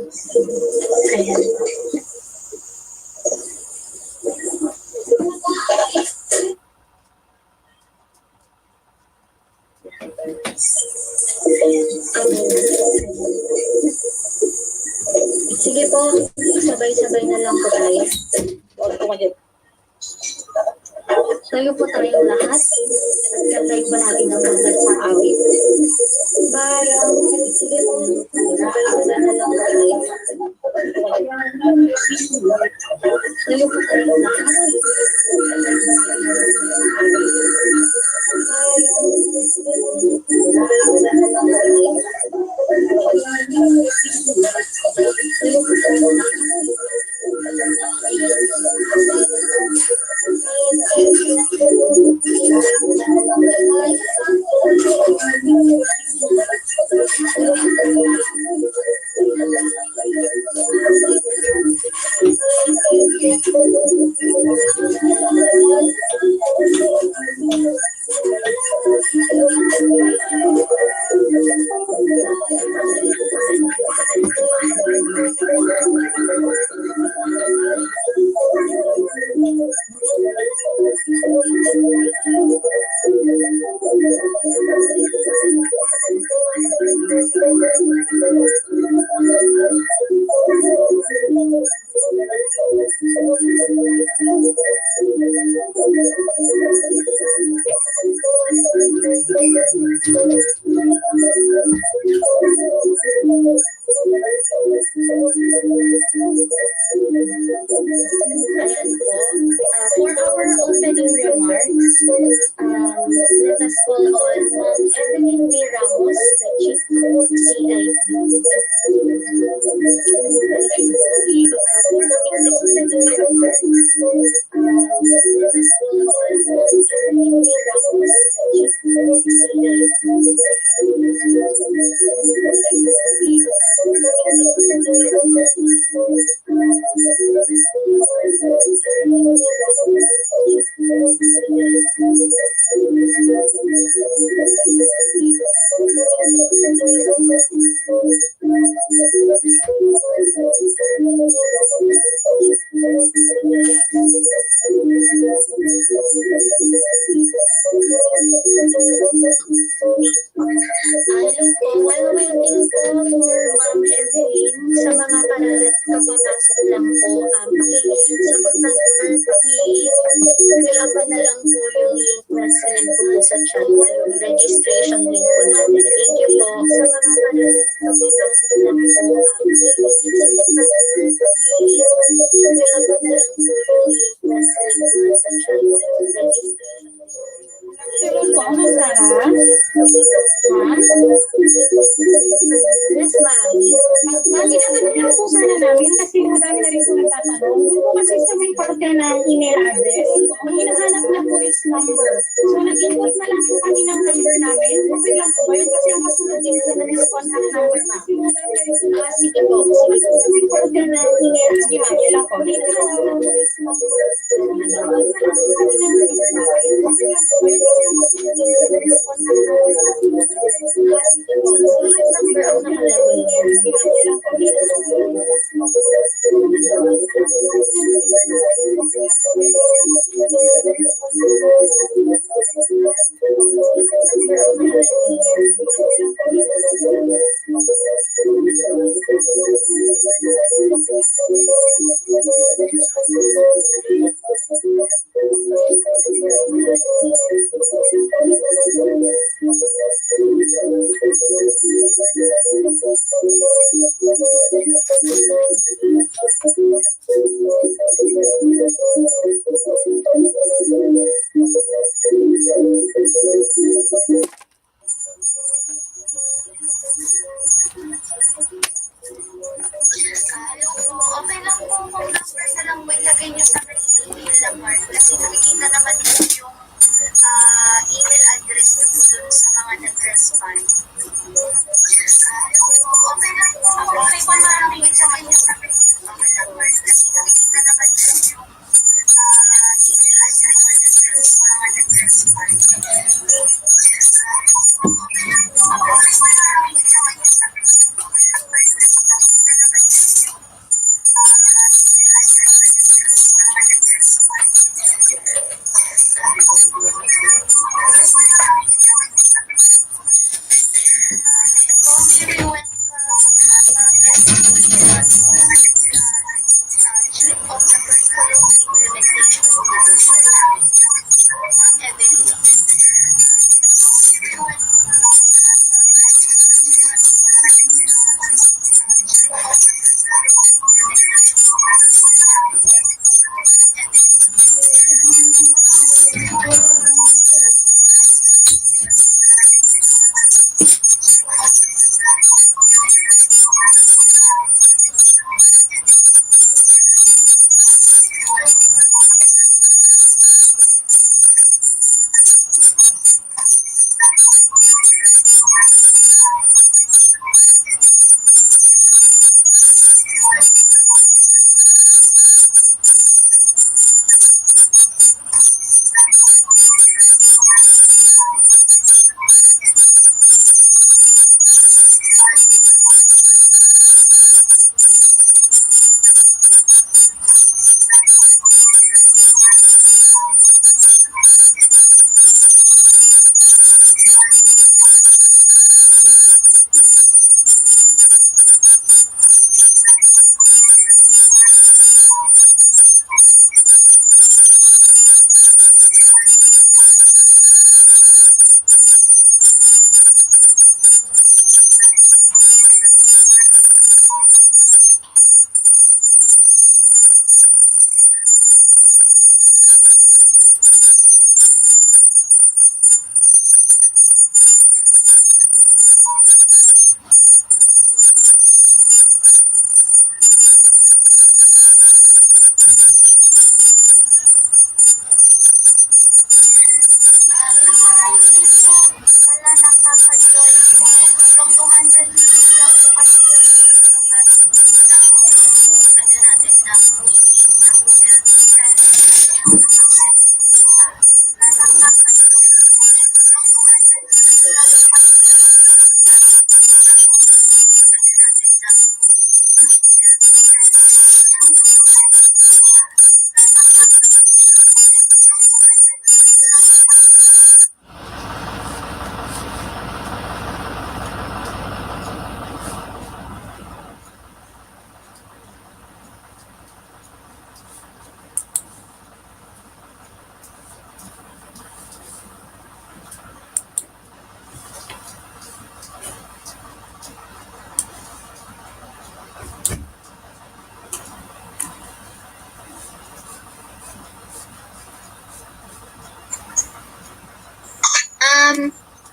Ayan. Sige po, sabay-sabay na lang po tayo. Tayo po tayong lahat. At katay pa natin ang mga sa awit. Parang, sige po, sabay-sabay na lang po tayo. Tayo po tayong lahat.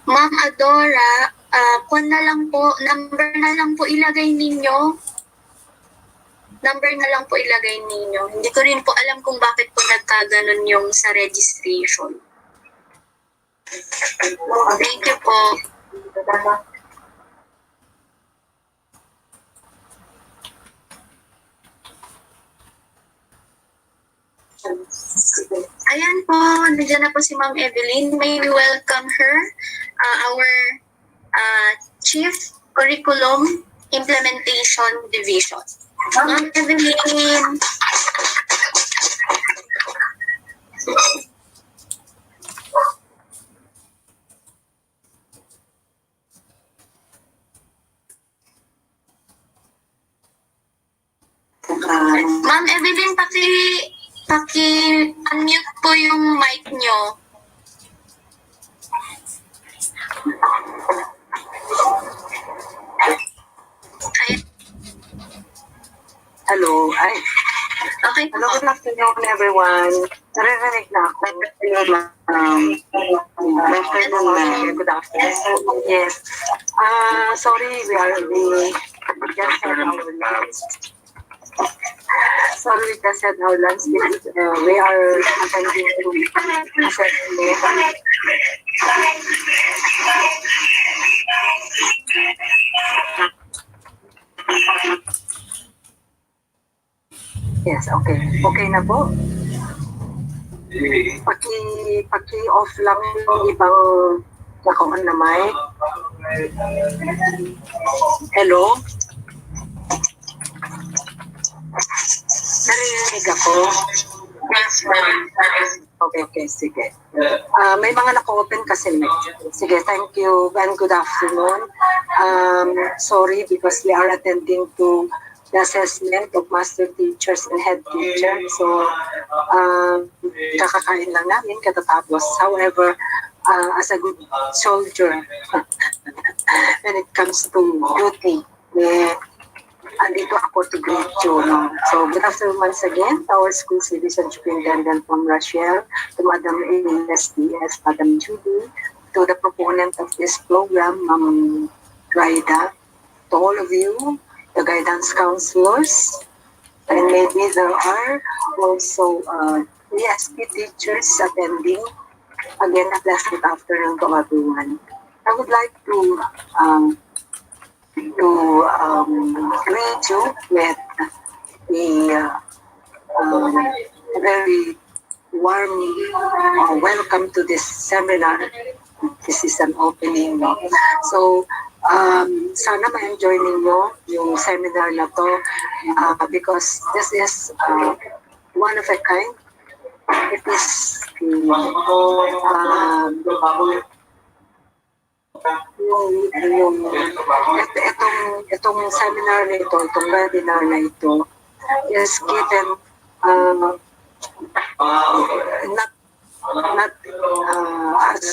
Ma'am Adora, kung na lang po, number na lang po ilagay ninyo. Number na lang po ilagay ninyo. Hindi ko rin po alam kung bakit po nagkaganon yung sa registration. Thank you po. Ayan po, nandiyan na po si Ma'am Evelyn. May we welcome her, our Chief Curriculum Implementation Division. Ma'am Evelyn. Ma'am Evelyn, paki-unmute po yung mic nyo. Hello. Okay po. Hello, good afternoon everyone. Naririnig na ako. Good afternoon. Yes. Sorry, we are just had our lunch. Sorry, we just had our lunch because we are attending to assessment. Yes, okay. Okay na po. Paki-off lang yung ibang nakuha na mic. Hello? Narinig ako? Yes, ma'am. Okay, sige. May mga naka-open kasi. Sige, thank you and good afternoon. Sorry because we are attending to the assessment of master teachers and head teacher. So, kakakain lang namin katatapos. However, as a good soldier, when it comes to duty, andito ako to greet you. No? So, good afternoon once again to our school division superintendent from Rachel, to Madam ASDS, Madam Judy, to the proponent of this program, Ma'am Raida, to all of you, the guidance counselors, and maybe there are also ESP teachers attending. Again, a pleasant afternoon to everyone. I would like to greet you with a very warm welcome to this seminar. This is an opening. No? So, sana ma-enjoy ninyo yung seminar na to because this is one of a kind. It is itong seminar na ito, itong webinar na ito is given not as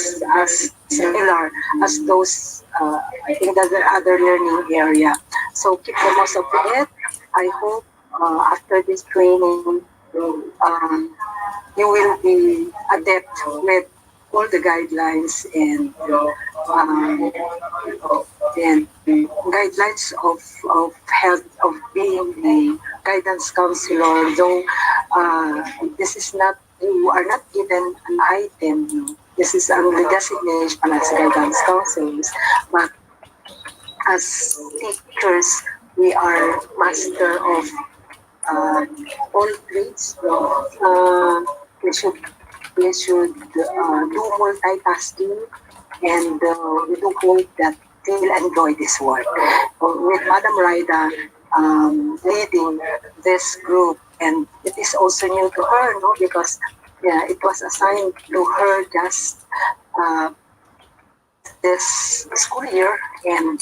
similar as those in the other learning area. So keep the most of it. I hope after this training you will be adept with all the guidelines and guidelines of health, of being a guidance counselor. Though this is not, you are not given an item. No? This is only designation as guidance counselors, but as teachers, we are master of all trades. We should do multitasking, and we do hope that they will enjoy this work. With Madam Raida, leading this group, and it is also new to her, no, because yeah, it was assigned to her just uh, this school year, and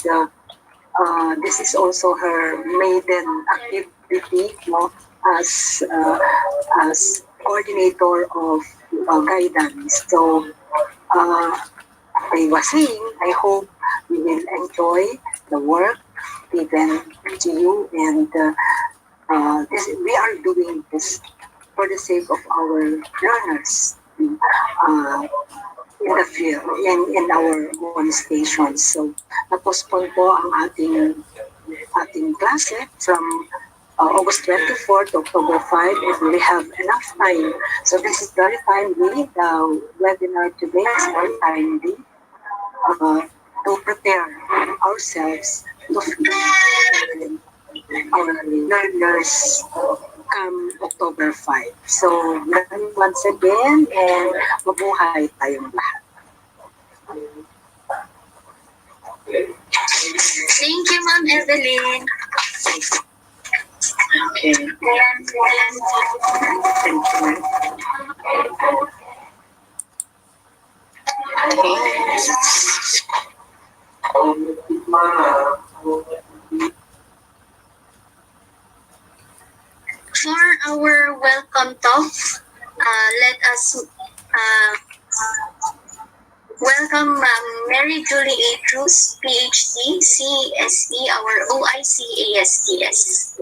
this is also her maiden activity, no, as coordinator of guidance. So I was saying, I hope you will enjoy the work given to you, and we are doing this for the sake of our learners in the field, in our own stations. So, na-postpone po ang ating klase from August 24 to October 5, if we have enough time. So this is very timely. The webinar today is very timely to prepare ourselves to feed our learners come October 5. So, once again, and mabuhay tayong lahat. Thank you, Ma'am Evelyn. Okay. Thank you. For our welcome talk, let us welcome Mary Julie A. Cruz, PhD, CSE, our OIC ASTS.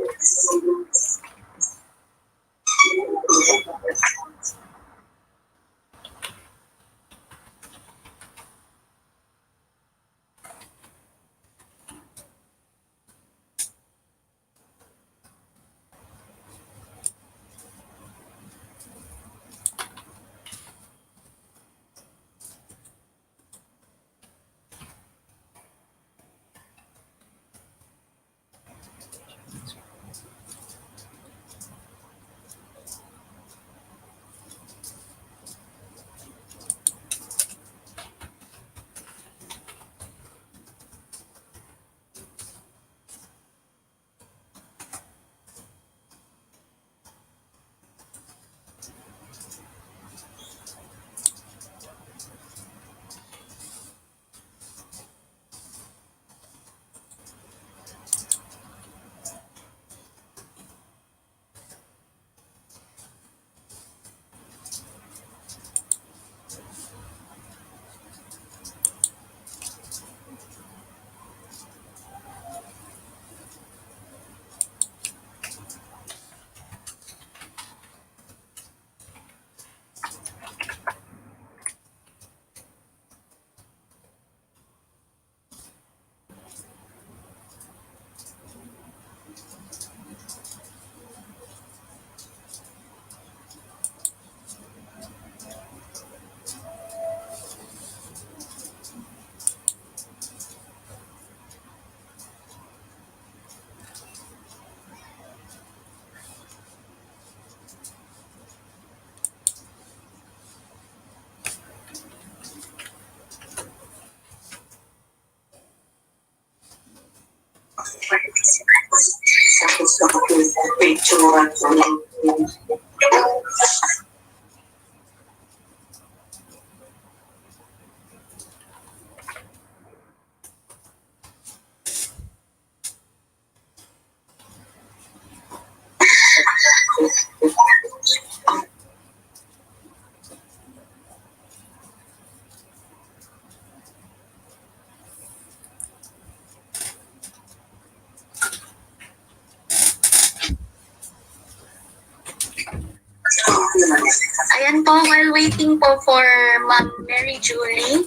Ayan po, while waiting po for Ma'am Mary Julie,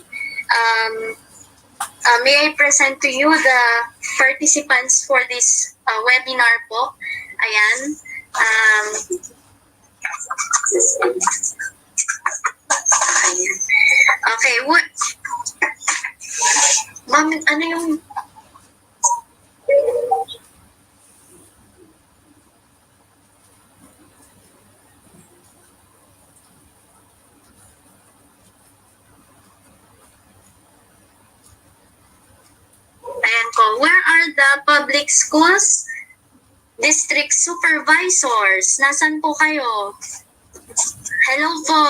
may I present to you the participants for this webinar po. Ayan. Okay, what? Ma'am, ano yung... Ayan po, where are the public schools district supervisors. Nasaan po kayo? Hello po.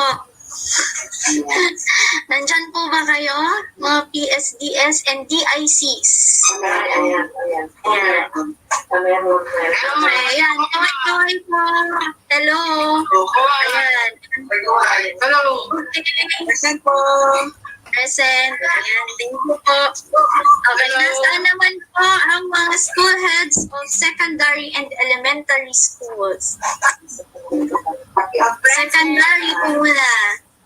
Nandyan po ba kayo? Mga PSDS and DICs. Ayan. Ayan, kaway po. Hello. Ayan. Hello. Present po. Present. Ayan, thank you po. Okay, nasaan naman po ang mga school heads of secondary and elementary schools? Secondary po muna.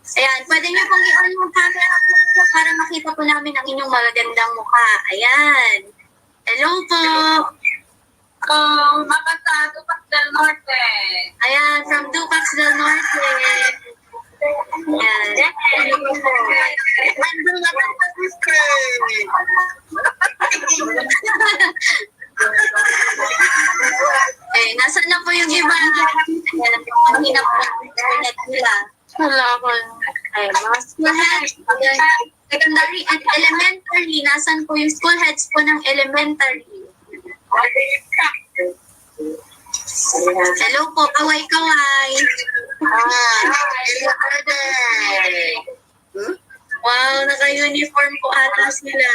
Ayan, pwede niyo pong i-on yung camera po para makita po namin ang inyong magagandang mukha. Ayan. Hello po. Makasado pa del Norte. Ayan, from Dupax del Norte. Ayan. Eh, nasaan na po yung iba? Ayan, ang hinap po yung internet nila. Wala ko. Ayan, mga school heads. Ayan, secondary and elementary. Nasaan po yung school heads po ng elementary? Hello po, kaway-kaway. Wow, naka-uniform po ata sila.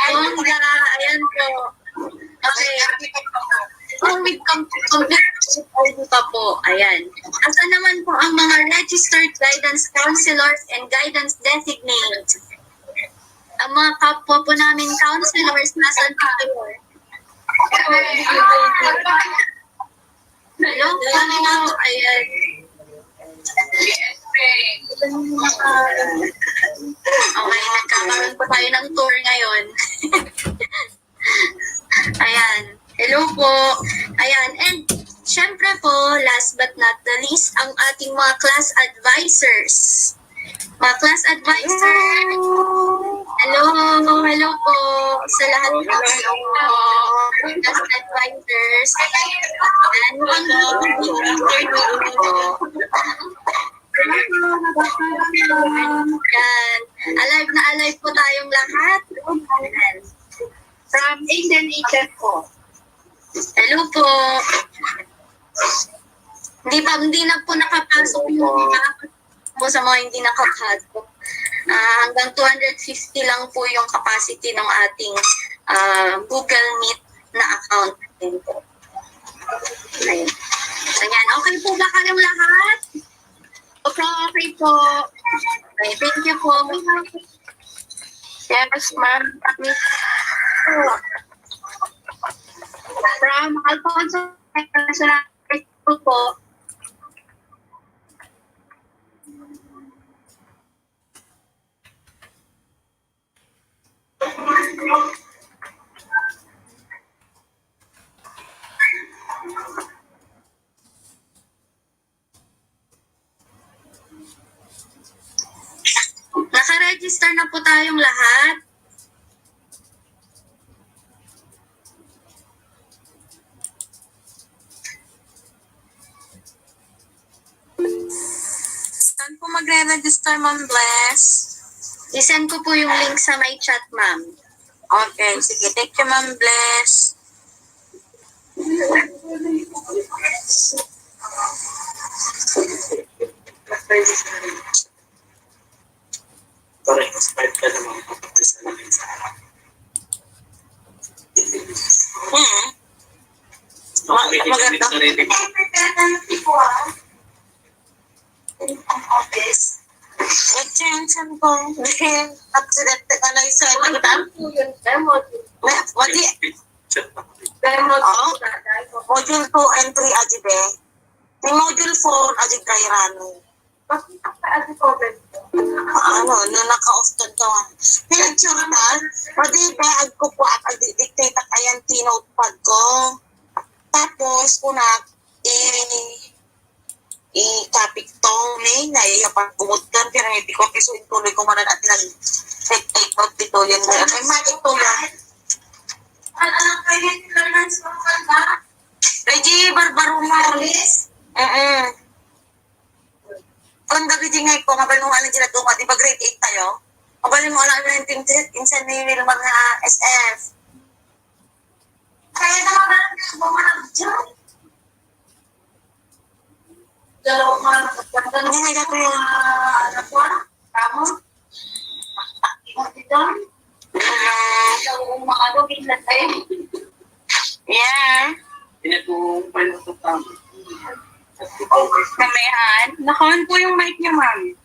Bongga, ayan po. Okay. Oh, with complete pa po. Ayan. Asa naman po ang mga registered guidance counselors and guidance designates? Ang mga kapwa po namin counselors, nasan pa kayo? Hello? Ayan. Okay, nagkakaroon po tayo ng tour ngayon. Ayan. Hello po. Ayan. And syempre po, last but not the least, ang ating mga class advisors. Mga class advisors. Hello. Hello po sa lahat ng class advisors. Ayan. Mukhang Yan. Alive na alive po tayong lahat. Ayan. From Asian po. Hello po. Hindi na po nakapasok yung mga po sa mga hindi nakapasok. Hanggang 250 lang po yung capacity ng ating Google Meet na account din po. Ayan. Ayan. Okay po ba kayong lahat? Okay po. Okay, thank you po. Yes, ma'am. From Alfonso International School po. Naka-register na po tayong lahat. Saan po magre-register, Ma'am Bless? I-send ko po yung link sa my chat, ma'am. Okay, sige. Thank you, Ma'am Bless. Correct, expired ka naman pagkatisa namin sa harap. Maganda. Attention po. Accident ka na isa. What the? Module 2 and 3 ajibe. Ni module 4 ajig kairano. Ano, naka-off ka daw. Pinag-sure na, pwede ba agkupo at agdidictate at ayan tinotepad ko. Tapos, kuna, i-topic to, may naiyapag kumutkan, pero hindi ko piso ituloy ko manan at nag-take note dito yan. Ay, magic to yan. Alam kayo, learners mo ba? Reggie, Barbaruma. Kung gabi ngay ko, mabalungan lang sila di ba grade 8 tayo? Magaling mo lang yung tinsan ni Wilma na SF. Kaya naman bumanag dyan. Dalawang mga nagpagpagpag. Hindi nga ito yung anak ko. Tama? Doon. So, makano, bigla tayo. Yeah. Pinag-uumpay na ito tama. Mamayahan. Nakaon po yung mic niya, ma'am.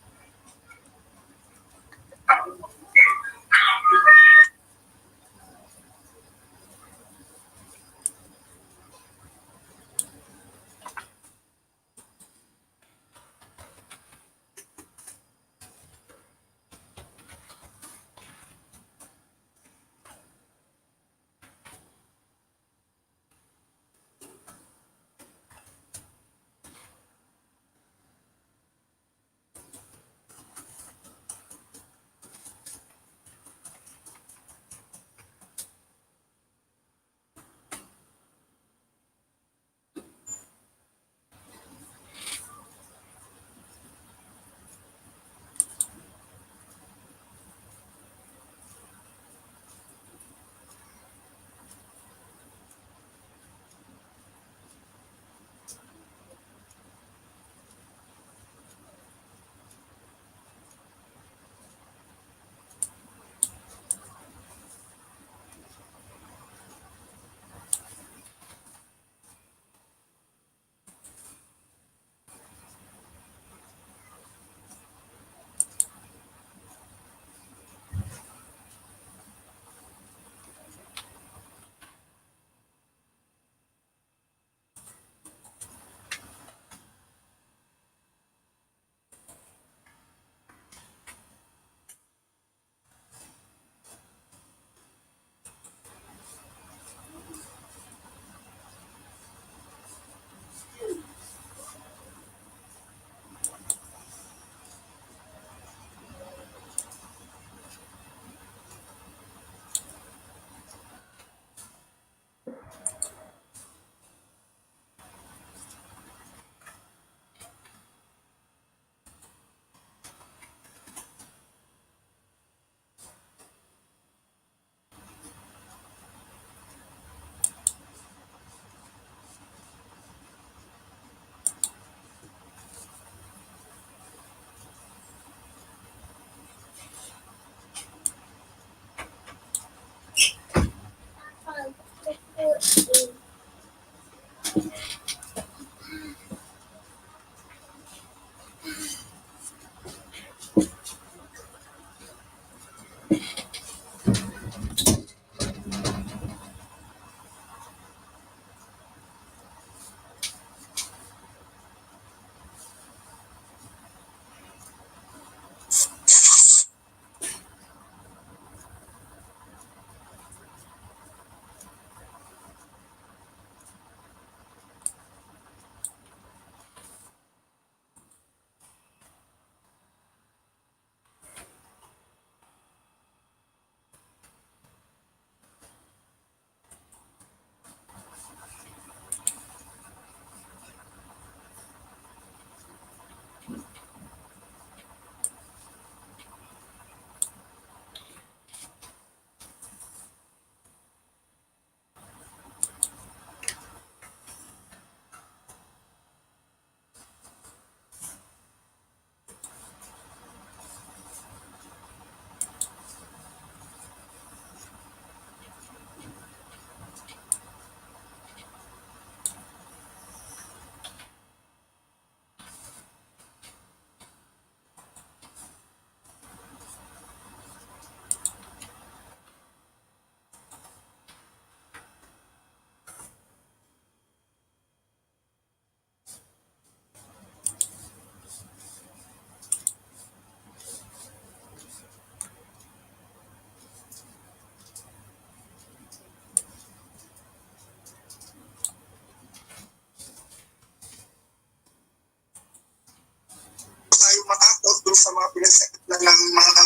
tayo matakot dun sa mga pinagsagot na ng mga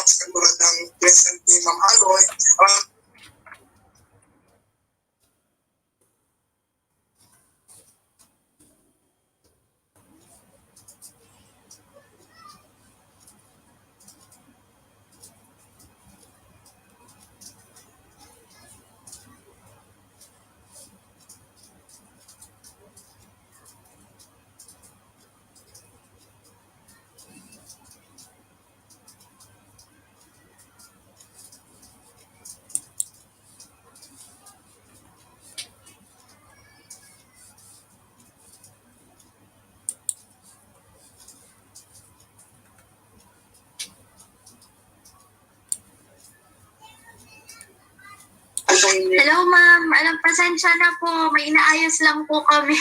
apps katulad ng present ni Ma'am Aloy. Hello, ma'am. Pasensya na po. May inaayos lang po kami.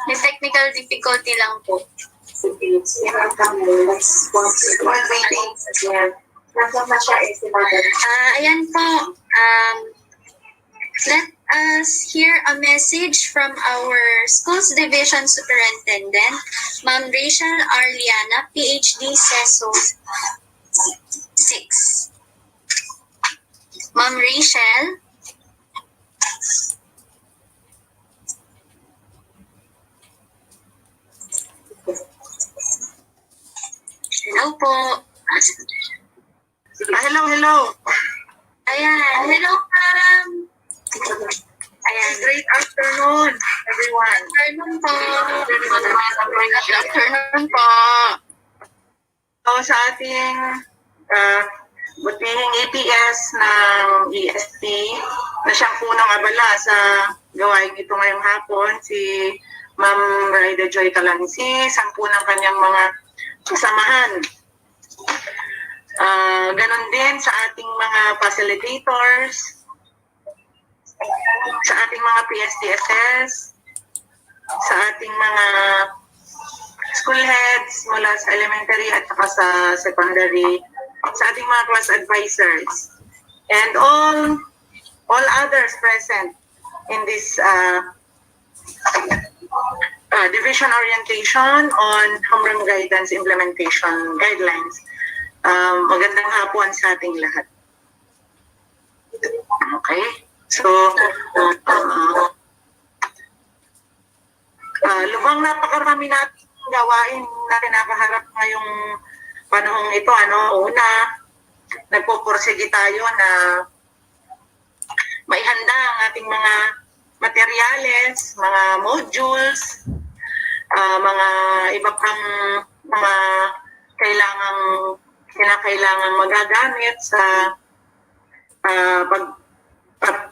May technical difficulty lang po. Ayan po. Let us hear a message from our Schools Division Superintendent, Ma'am Rachel Arliana, PhD CESO 6. Ma'am Rachel. Hello po. Hello. Ayan. Hello, ma'am. Ayan. Great afternoon, everyone. Afternoon po. Good afternoon po. So, sa ating butihing APS ng EST na siyang punong abala sa gawain ito ngayong hapon, si Ma'am Raida Joy Talansi, sampu ng kanyang mga kasamahan. Ganon din sa ating mga facilitators, sa ating mga PSTSS, sa ating mga school heads mula sa elementary at saka sa secondary, sa ating mga class advisors, and all others present in this division orientation on homeroom guidance implementation guidelines. Magandang hapon sa ating lahat. Okay? So, lubang napakarami natin gawain na kinakaharap ngayong panahong ito. Una, nagpupursige tayo na maihanda ang ating mga materyales, mga modules, mga iba pang mga kinakailangang magagamit sa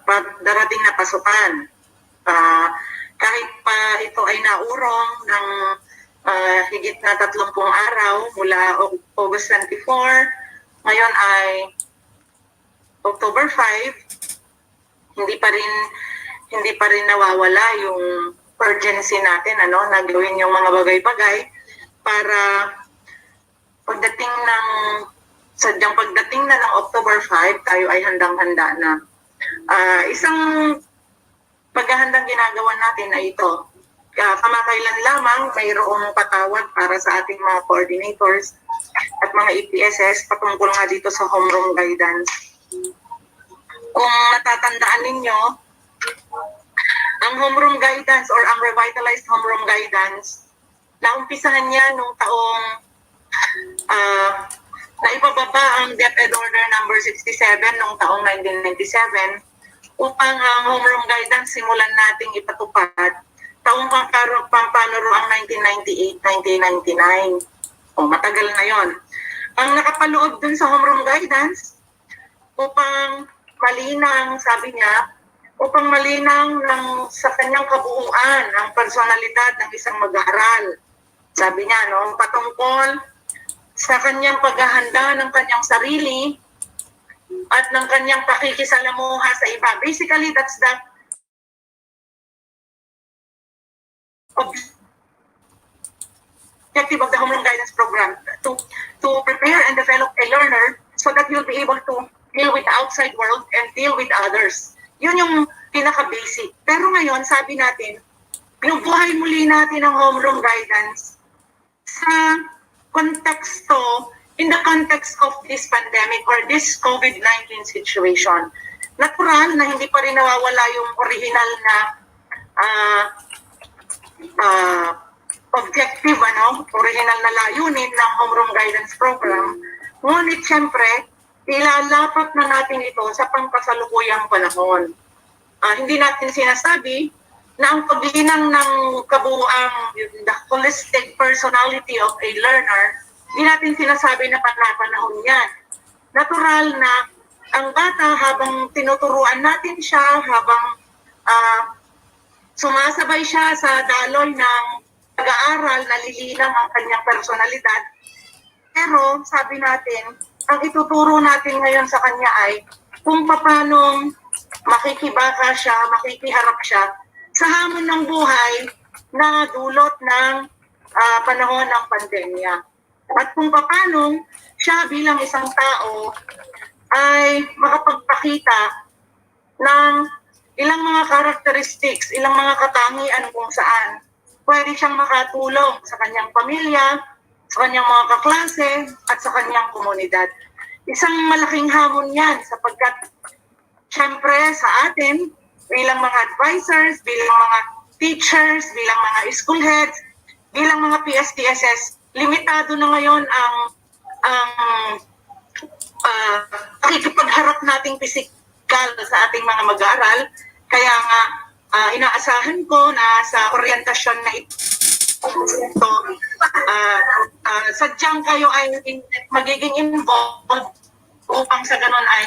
pagdarating na pasukan. Kahit pa ito ay naurong ng higit na 30 araw mula August 24, ngayon ay October 5, hindi pa rin nawawala yung urgency natin na gawin yung mga bagay-bagay para sadyang pagdating na ng October 5, tayo ay handang-handa na. Isang paghahandang ginagawa natin ay ito. Kamakailan lamang mayroong patawag para sa ating mga coordinators at mga EPSS patungkol nga dito sa homeroom guidance. Kung natatandaan ninyo, ang homeroom guidance or ang revitalized homeroom guidance, naumpisahan niya nung taong na ipababa ang DepEd Order number 67 noong taong 1997 upang ang homeroom guidance simulan nating ipatupad taong pampanuroang 1998-1999. Matagal na yon. Ang nakapaloob dun sa homeroom guidance upang malinang, sabi niya, upang malinang sa kanyang kabuuan ang personalidad ng isang mag-aaral. Sabi niya, patungkol sa kanyang paghahanda ng kanyang sarili at ng kanyang pakikisalamuha sa iba. Basically, that's the objective of the homeroom guidance program, to prepare and develop a learner so that you'll be able to deal with the outside world and deal with others. Yun yung pinaka-basic. Pero ngayon, sabi natin, binubuhay muli natin ang homeroom guidance sa konteksto, in the context of this pandemic or this COVID-19 situation. Natural na hindi pa rin nawawala yung original na objective, original na layunin ng homeroom guidance program. Ngunit syempre, ilalapat na natin ito sa pangkasalukuyang panahon. Hindi natin sinasabi na ang paglinang ng kabuuang the holistic personality of a learner, hindi natin sinasabi na panapanahon yan. Natural na ang bata habang tinuturuan natin siya, habang sumasabay siya sa daloy ng pag-aaral, nalilinang ang kanyang personalidad. Pero sabi natin, ang ituturo natin ngayon sa kanya ay kung paanong makikibaka siya, makikiharap siya sa hamon ng buhay na dulot ng panahon ng pandemya. At kung paano siya bilang isang tao ay makapagpakita ng ilang mga characteristics, ilang mga katangian kung saan pwede siyang makatulong sa kanyang pamilya, sa kanyang mga kaklase, at sa kanyang komunidad. Isang malaking hamon yan sapagkat syempre sa atin, bilang mga advisors, bilang mga teachers, bilang mga school heads, bilang mga PSTSS, limitado na ngayon ang pakikipagharap nating pisikal sa ating mga mag-aaral. Kaya nga, inaasahan ko na sa orientasyon na ito, sadyang kayo ay magiging involved upang sa ganun ay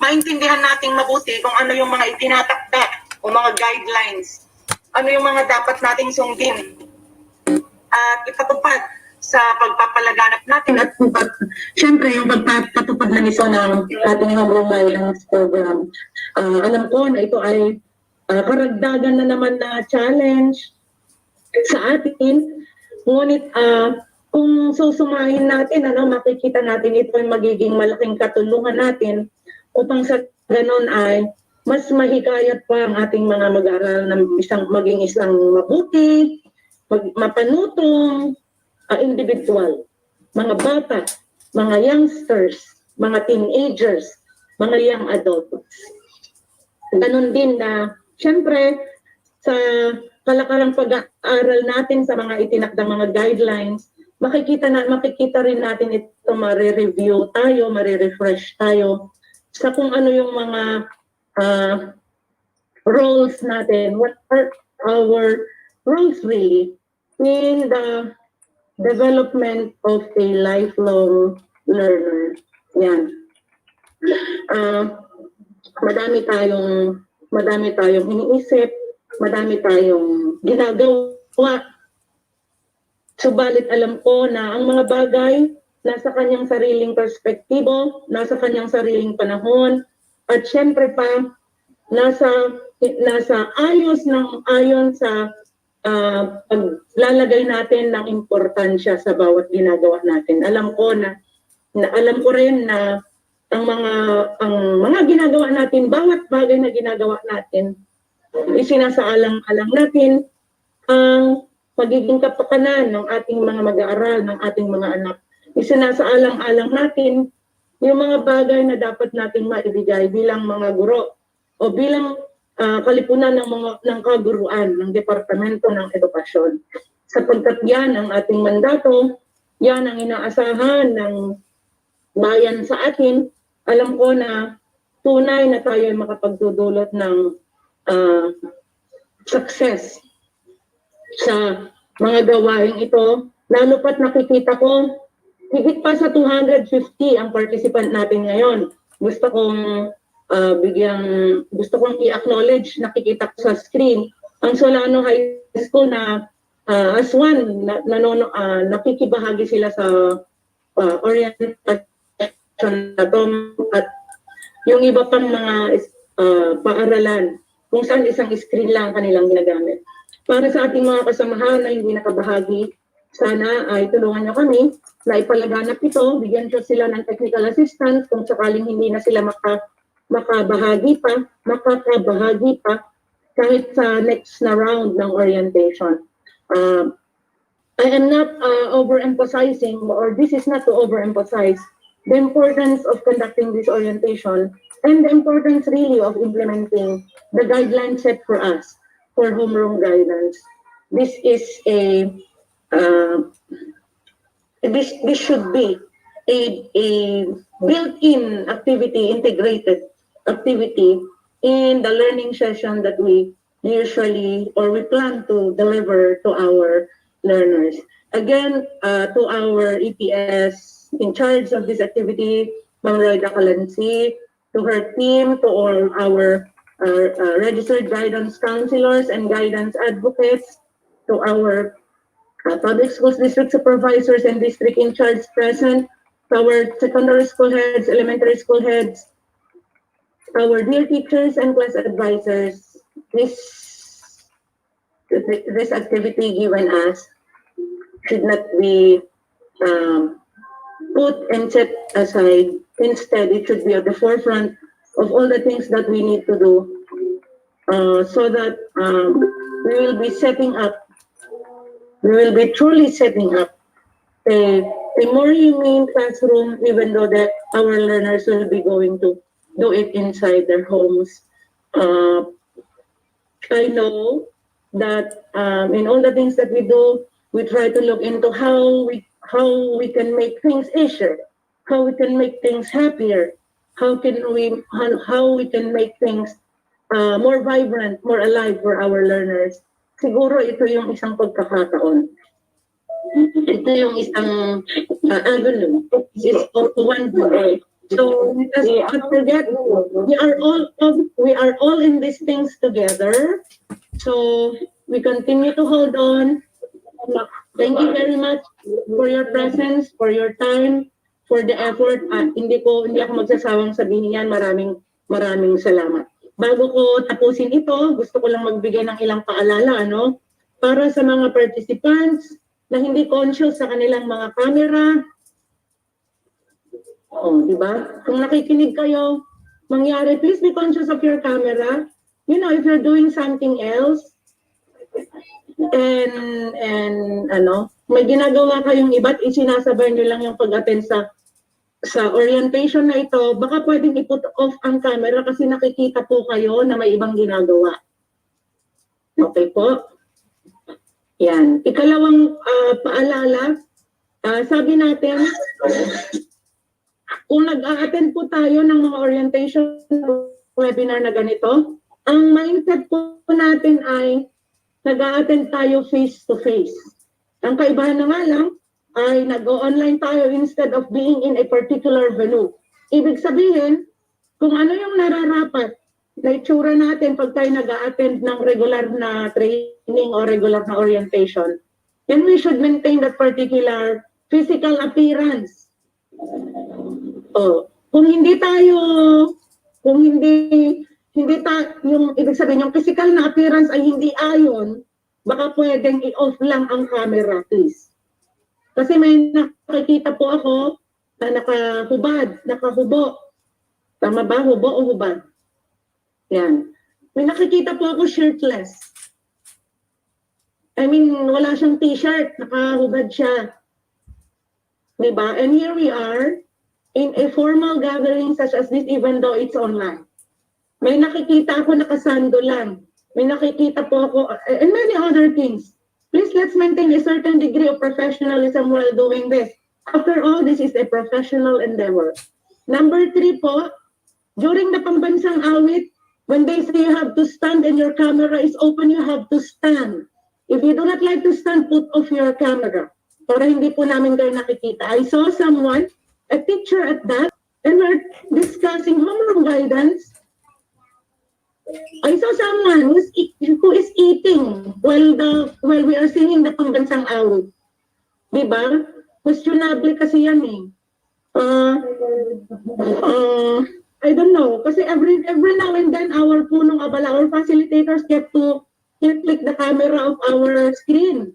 maintindihan nating mabuti kung ano yung mga itinatakda o mga guidelines, ano yung mga dapat nating sundin at ipatupad sa pagpapalaganap natin at syempre yung pagpapatupad na nito ng ating Homeroom Violence Program. Alam ko na ito ay karagdagan na naman na challenge sa atin, ngunit kung susumahin natin, makikita natin ito ay magiging malaking katulungan natin upang sa ganon ay mas mahikayat pa ang ating mga mag-aaral na maging isang mabuti, mapanutong individual, mga bata, mga youngsters, mga teenagers, mga young adults. Ganon din na, syempre, sa kalakarang pag-aaral natin sa mga itinakdang mga guidelines, makikita rin natin ito, marireview tayo, marirefresh tayo sa kung ano yung mga roles natin, what are our roles really in the development of a lifelong learner. Yan. Madami tayong iniisip, madami tayong ginagawa. Subalit alam ko na ang mga bagay nasa kanyang sariling perspektibo, nasa kanyang sariling panahon, at syempre pa nasa ayon sa paglalagay natin ng importansya sa bawat ginagawa natin. Alam ko rin na ang mga ginagawa natin, bawat bagay na ginagawa natin, isinasaalang-alang natin ang pagiging kapakanan ng ating mga mag-aaral, ng ating mga anak. Isinasaalang-alang natin yung mga bagay na dapat nating maibigay bilang mga guro o bilang kalipunan ng kaguruan ng Departamento ng Edukasyon. Sapagkat yan ang ating mandato, yan ang inaasahan ng bayan sa atin. Alam ko na tunay na tayo ay makapagdudulot ng success sa mga gawain ito. Lalo pat nakikita ko, higit pa sa 250 ang participant natin ngayon. Gusto kong i-acknowledge, nakikita ko sa screen, ang Solano High School na as one, nakikibahagi sila sa orientation na to, at yung iba pang mga paaralan, kung saan isang screen lang kanilang ginagamit. Para sa ating mga kasamahan na hindi nakabahagi, sana ay tulungan nyo kami na ipalaganap ito, bigyan ko sila ng technical assistance kung sakaling hindi na sila makabahagi pa kahit sa next na round ng orientation. I am not overemphasizing, or this is not to overemphasize the importance of conducting this orientation and the importance really of implementing the guidelines set for us for homeroom guidance. This is this should be a built-in activity, integrated activity in the learning session that we usually or we plan to deliver to our learners. Again, to our EPS in charge of this activity, Ma'am Roida Calanci, to her team, to all our registered guidance counselors and guidance advocates, to our public schools district supervisors and district in charge present, to our secondary school heads, elementary school heads, our dear teachers and class advisors, this this activity given us should not be um, put and set aside. Instead, it should be at the forefront of all the things that we need to do so that we will be setting up, we will be truly setting up a, a more humane classroom, even though that our learners will be going to do it inside their homes. Uh, I know that in all the things that we do, we try to look into how we can make things easier, how we can make things happier, how we can make things more vibrant, more alive for our learners. Siguro ito yung isang pagkakataon. Ito yung isang avenue. This is one way. So let us not forget, we are all in these things together. So we continue to hold on. Thank you very much for your presence, for your time, for the effort. At hindi ako magsasawang sabihin yan. Maraming salamat. Bago ko tapusin ito, gusto ko lang magbigay ng ilang paalala, ano? Para sa mga participants na hindi conscious sa kanilang mga camera. Oh, di ba? Kung nakikinig kayo, mangyari, please be conscious of your camera. You know, if you're doing something else, and may ginagawa kayong iba't isinasabay nyo lang yung pag-attend sa orientation na ito, baka pwedeng i-put off ang camera kasi nakikita po kayo na may ibang ginagawa. Okay po? Yan. Ikalawang paalala, sabi natin, kung nag-a-attend po tayo ng mga orientation webinar na ganito, ang mindset po natin ay nag-a-attend tayo face-to-face. Ang kaibahan na nga lang ay nag-online tayo instead of being in a particular venue. Ibig sabihin, kung ano yung nararapat na itsura natin pag tayo nag-a-attend ng regular na training o regular na orientation, then we should maintain that particular physical appearance. Kung hindi yung ibig sabihin, yung physical na appearance ay hindi ayon, baka pwedeng i-off lang ang camera, please. Kasi may nakikita po ako na nakahubo. Tama ba? Hubo o hubad? Yan. May nakikita po ako shirtless. I mean, wala siyang t-shirt, nakahubad siya. Diba? And here we are in a formal gathering such as this, even though it's online. May nakikita ako nakasando lang. May nakikita po ako, and many other things. Please, let's maintain a certain degree of professionalism while doing this. After all, this is a professional endeavor. Number 3 po, during the pambansang awit, when they say you have to stand and your camera is open, you have to stand. If you do not like to stand, put off your camera. Para hindi po namin kayo nakikita. I saw someone, a teacher at that, and we're discussing homeroom guidance. I saw someone who is eating while we are singing the pambansang awit. Diba? Questionable kasi yan eh. I don't know. Kasi every now and then, our punong abala, our facilitators get to click the camera of our screen.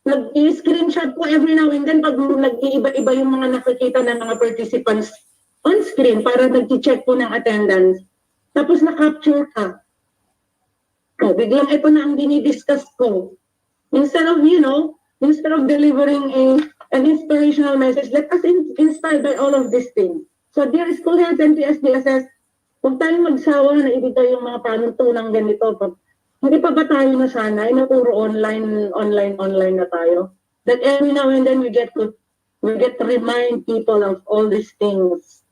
Nag-screenshot po every now and then pag nag-iiba-iba yung mga nakikita ng mga participants on screen para nag-check po ng attendance. Tapos na-capture ka. Biglang ito na ang dinidiscuss ko. Instead of delivering an inspirational message, let us inspired by all of these things. So dear school heads and PSDSS, huwag tayong magsawa na ibigay yung mga panuntunang ganito. Hindi pa ba tayo nasanay na puro online na tayo? That every now and then we get to remind people of all these things.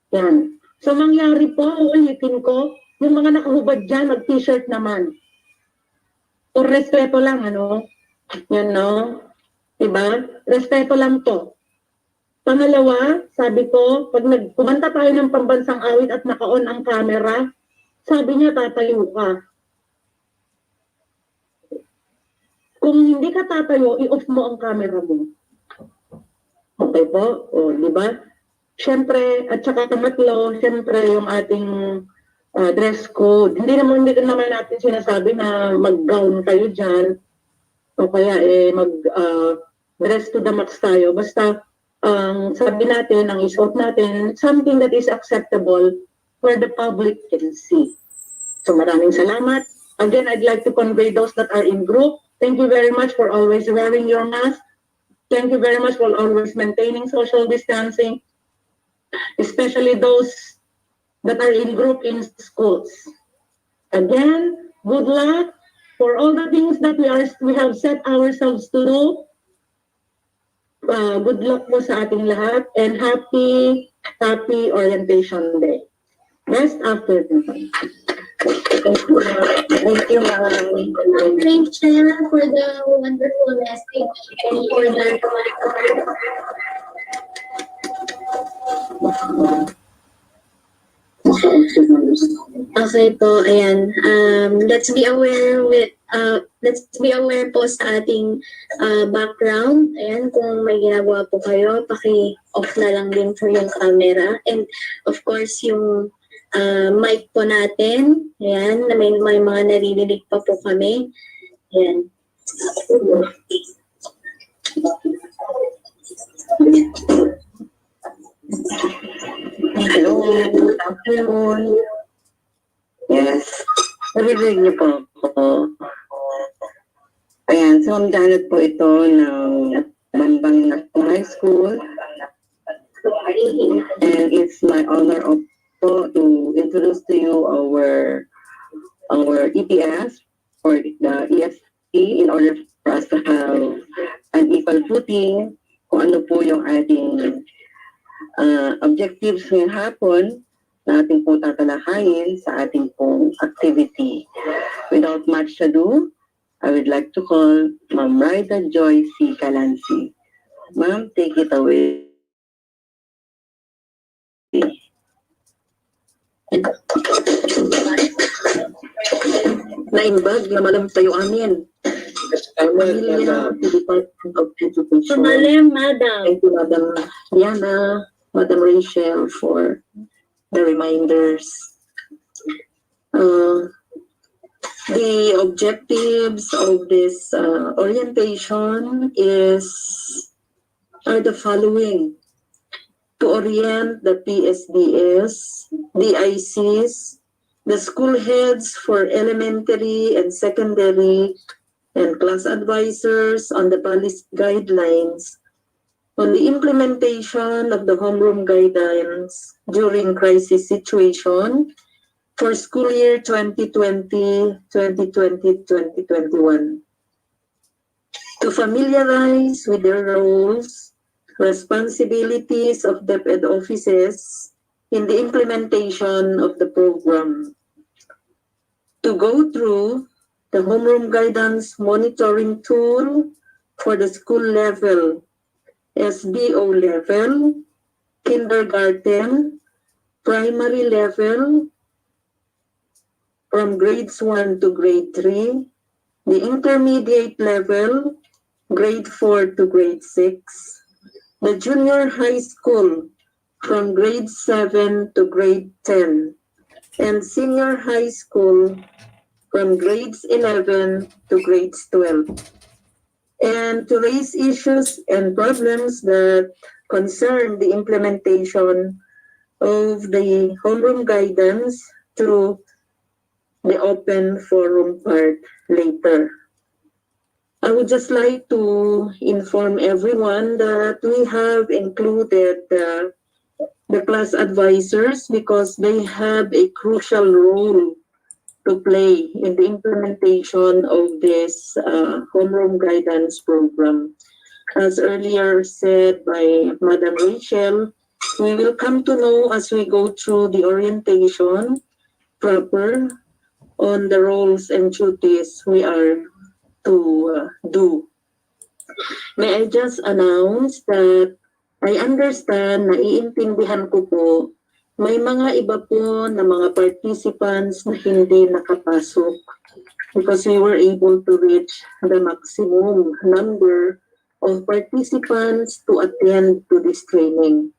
Yan. So mangyari po, uulitin ko, yung mga nakahubad dyan, mag-t-shirt naman. Por respeto lang, ano? Yan, no? Diba? Respeto lang to. Pangalawa, sabi ko, pag kumanta tayo ng pambansang awit at naka-on ang camera, sabi niya, tatayo ka. Kung hindi ka tatayo, i-off mo ang camera mo. Okay po? O, di ba? Siyempre, at saka pangatlo, siyempre yung ating dress code. Hindi naman natin sinasabi na mag-gown kayo dyan o kaya dress to the max tayo. Basta ang sabi natin, ang isuot natin, something that is acceptable where the public can see. So maraming salamat. Again, I'd like to convey those that are in group. Thank you very much for always wearing your mask. Thank you very much for always maintaining social distancing, especially those that are in group in schools. Again, good luck for all the things that we have set ourselves to do. Good luck po sa ating lahat and happy Orientation Day. Best afternoon. Thank you, ma'am. Rachel, for the wonderful message and for the Okay po, ayan. Let's be aware po sa ating background. Ayan, kung may ginagawa po kayo, paki-off na lang din po yung camera. And of course, yung mic po natin. Ayan, may mga naririnig pa po kami. Ayan. Hello, good afternoon. Yes, narinig niyo po ako. Ayan, so Ma'am Janet po ito ng Bambang High School. And it's my honor also to introduce to you our EPS or the ESP in order for us to have an equal footing kung ano po yung ating objectives ngayong hapon na ating pong tatalakayin sa ating pong activity. Without much ado, I would like to call Ma'am Raida Joy C. Calancy. Ma'am, take it away. Naimbag na malam tayo amin. Pamilya, Department of Education. Madam. Thank you, Madam Diana, Madam Rachel, for the reminders. The objectives of this orientation are the following: to orient the PSDS, DICs, the school heads for elementary and secondary and class advisors on the policy guidelines on the implementation of the homeroom guidance during crisis situation for school year 2020-2021. To familiarize with the roles, responsibilities of DepEd offices in the implementation of the program. To go through the homeroom guidance monitoring tool for the school level, SBO level, kindergarten, primary level, from grades 1 to grade 3, the intermediate level, grade 4 to grade 6, the junior high school, from grade 7 to grade 10, and senior high school, from grades 11 to grades 12. And to raise issues and problems that concern the implementation of the homeroom guidance through the open forum part later. I would just like to inform everyone that we have included the class advisors because they have a crucial role to play in the implementation of this homeroom guidance program. As earlier said by Madam Rachel, we will come to know as we go through the orientation proper on the roles and duties we are to do. May I just announce that I understand, naiintindihan ko po, may mga iba po na mga participants na hindi nakapasok because we were able to reach the maximum number of participants to attend to this training.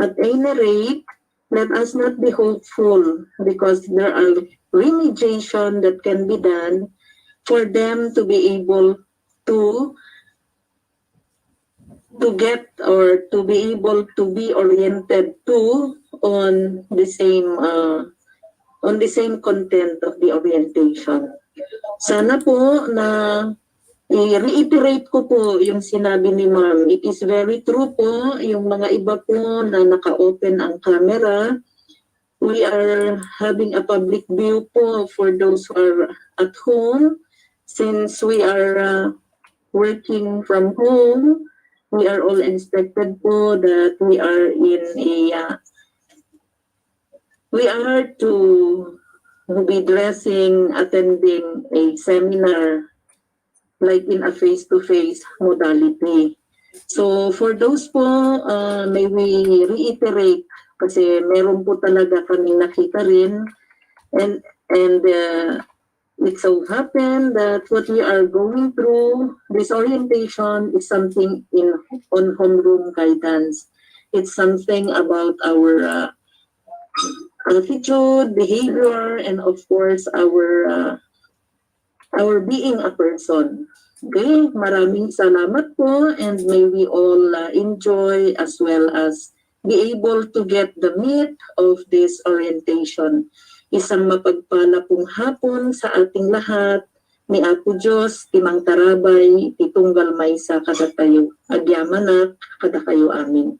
At any rate, let us not be hopeful because there are remediation that can be done for them to be able to get or to be able to be oriented to on the same content of the orientation. Sana po na i-reiterate ko po yung sinabi ni ma'am. It is very true po, yung mga iba po na naka-open ang camera. We are having a public view po for those who are at home. Since we are working from home, we are all instructed po that we are we are to be attending a seminar like in a face-to-face modality. So for those po, may we reiterate kasi meron po talaga kaming nakita rin and it so happened that what we are going through, this orientation is something on homeroom guidance. It's something about our attitude, behavior, and of course our being a person. Okay, maraming salamat po and may we all enjoy as well as be able to get the meat of this orientation. Isang mapagpala pong hapon sa ating lahat. Ni Apo Diyos, Timang Tarabay, Titunggal Maysa, kada kayo. Agyamanak, kada kayo amin.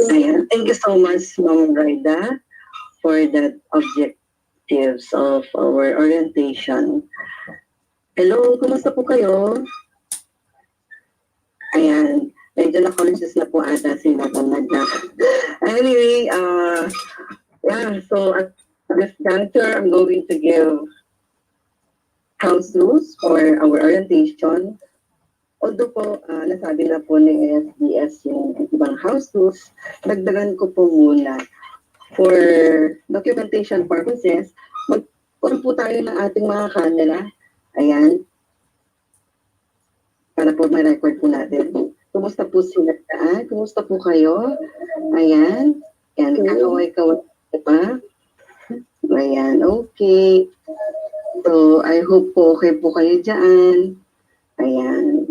Ayan. Thank you so much, Ma'am Raida, for that objectives of our orientation. Hello, kumusta po kayo? Ayan. Medyo na-conscious na po ata si Ma'am Nadja. Anyway, yeah, so at this juncture, I'm going to give house rules for our orientation. Although po, nasabi na po ni SDS yung ibang house rules, dagdagan ko po muna for documentation purposes, mag-on po tayo ng ating mga camera. Ayan. Para po may record po natin. Kumusta po sila? Kumusta po kayo? Ayan. Ayan, kakaway-kaway pa. Ayan, okay. So, I hope po okay po kayo dyan. Ayan.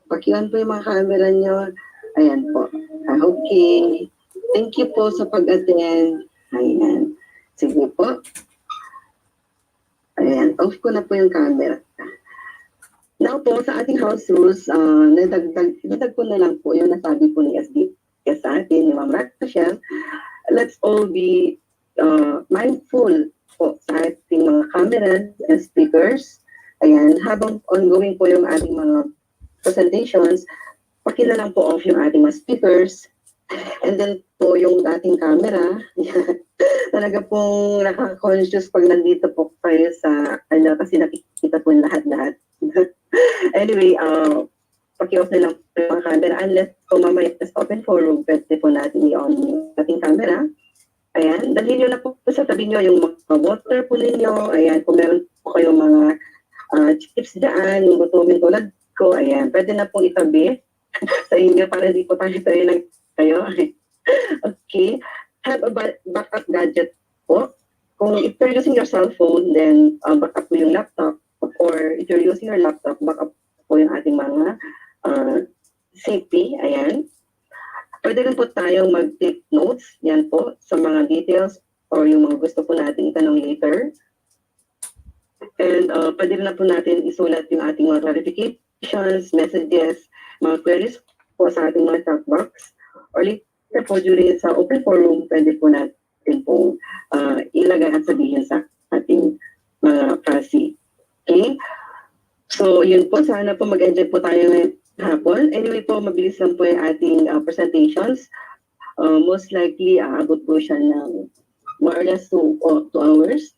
Pakiwan po yung mga camera nyo. Ayan po. Okay. Thank you po sa pag-attend. Ayan. Sige po. Ayan. Off ko na po yung camera. Now po, sa ating house rules, nadagdag ko na lang po yung nasabi po ni SD sa atin, ni Ma'am Rachel. Let's all be mindful po sa ating mga cameras and speakers. Ayan, habang ongoing po yung ating mga presentations, pakila lang po off yung ating mga speakers. And then po yung ating camera, talaga pong nakaka-conscious pag nandito po kayo sa, kasi nakikita po yung lahat-lahat. Anyway, paki-off na lang po yung camera unless kung mamaya is open forum, pwede po natin i-on yung ating camera. Ayan, dalhin nyo na po sa tabi nyo yung mga water po ninyo. Ayan, kung meron po kayong mga chips dyan, yung gutumin tulad ko, ayan, pwede na pong itabi sa inyo para di po tayo lang kayo. Okay, have a backup gadget po. Kung if you're using your cell phone, then backup po yung laptop. Or if you're using your laptop, backup po yung ating mga CP, ayan. Pwede rin po tayong mag-take notes, yan po, sa mga details or yung mga gusto po natin itanong later. And pwede rin na po natin isulat yung ating mga clarifications, messages, mga queries po sa ating mga chat box. Or later po during sa open forum, pwede po natin po ilagay at sabihin sa ating mga prasi. Okay? So, yun po. Sana po mag-enjoy po tayo ngayong hapon. Anyway po, mabilis lang po yung ating presentations. Most likely, aabot po siya ng more or less 2 hours.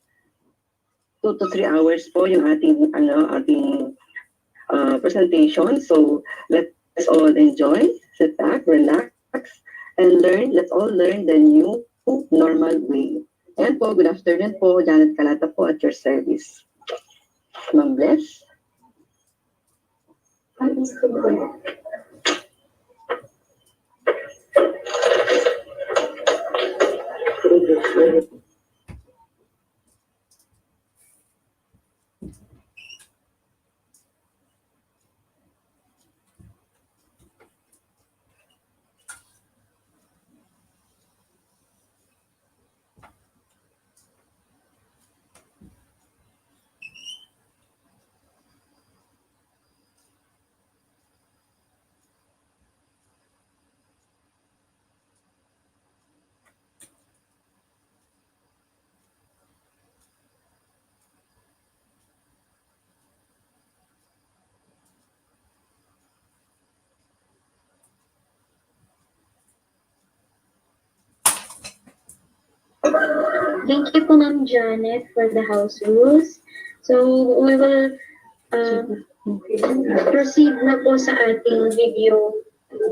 2 to 3 hours po yung ating presentation. So, let's all enjoy, sit back, relax, and learn. Let's all learn the new normal way. Ayan po, good afternoon po. Janet Calata po at your service. Ma'am Bless. Thank you po, Ma'am Janet, for the house rules. So, we will proceed na po sa ating video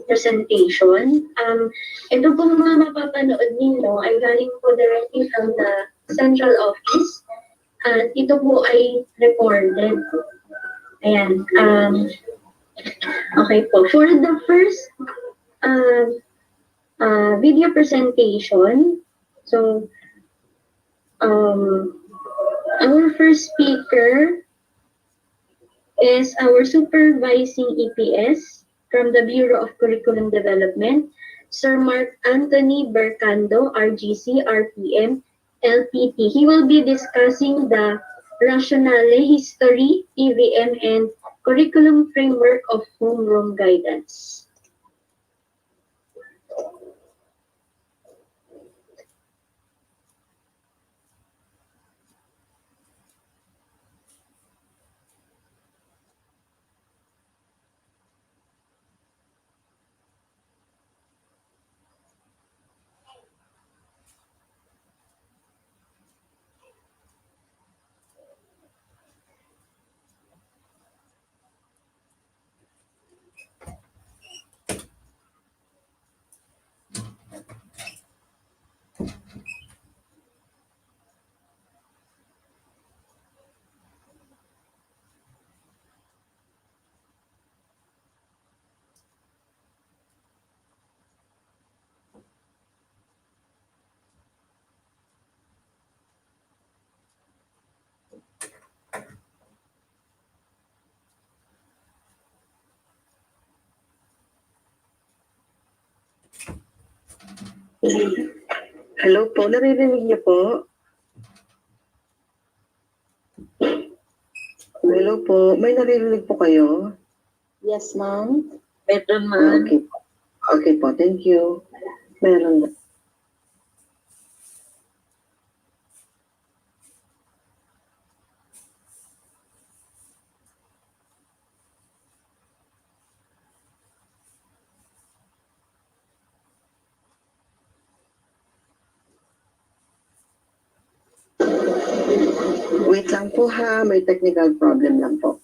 presentation. Ito po mga mapapanood ninyo ay galing po directly from the central office. At ito po ay recorded. Ayan. Okay po. For the first video presentation, so our first speaker is our supervising EPS from the Bureau of Curriculum Development, Sir Mark Anthony Bercando, RGC, RPM, LPT. He will be discussing the rationale, history, EVM, and curriculum framework of homeroom guidance. Hello po, naririnig niyo po? Hello po, may naririnig po kayo? Yes, ma'am. Better, ma'am. Okay. Okay po, thank you. Meron. Wait lang po ha, may technical problem lang po.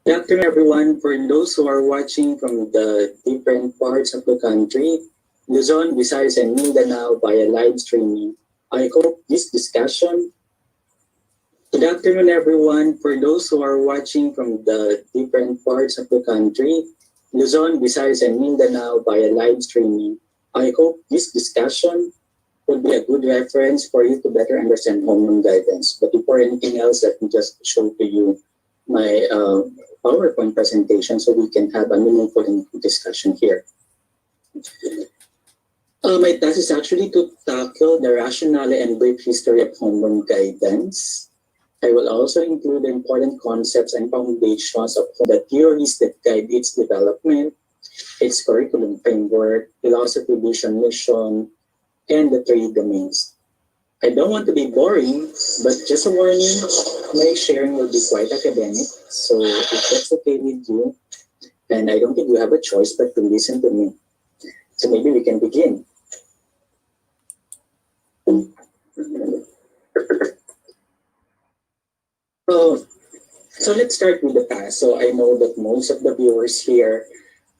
Good afternoon, everyone. For those who are watching from the different parts of the country, Luzon, Visayas, and Mindanao via live streaming. I hope this discussion. Good afternoon, everyone. For those who are watching from the different parts of the country, Luzon, Visayas, and Mindanao via live streaming. I hope this discussion would be a good reference for you to better understand homeroom guidance. But before anything else, let me just show to you my PowerPoint presentation so we can have a meaningful discussion here. My task is actually to tackle the rationale and brief history of homeroom guidance. I will also include the important concepts and foundations of the theories that guide its development, its curriculum framework, philosophy, vision, mission, and the three domains. I don't want to be boring, but just a warning, my sharing will be quite academic. So if that's okay with you, and I don't think you have a choice but to listen to me. So maybe we can begin. Oh, so let's start with the past. So I know that most of the viewers here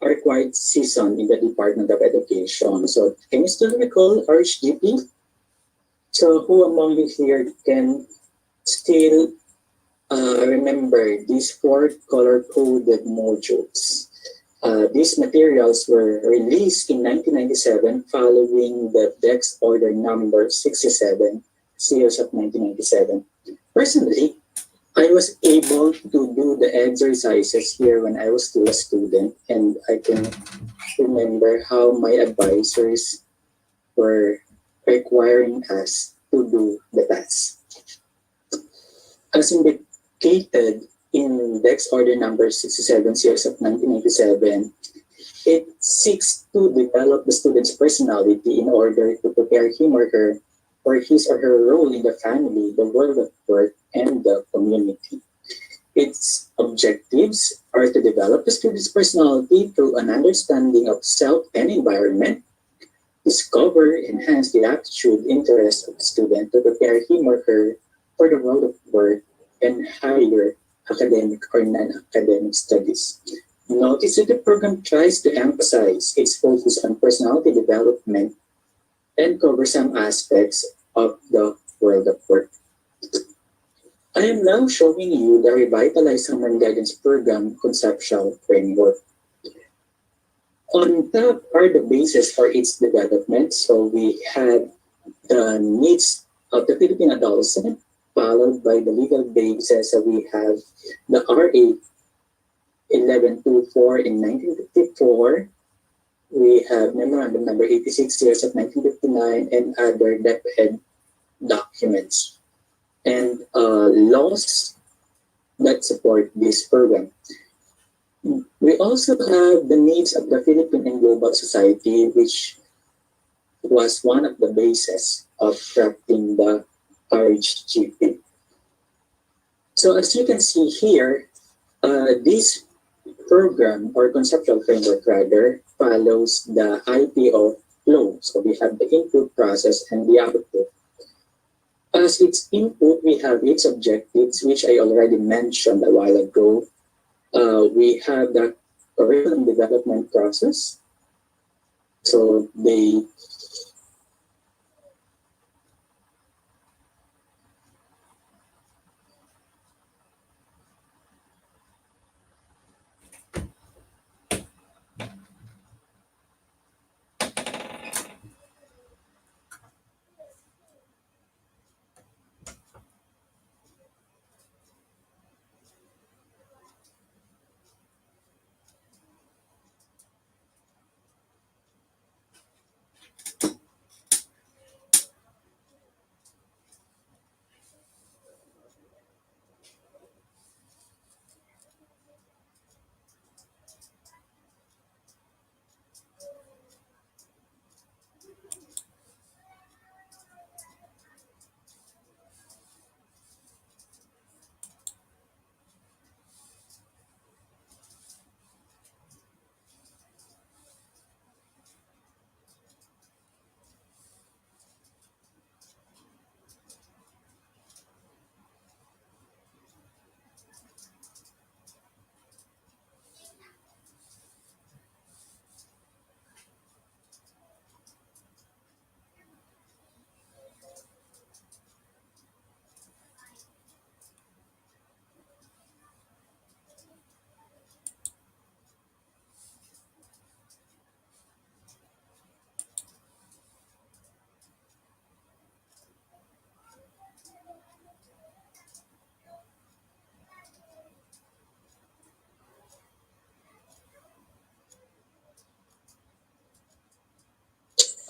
are quite seasoned in the Department of Education. So can you still recall RHGP? So who among you here can still remember these four color-coded modules? These materials were released in 1997 following the DEX Order number 67, series of 1997. Personally, I was able to do the exercises here when I was still a student, and I can remember how my advisors were requiring us to do the task. As indicated in DEX Order number 67, series of 1987, it seeks to develop the student's personality in order to prepare him or her for his or her role in the family, the world of work, and the community. Its objectives are to develop the student's personality through an understanding of self and environment, discover, enhance the attitude, interest of the student to prepare him or her for the world of work and higher academic or non-academic studies. Notice that the program tries to emphasize its focus on personality development and cover some aspects of the world of work. I am now showing you the Revitalized Homeroom Guidance Program conceptual framework. On top are the bases for its development. So we have the needs of the Philippine adolescent, followed by the legal basis. So we have the RA 1124 in 1954. We have Memorandum number 86, series of 1959, and other DepEd documents and laws that support this program. We also have the needs of the Philippine and global society, which was one of the bases of crafting the RHGP. So as you can see here, this program or conceptual framework rather follows the IPO flow. So we have the input process and the output. As its input, we have its objectives, which I already mentioned a while ago. We have the curriculum development process. So they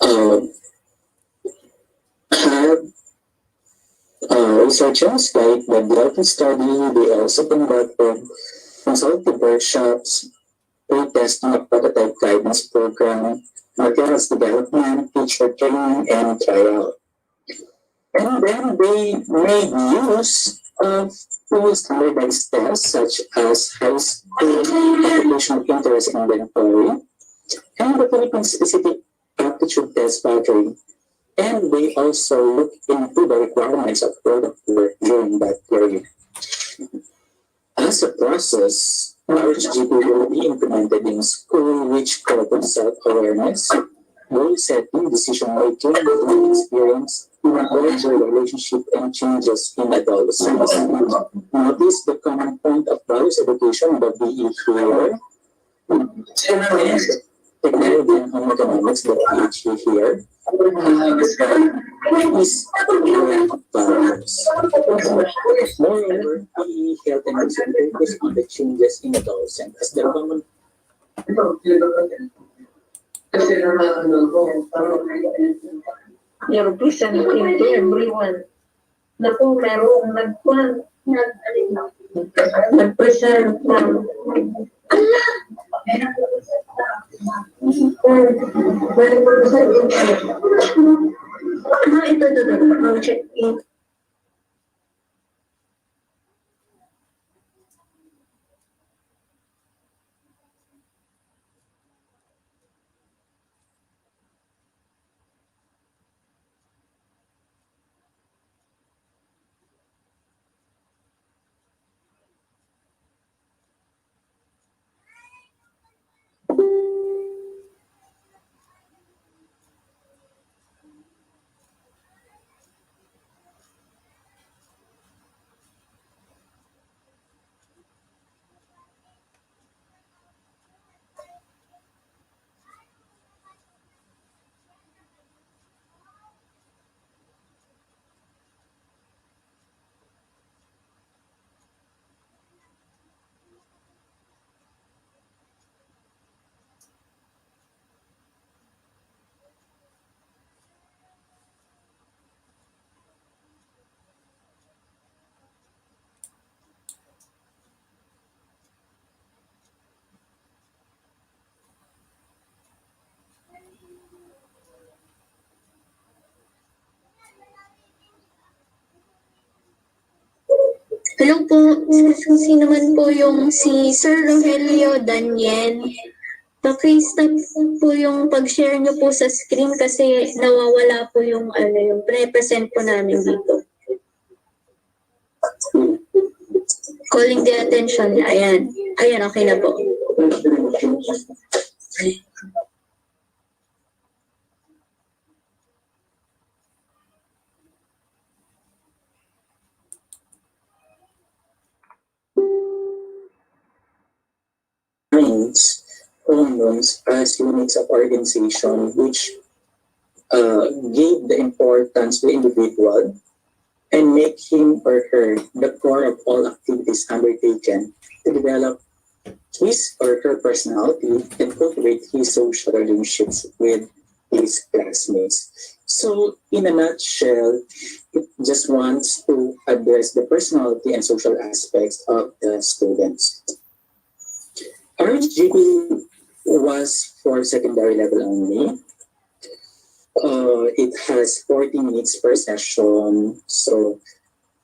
uh, have researchers like the Delphi study. They also conducted consultative workshops, pre-testing of prototype guidance program, materials development, teacher training, and trial. And then they made use of tools standardized tests such as high school occupational interest inventory and the Philippine specific aptitude test battery. And they also look into the requirements of product work during that period. As a process, RHGP will be implemented in school, which covers self-awareness, goal setting, decision making, learning experience, larger relationship, and changes in adolescence. Notice the common point of values education, the BE here, and technology and home economics, the PhD here, is values. Moreover, PE health and nutrition focus on the changes in adolescent as the common You're presenting to everyone. Naku, merong nag-present ng ala! Ito. Check in. Hello po, sino man po yung si Sir Rogelio Daniel. Paki-stop po yung pag-share nyo po sa screen kasi nawawala po yung yung pre-present po namin dito. Calling the attention. Ayan. Ayan, okay na po. defines hormones as units of organization which give the importance to the individual and make him or her the core of all activities undertaken to develop his or her personality and cultivate his social relationships with his classmates. So, in a nutshell, it just wants to address the personality and social aspects of the students. RHGP was for secondary level only. It has 40 minutes per session. So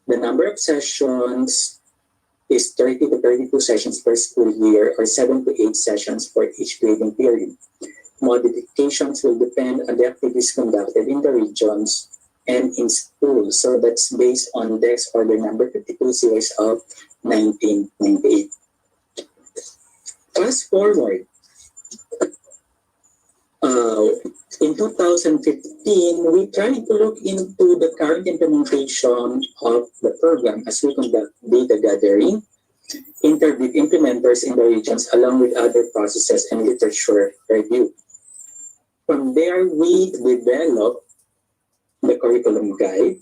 the number of sessions is 30 to 32 sessions per school year or 7 to 8 sessions for each grading period. Modifications will depend on the activities conducted in the regions and in schools. So that's based on Dex Order number 52 series of 1998. Fast forward, in 2015, we tried to look into the current implementation of the program as we conduct data gathering, interviewed implementers in the regions along with other processes and literature review. From there, we developed the curriculum guide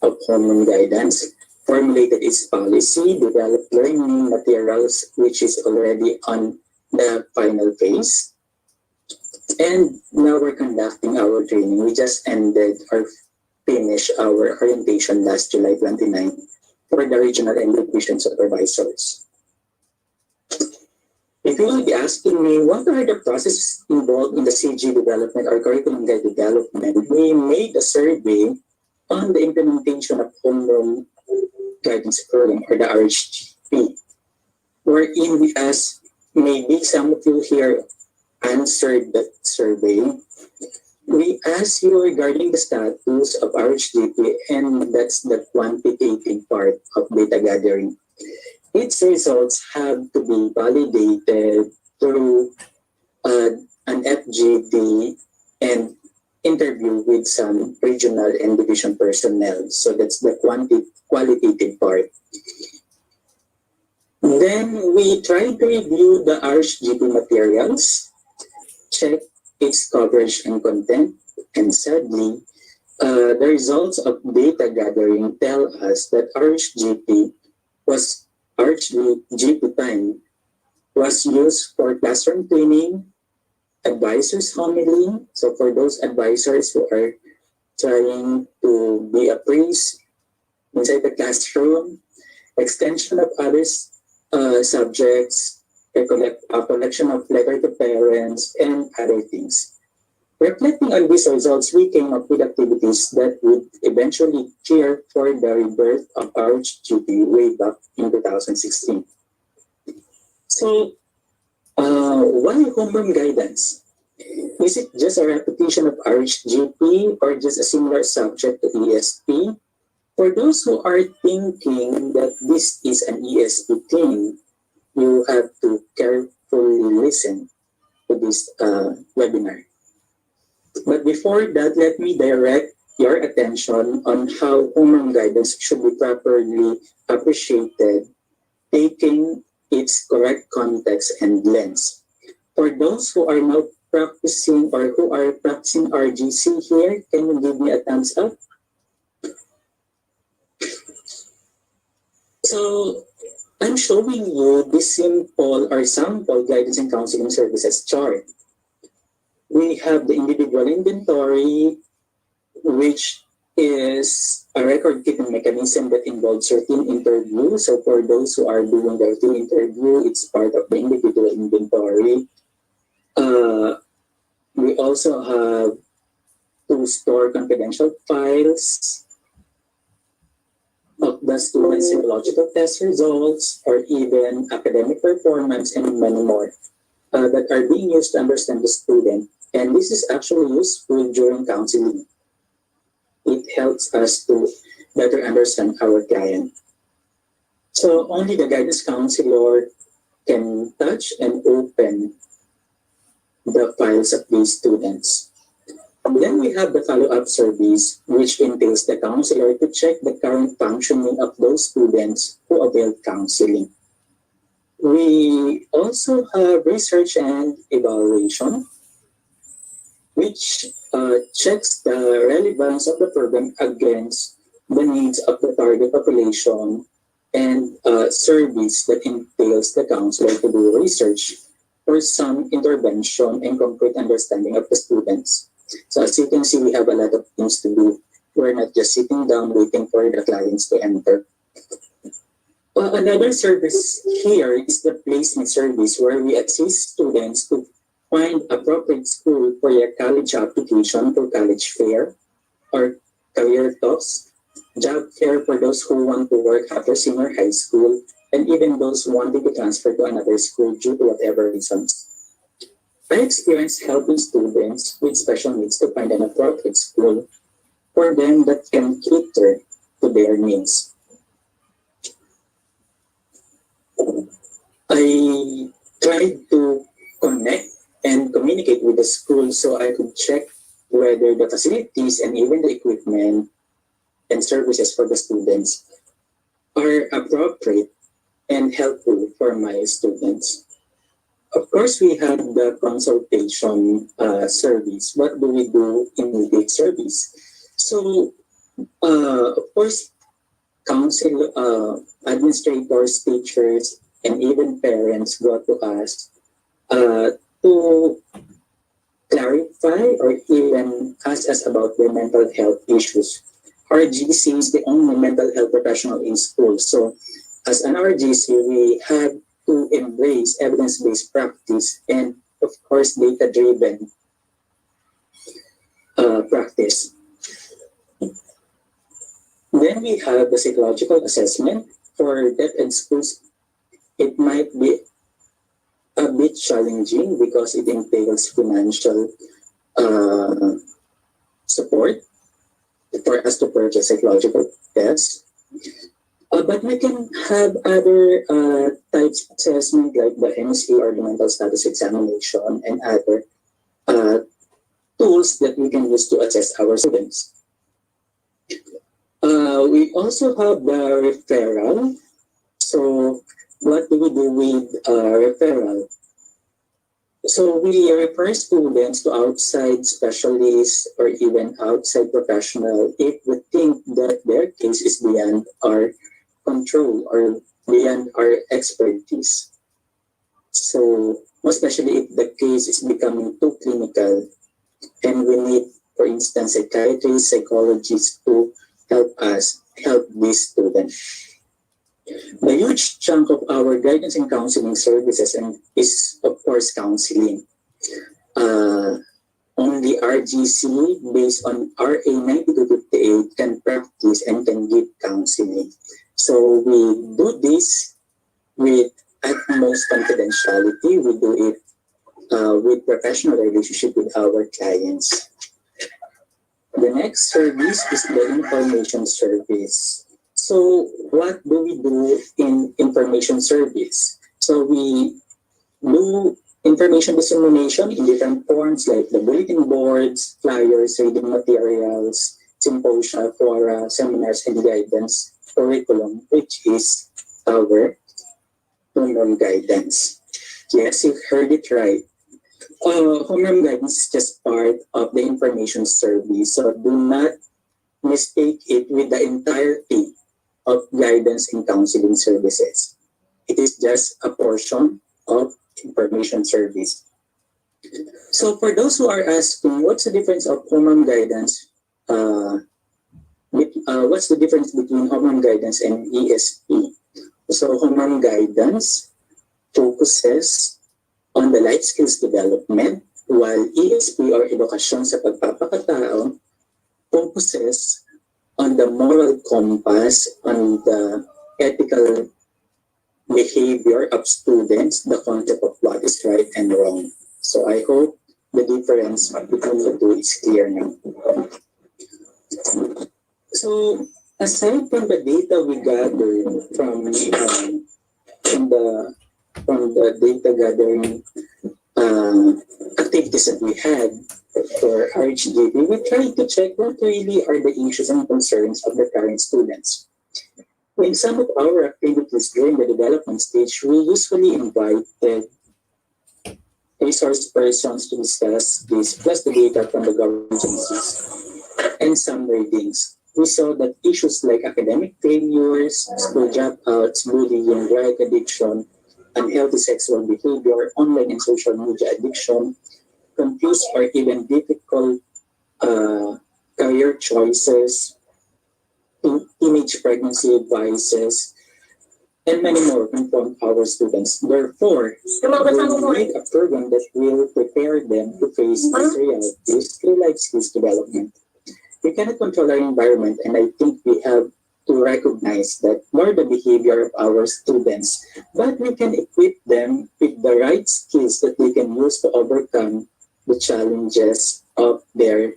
of Homeroom guidance, formulated its policy, developed learning materials, which is already on the final phase, And now we're conducting our training. We just ended or finished our orientation last July 29 for the regional and division supervisors. If you will be asking me what are the processes involved in the CG development or curriculum guide development, we made a survey on the implementation of homeroom guidance program or the RHGP, wherein we asked, maybe some of you here answered that survey. We asked you regarding the status of RHGP, and that's the quantitative part of data gathering. Its results have to be validated through an FGD and interview with some regional and division personnel. So that's the qualitative part. Then we try to review the RHGP materials, check its coverage and content, and sadly, the results of data gathering tell us that RHGP time was used for classroom cleaning, advisors homily. So for those advisors who are trying to be a priest inside the classroom, extension of others subjects, a collection of letter to parents, and other things. Reflecting on these results, we came up with activities that would eventually cheer for the rebirth of RHGP way back in 2016. So, why homeroom guidance? Is it just a repetition of RHGP or just a similar subject to ESP? For those who are thinking that this is an ESP thing, you have to carefully listen to this webinar. But before that, let me direct your attention on how homeroom guidance should be properly appreciated, taking its correct context and lens. For those who are now practicing or who are practicing RGC here, can you give me a thumbs up? So I'm showing you this simple or sample guidance and counseling services chart. We have the individual inventory, which is a record-keeping mechanism that involves routine interview. So for those who are doing the routine interview, it's part of the individual inventory. We also have to store confidential files of the student's psychological test results or even academic performance and many more that are being used to understand the student. And this is actually useful during counseling. It helps us to better understand our client. So only the guidance counselor can touch and open the files of these students. Then we have the follow-up service, which entails the counselor to check the current functioning of those students who avail counseling. We also have research and evaluation, which checks the relevance of the program against the needs of the target population and service that entails the counselor to do research for some intervention and concrete understanding of the students. So as you can see, we have a lot of things to do. We're not just sitting down waiting for the clients to enter. Another service here is the placement service, where we assist students to find appropriate school for your college application for college fair or career talks, job fair for those who want to work after senior high school, and even those wanting to transfer to another school due to whatever reasons. I experienced helping students with special needs to find an appropriate school for them that can cater to their needs. I tried to connect and communicate with the school so I could check whether the facilities and even the equipment and services for the students are appropriate and helpful for my students. Of course, we have the consultation service. What do we do in the service? So, of course, council, administrators, teachers, and even parents go to us to clarify or even ask us about their mental health issues. RGC is the only mental health professional in school. So as an RGC, we have to embrace evidence-based practice and, of course, data-driven practice. Then we have the psychological assessment. For deaf-ed schools, it might be a bit challenging because it entails financial uh, support for us to purchase psychological tests. But we can have other types of assessment like the MSE or the mental status examination and other uh, tools that we can use to assess our students. We also have the referral. So what do we do with referral? So we refer students to outside specialists or even outside professional if we think that their case is beyond our control or beyond our expertise. So especially if the case is becoming too clinical and we need, for instance, psychiatrists, psychologists to help this student. The huge chunk of our guidance and counseling services is, of course, counseling. Uh, Only RGC, based on RA 9258, can practice and can give counseling. So we do this with utmost confidentiality. We do it with professional relationship with our clients. The next service is the information service. So what do we do in information service? So we do information dissemination in different forms like the bulletin boards, flyers, reading materials, symposia, fora, seminars, and guidance curriculum, which is our homeroom guidance. Yes, you heard it right. Homeroom guidance is just part of the information service, so do not mistake it with the entirety of guidance and counseling services. It is just a portion of information service. So for those who are asking, what's the difference of homeroom guidance? What's the difference between homeroom guidance and ESP? So homeroom guidance focuses on the life skills development, while ESP or edukasyon sa pagpapakatao focuses on the moral compass, on the ethical behavior of students, the concept of what is right and wrong. So I hope the difference between the two is clear now. So aside from the data we gather from the data gathering activities that we had for RHGP, we tried to check what really are the issues and concerns of the current students. In some of our activities during the development stage, we usually invited resource persons to discuss this, plus the data from the government agencies and some readings. We saw that issues like academic failures, school dropouts, bullying, drug addiction, unhealthy sexual behavior, online and social media addiction, confused or even difficult career choices, teenage pregnancy advices, and many more inform our students. Therefore, we need a program that will prepare them to face these realities through life skills development. We cannot control our environment, and I think we have to recognize that more the behavior of our students, but we can equip them with the right skills that they can use to overcome the challenges of their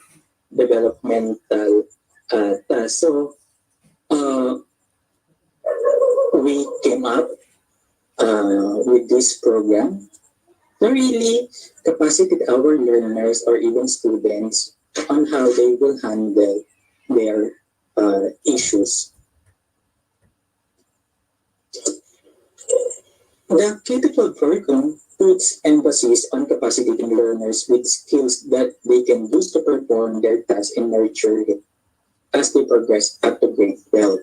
developmental tasks. So we came up with this program to really capacitate our learners or even students on how they will handle their issues. The critical curriculum puts emphasis on capacitating learners with skills that they can use to perform their tasks and nurture it as they progress up to grade 12.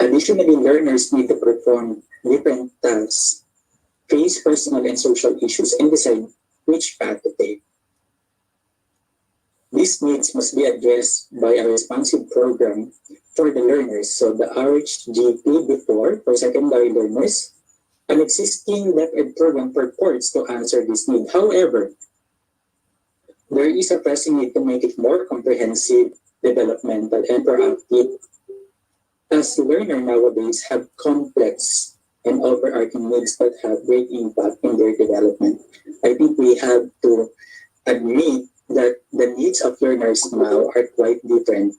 Additionally, learners need to perform different tasks, face personal and social issues, and decide which path to take. These needs must be addressed by a responsive program for the learners. So the RHGP before, for secondary learners, an existing DepEd program purports to answer this need. However, there is a pressing need to make it more comprehensive, developmental, and proactive, as learners nowadays have complex and overarching needs that have great impact in their development. I think we have to admit that the needs of learners now are quite different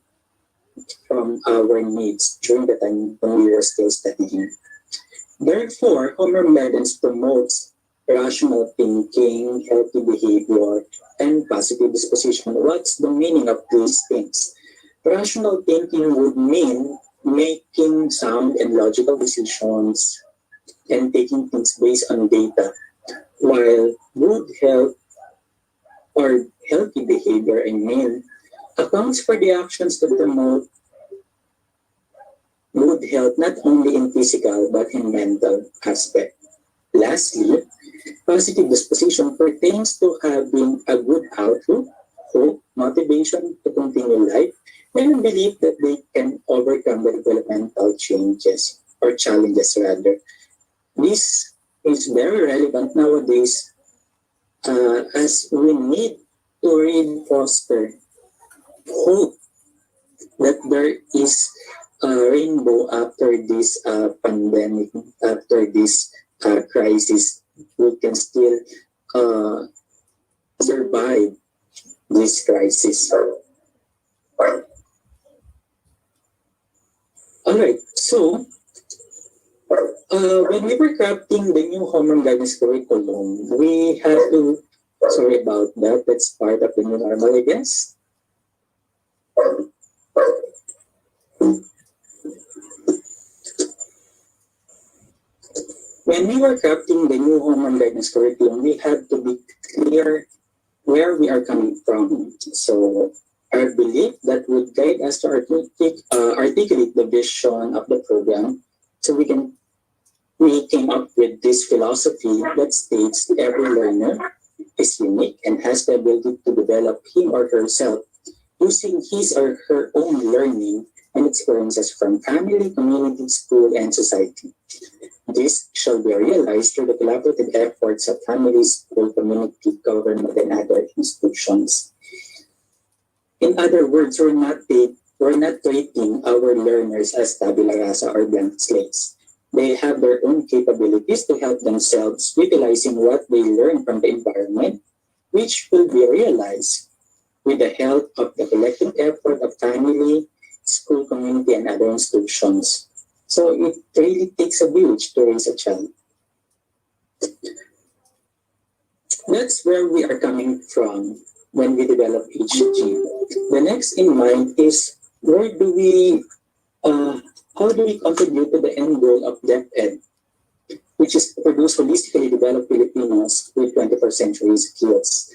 from our needs during the time when we were still studying. Therefore, Homeroom guidance promotes rational thinking, healthy behavior, and positive disposition. What's the meaning of these things? Rational thinking would mean making sound and logical decisions and taking things based on data, while good health or healthy behavior, I mean, accounts for the actions that promote good health not only in physical but in mental aspect. Lastly, positive disposition pertains to having a good outlook, hope, motivation to continue life, and a belief that they can overcome the developmental changes or challenges rather. This is very relevant nowadays as we need to really foster hope that there is a rainbow after this pandemic, after this crisis. We can still uh, survive this crisis. Alright, so when we were crafting the new homeroom guidance curriculum, we had to, sorry about that, that's part of the new normal, I guess. When we were crafting the new homeroom guidance curriculum, we had to be clear where we are coming from. So our belief that would guide us to articulate the vision of the program, so we came up with this philosophy that states every learner is unique and has the ability to develop him or herself using his or her own learning and experiences from family, community, school, and society. This shall be realized through the collaborative efforts of families, school, community, government, and other institutions. In other words, we're not treating our learners as tabula rasa or blank slates. They have their own capabilities to help themselves utilizing what they learn from the environment, which will be realized with the help of the collective effort of family, school, community, and other institutions. So it really takes a village to raise a child. That's where we are coming from when we develop HG. The next in mind is how do we contribute to the end goal of DepEd, which is to produce holistically developed Filipinos with 21st century skills.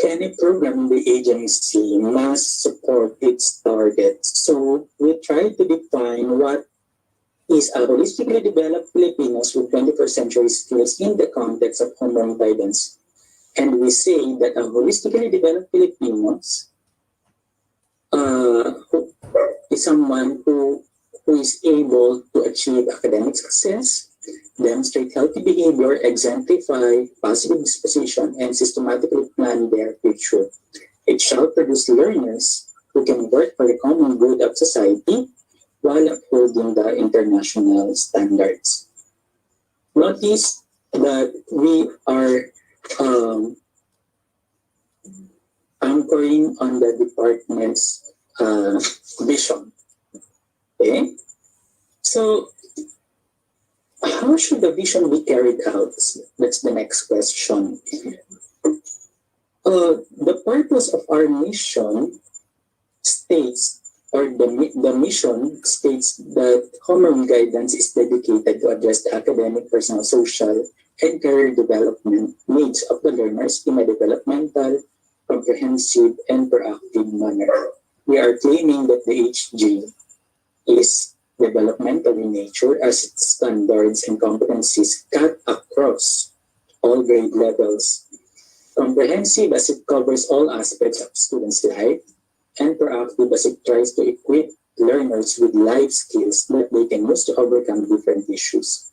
Any program in the agency must support its targets. So we try to define what is a holistically developed Filipinos with 21st century skills in the context of homeroom guidance. And we say that a holistically developed Filipinos is someone who is able to achieve academic success, demonstrate healthy behavior, exemplify positive disposition, and systematically plan their future. It shall produce learners who can work for the common good of society while upholding the international standards. Notice that we are anchoring on the department's vision. Okay? So, how should the vision be carried out? That's the next question. The purpose of our mission states, or the mission states that homeroom guidance is dedicated to address the academic, personal, social, and career development needs of the learners in a developmental, comprehensive, and proactive manner. We are claiming that the HG is developmental in nature as its standards and competencies cut across all grade levels Comprehensive as it covers all aspects of students' life, and proactive as it tries to equip learners with life skills that they can use to overcome different issues.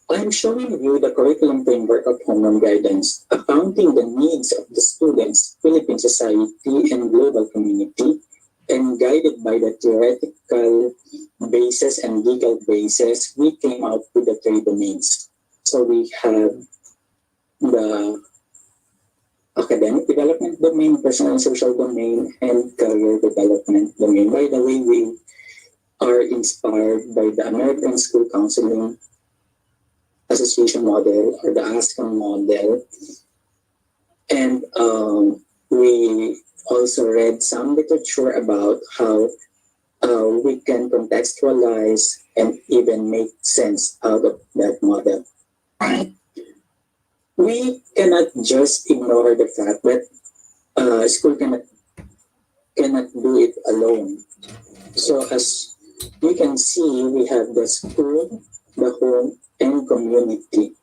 I'm showing you the curriculum framework of Homeroom Guidance, accounting the needs of the students, Philippine society, and global community, and guided by the theoretical basis and legal basis, we came out with the three domains. So we have the academic development domain, personal and social domain, and career development domain. By the way, we are inspired by the American School Counseling Association model or the ASCAM model. And we also read some literature about how we can contextualize and even make sense out of that model. We cannot just ignore the fact that school cannot do it alone. So as you can see, we have the school, the home, and community.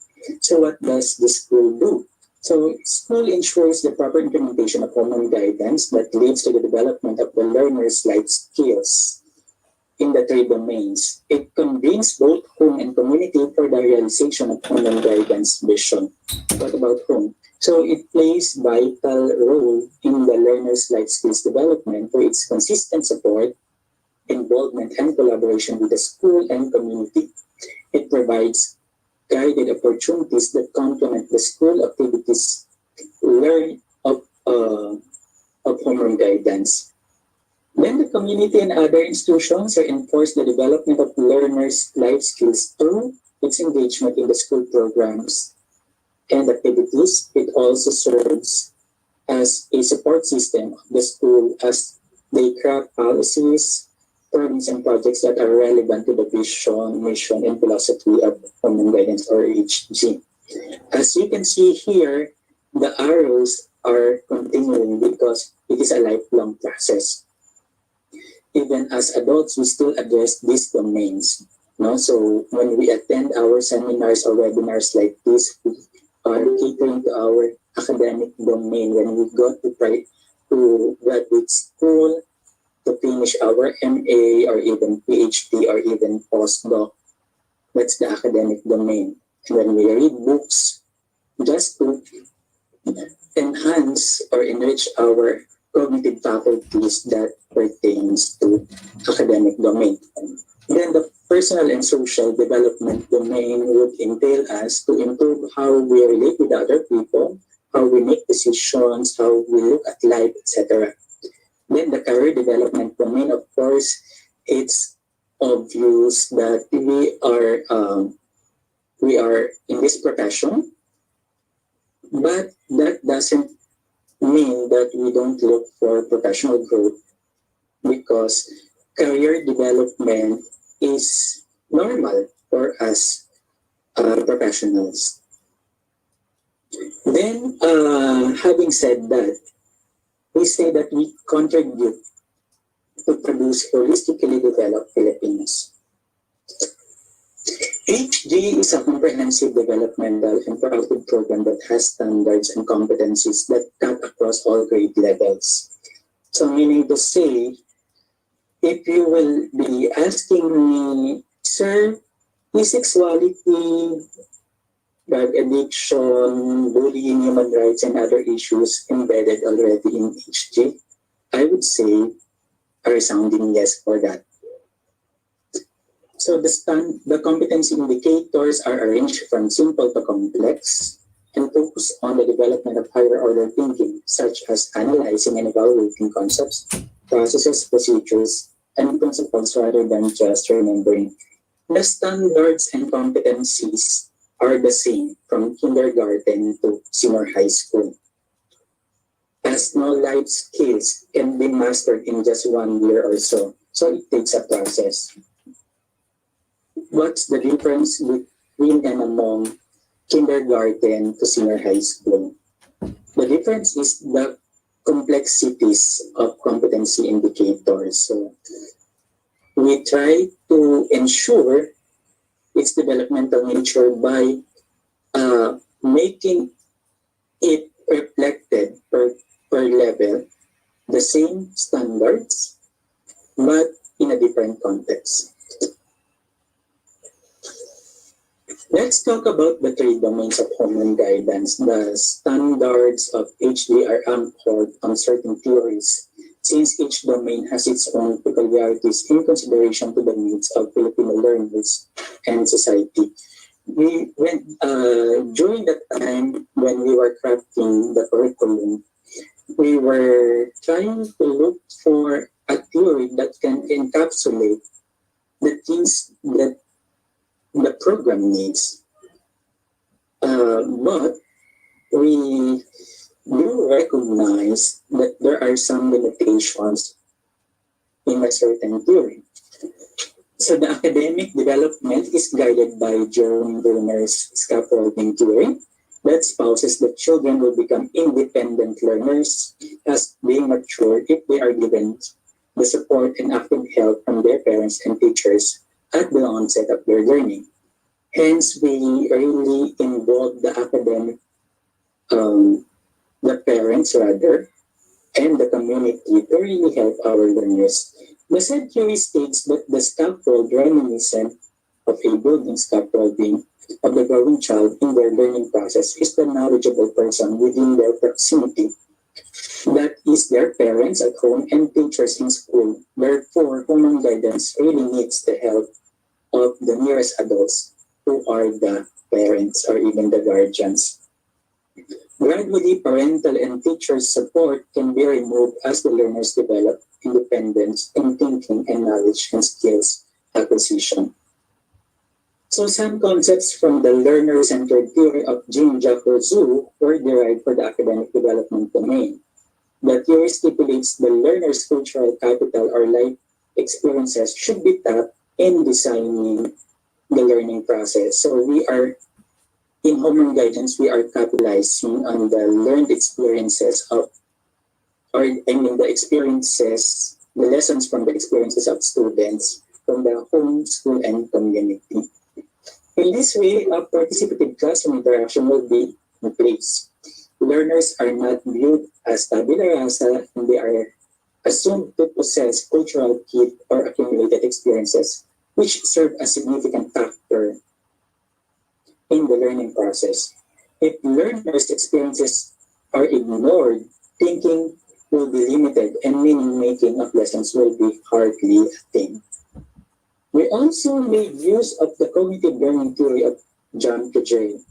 So what does the school do? So school ensures the proper implementation of homeroom guidance that leads to the development of the learner's life skills in the three domains. It convenes both home and community for the realization of homeroom guidance vision. What about home? So it plays vital role in the learner's life skills development for its consistent support, involvement, and collaboration with the school and community. It provides guided opportunities that complement the school activities learned of homeroom guidance. Then the community and other institutions enforce the development of learners' life skills through its engagement in the school programs and activities. It also serves as a support system of the school as they craft policies, programs, and projects that are relevant to the vision, mission, and philosophy of Homeroom Guidance or HG. As you can see here, the arrows are continuing because it is a lifelong process. Even as adults, we still address these domains. No? So when we attend our seminars or webinars like this, we are catering to our academic domain. When we go to graduate school, to finish our MA or even PhD or even postdoc, that's the academic domain. And when we read books, just to enhance or enrich our cognitive faculties that pertains to academic domain. Then the personal and social development domain would entail us to improve how we relate with other people, how we make decisions, how we look at life, etc. Then the career development domain, of course, it's obvious that we are in this profession, but that doesn't mean that we don't look for professional growth, because career development is normal for us professionals. Then, having said that, we say that we contribute to produce holistically developed Filipinos. HG is a comprehensive developmental and proactive program that has standards and competencies that cut across all grade levels. So meaning to say, if you will be asking me, sir, is sexuality, drug addiction, bullying, human rights, and other issues embedded already in HG? I would say a resounding yes for that. So the competency indicators are arranged from simple to complex and focus on the development of higher order thinking, such as analyzing and evaluating concepts, processes, procedures, and principles rather than just remembering. The standards and competencies are the same from kindergarten to senior high school. As no life skills can be mastered in just 1 year or so, so it takes a process. What's the difference between and among kindergarten to senior high school? The difference is the complexities of competency indicators. So we try to ensure its developmental nature by making It reflected per level the same standards, but in a different context. Let's talk about the three domains of homeroom guidance. The standards of HD are anchored on certain theories, since each domain has its own peculiarities in consideration to the needs of Filipino learners and society. During that time when we were crafting the curriculum, we were trying to look for a theory that can encapsulate the things that the program needs. But we do recognize that there are some limitations in a certain theory. So the academic development is guided by Jerome Bruner's scaffolding theory that espouses that children will become independent learners as being mature if they are given the support and active help from their parents and teachers at the onset of their learning. Hence, we really involve the academic, the parents rather, and the community to really help our learners. The said theory states that the scaffold reminiscent of a building scaffolding of the growing child in their learning process is the knowledgeable person within their proximity. That is their parents at home and teachers in school. Therefore, home guidance really needs the help of the nearest adults who are the parents or even the guardians. Gradually, parental and teacher support can be removed as the learners develop independence in thinking and knowledge and skills acquisition. So some concepts from the learner-centered theory of Jean-Jacques Rousseau were derived for the academic development domain. The theory stipulates the learner's cultural capital or life experiences should be tapped in designing the learning process. So we are in homeroom guidance, we are capitalizing on the learned experiences of, the experiences, the lessons from the experiences of students from the home, school, and community. In this way, a participative classroom interaction will be in place. Learners are not viewed as tabula rasa, and they are assumed to possess cultural kit or accumulated experiences, which serve as significant factor in the learning process. If learners' experiences are ignored, thinking will be limited and meaning-making of lessons will be hardly attained. We also made use of the cognitive learning theory of John Piaget.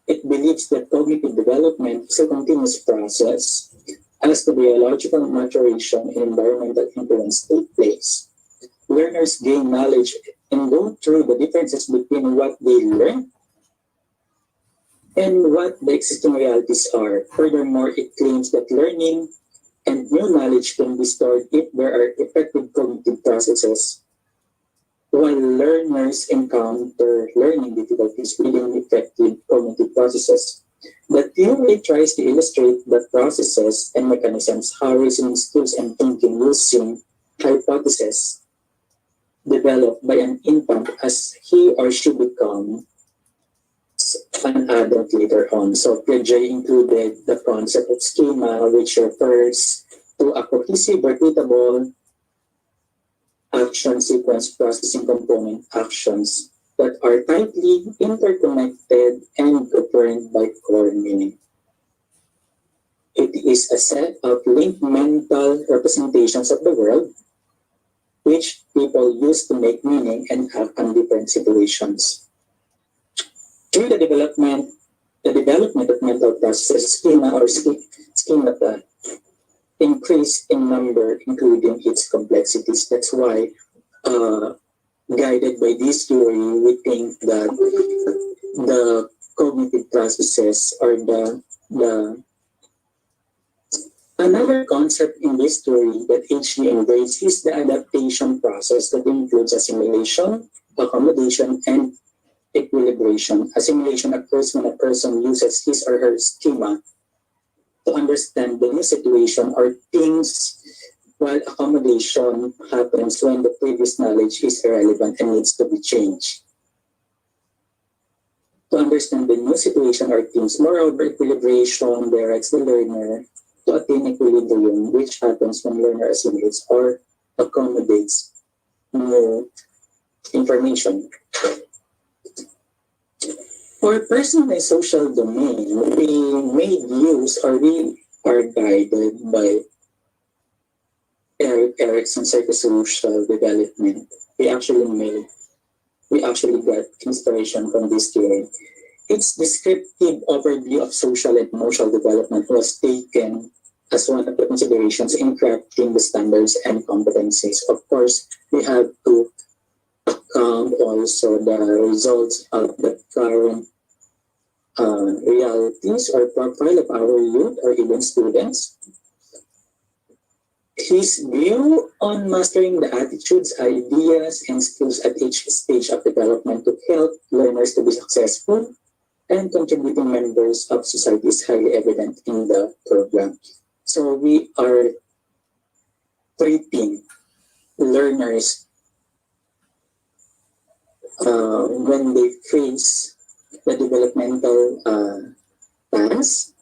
It believes that cognitive development is a continuous process as the biological maturation and environmental influence take place. Learners gain knowledge and go through the differences between what they learn and what the existing realities are. Furthermore, it claims that learning and new knowledge can be stored if there are effective cognitive processes, while learners encounter learning difficulties within effective cognitive processes. The theory tries to illustrate the processes and mechanisms how reasoning skills and thinking using hypotheses developed by an infant as he or she becomes an adult later on. So Piaget included the concept of schema, which refers to a cohesive, repeatable action sequence processing component actions that are tightly interconnected and governed by core meaning. It is a set of linked mental representations of the world which people use to make meaning and act on different situations. Through the development of mental processes, schemata increase in number, including its complexities. That's why, guided by this theory, we think that the cognitive processes or the another concept in this theory that HD embraces is the adaptation process that includes assimilation, accommodation, and equilibration. Assimilation occurs when a person uses his or her schema to understand the new situation or things, while accommodation happens when the previous knowledge is irrelevant and needs to be changed. to understand the new situation or themes. Moreover, equilibration directs the learner to attain equilibrium, which happens when learner assimilates or accommodates new information. For personal and social domain, we made use or we are guided by Erickson's psychosocial development. We actually got inspiration from this theory. Its descriptive overview of social and emotional development was taken as one of the considerations in crafting the standards and competencies. Of course, we have to account also the results of the current realities or profile of our youth or even students. His view on mastering the attitudes, ideas, and skills at each stage of development to help learners to be successful and contributing members of society is highly evident in the program. So we are treating learners when they face the developmental tasks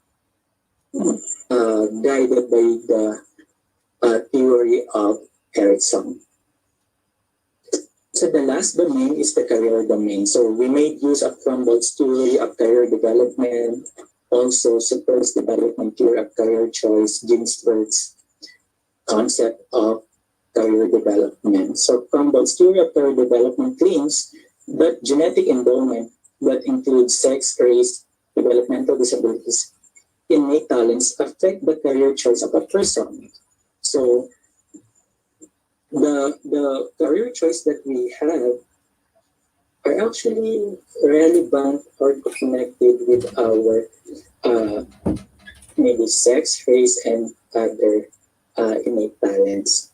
guided by the theory of Erickson. So the last domain is the career domain. So we made use of Cromwell's theory of career development, also Super's development theory of career choice, Ginsberg's concept of career development. So Cromwell's theory of career development claims that genetic endowment that includes sex, race, developmental disabilities, innate talents affect the career choice of a person. So the career choice that we have are actually relevant or connected with our maybe sex, race, and other innate talents.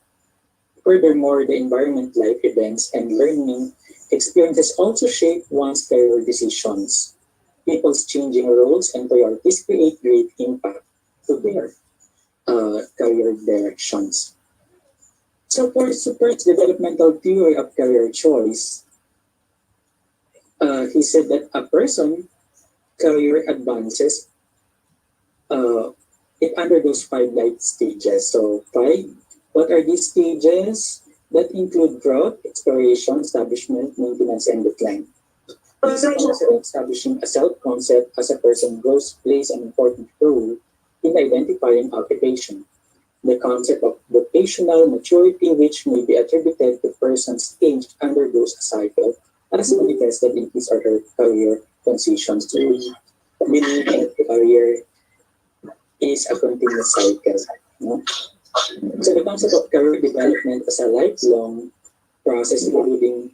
Furthermore, the environment, life events, and learning experiences also shape one's career decisions. People's changing roles and priorities create great impact to their career directions. So for Super's developmental theory of career choice, he said that a person career advances, it undergoes 5 life stages. So 5, what are these stages? That include growth, exploration, establishment, maintenance, and decline. This process of establishing a self-concept as a person grows plays an important role in identifying occupation. The concept of vocational maturity, which may be attributed to person's age, undergoes a cycle as manifested in his or her career transitions. So we believe that the career is a continuous cycle. No? So the concept of career development as a lifelong process, including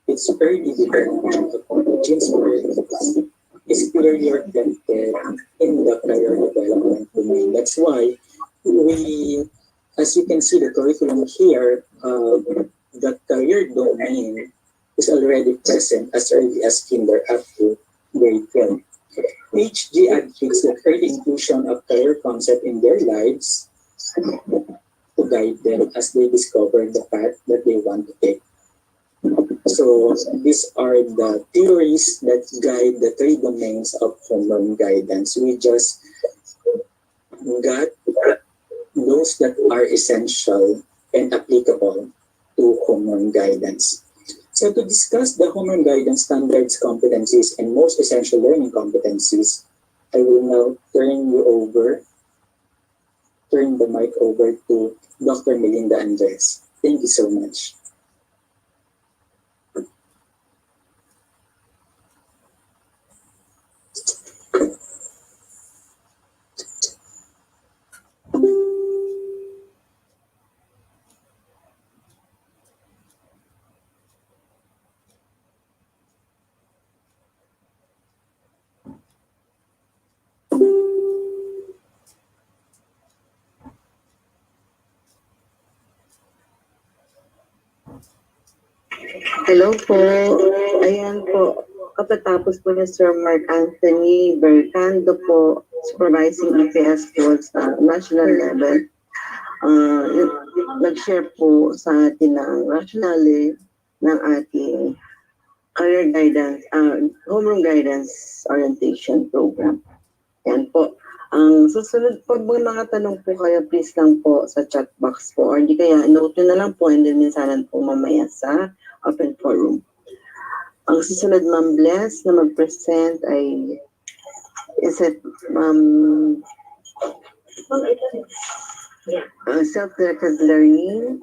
its early development of Ginsberg, is clearly reflected in the career development domain. That's why we, as you can see the curriculum here, the career domain is already present as early as kinder up to grade 12. HG advocates the early inclusion of career concept in their lives to guide them as they discover the path that they want to take. So these are the theories that guide the 3 domains of homeroom guidance. We just got those that are essential and applicable to homeroom guidance. So to discuss the homeroom guidance standards, competencies, and most essential learning competencies, I will now turn the mic over to Dr. Melinda Andres. Thank you so much. Hello po. Ayan po. Kapatapos po ni Sir Mark Anthony Bercando po, supervising EPS po sa national level, nag-share po sa atin ng rationale ng ating career guidance, homeroom guidance orientation program. Yan po. Ang susunod, pag may mga tanong po kayo, please lang po sa chat box po. Or hindi kaya, note nyo na lang po and then minsanan po mamaya sa open forum. Ang susunod, Ma'am Bless, na mag-present ay, is it, self-directed learning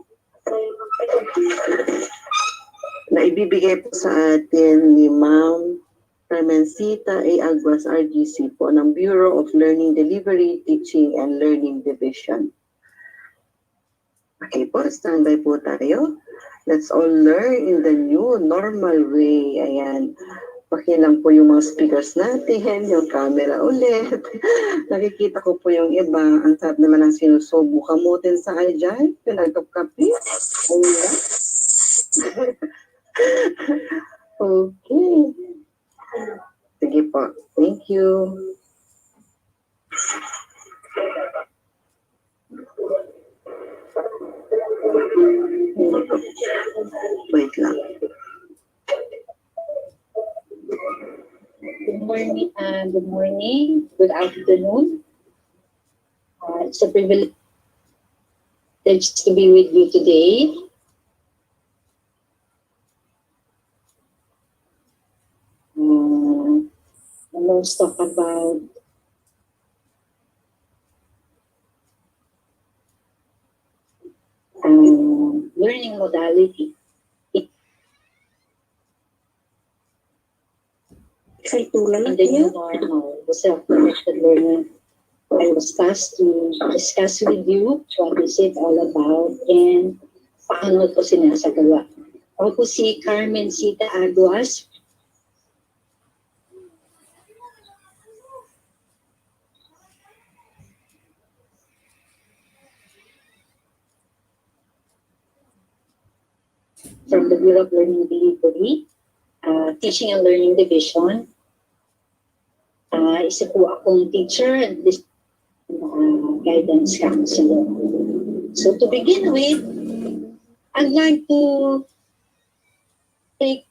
na ibibigay po sa atin ni Ma'am Carmencita A. Aguas, RGC po, ng Bureau of Learning Delivery, Teaching and Learning Division. Okay po, standby po tayo. Let's all learn in the new normal way. Ayan. Pakilang po yung mga speakers natin, yung camera ulit. Nakikita ko po yung iba. Ang sarap naman ang sinusubo. Kamutin sa kayo dyan. Pinagkap-kapi. Ayan. Okay. Sige po. Thank you. Wait lang. Good morning, good afternoon. It's a privilege to be with you today. Let's talk about learning modality. In the new normal, the self-directed learning, I was tasked to discuss with you what is it all about and paano ito sinasagawa. Ako po si Carmencita Aguas. From the Bureau of Learning Delivery, Teaching and Learning Division. Isa po akong teacher and guidance counselor. So to begin with, I'd like to take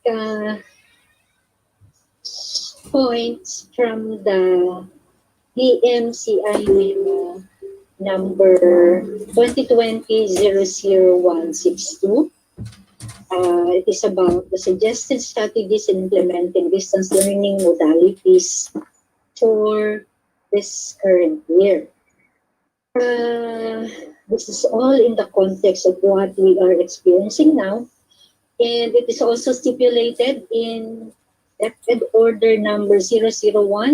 points from the EMCI number 2020-00162. It is about the suggested strategies in implementing distance learning modalities for this current year. This is all in the context of what we are experiencing now, and it is also stipulated in Ed Order number 001,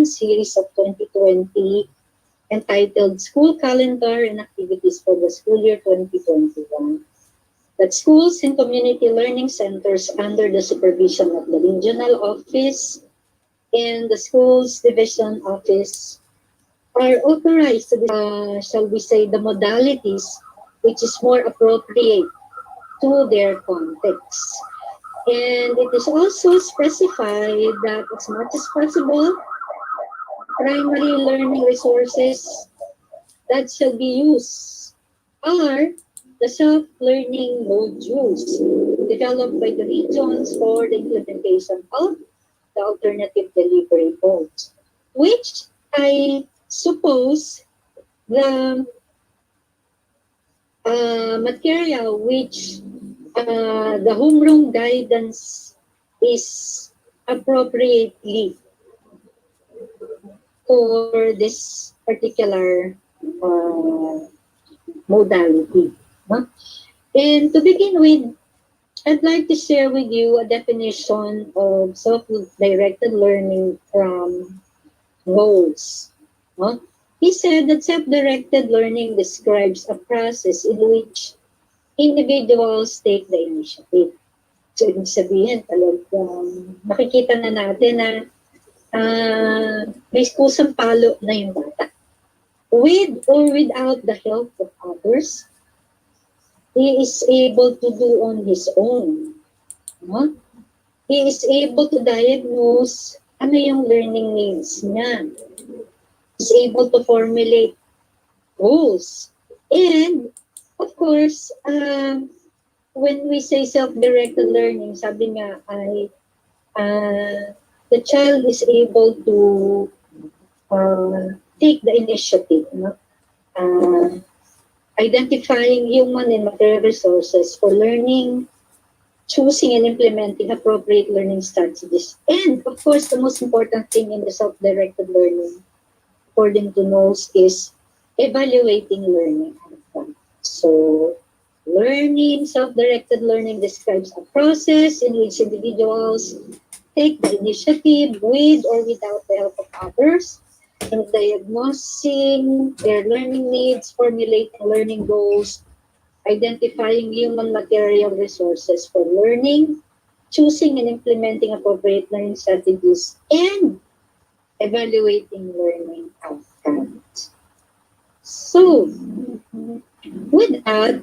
series of 2020, entitled School Calendar and Activities for the School Year 2021. That schools and community learning centers under the supervision of the regional office and the schools division office are authorized to, shall we say, the modalities which is more appropriate to their context. And it is also specified that as much as possible, primary learning resources that shall be used are the self-learning modules developed by the regions for the implementation of the alternative delivery modes, which I suppose the material which the homeroom guidance is appropriately for this particular modality. And to begin with, I'd like to share with you a definition of self-directed learning from Rawls. He said that self-directed learning describes a process in which individuals take the initiative. So, ibig sabihin, talagang makikita na natin na may kusang palo na yung bata. With or without the help of others, he is able to do on his own. He is able to diagnose ano yung learning needs niya. He's able to formulate goals. And, of course, when we say self-directed learning, sabi nga ay the child is able to take the initiative, no? Identifying human and material resources for learning, choosing and implementing appropriate learning strategies. And of course, the most important thing in the self-directed learning, according to Knowles, is evaluating learning outcome. So, self-directed learning describes a process in which individuals take the initiative with or without the help of others in diagnosing their learning needs, formulating learning goals, identifying human material resources for learning, choosing and implementing appropriate learning strategies, and evaluating learning outcomes. So, with that,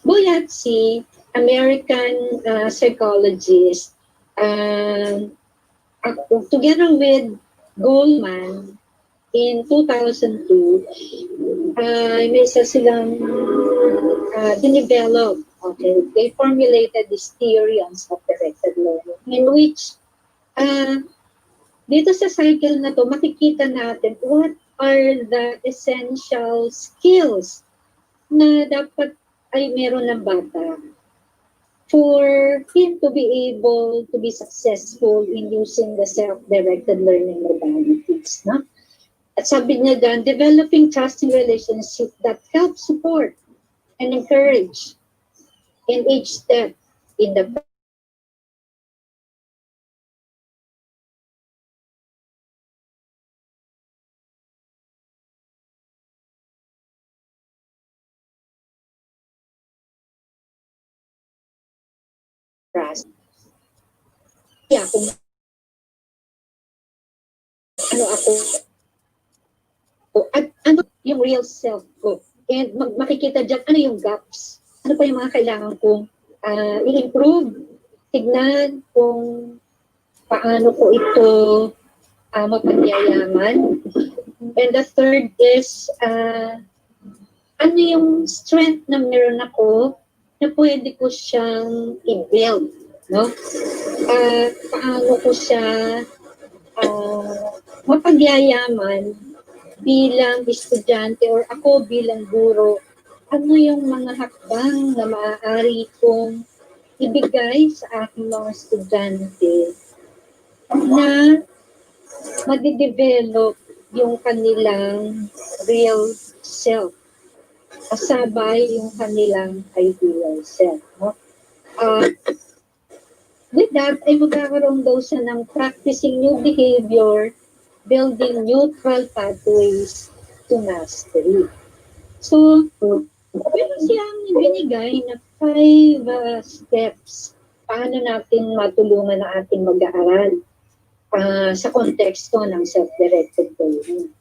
Boyatsi, American psychologist, together with Goldman in 2002, may isa silang dinevelop. Okay, they formulated this theory on self-directed learning in which dito sa cycle na to, makikita natin what are the essential skills na dapat ay meron ng bata for him to be able to be successful in using the self-directed learning modalities. No? At sabi niya dyan, developing trusting relationship that help support and encourage in each step in the process. Yeah, kung ano ako, at ano yung real self ko. And makikita dyan, ano yung gaps. Ano pa yung mga kailangan kong i-improve. Tignan kung paano ko ito mapagyayaman. And the third is, ano yung strength na meron ako na pwede ko siyang i-build. No? Paano ko siya mapagyayaman bilang estudyante or ako bilang guro, ano yung mga hakbang na maaari kong ibigay sa aking mga estudyante na madidevelop yung kanilang real self, kasabay yung kanilang ideal self. No? With that, ay magkakaroon daw siya ng practicing new behavior, building neutral pathways to mastery. So, meron siyang binigay na 5 steps paano natin matulungan ang ating mag-aaral sa konteksto ng self-directed learning.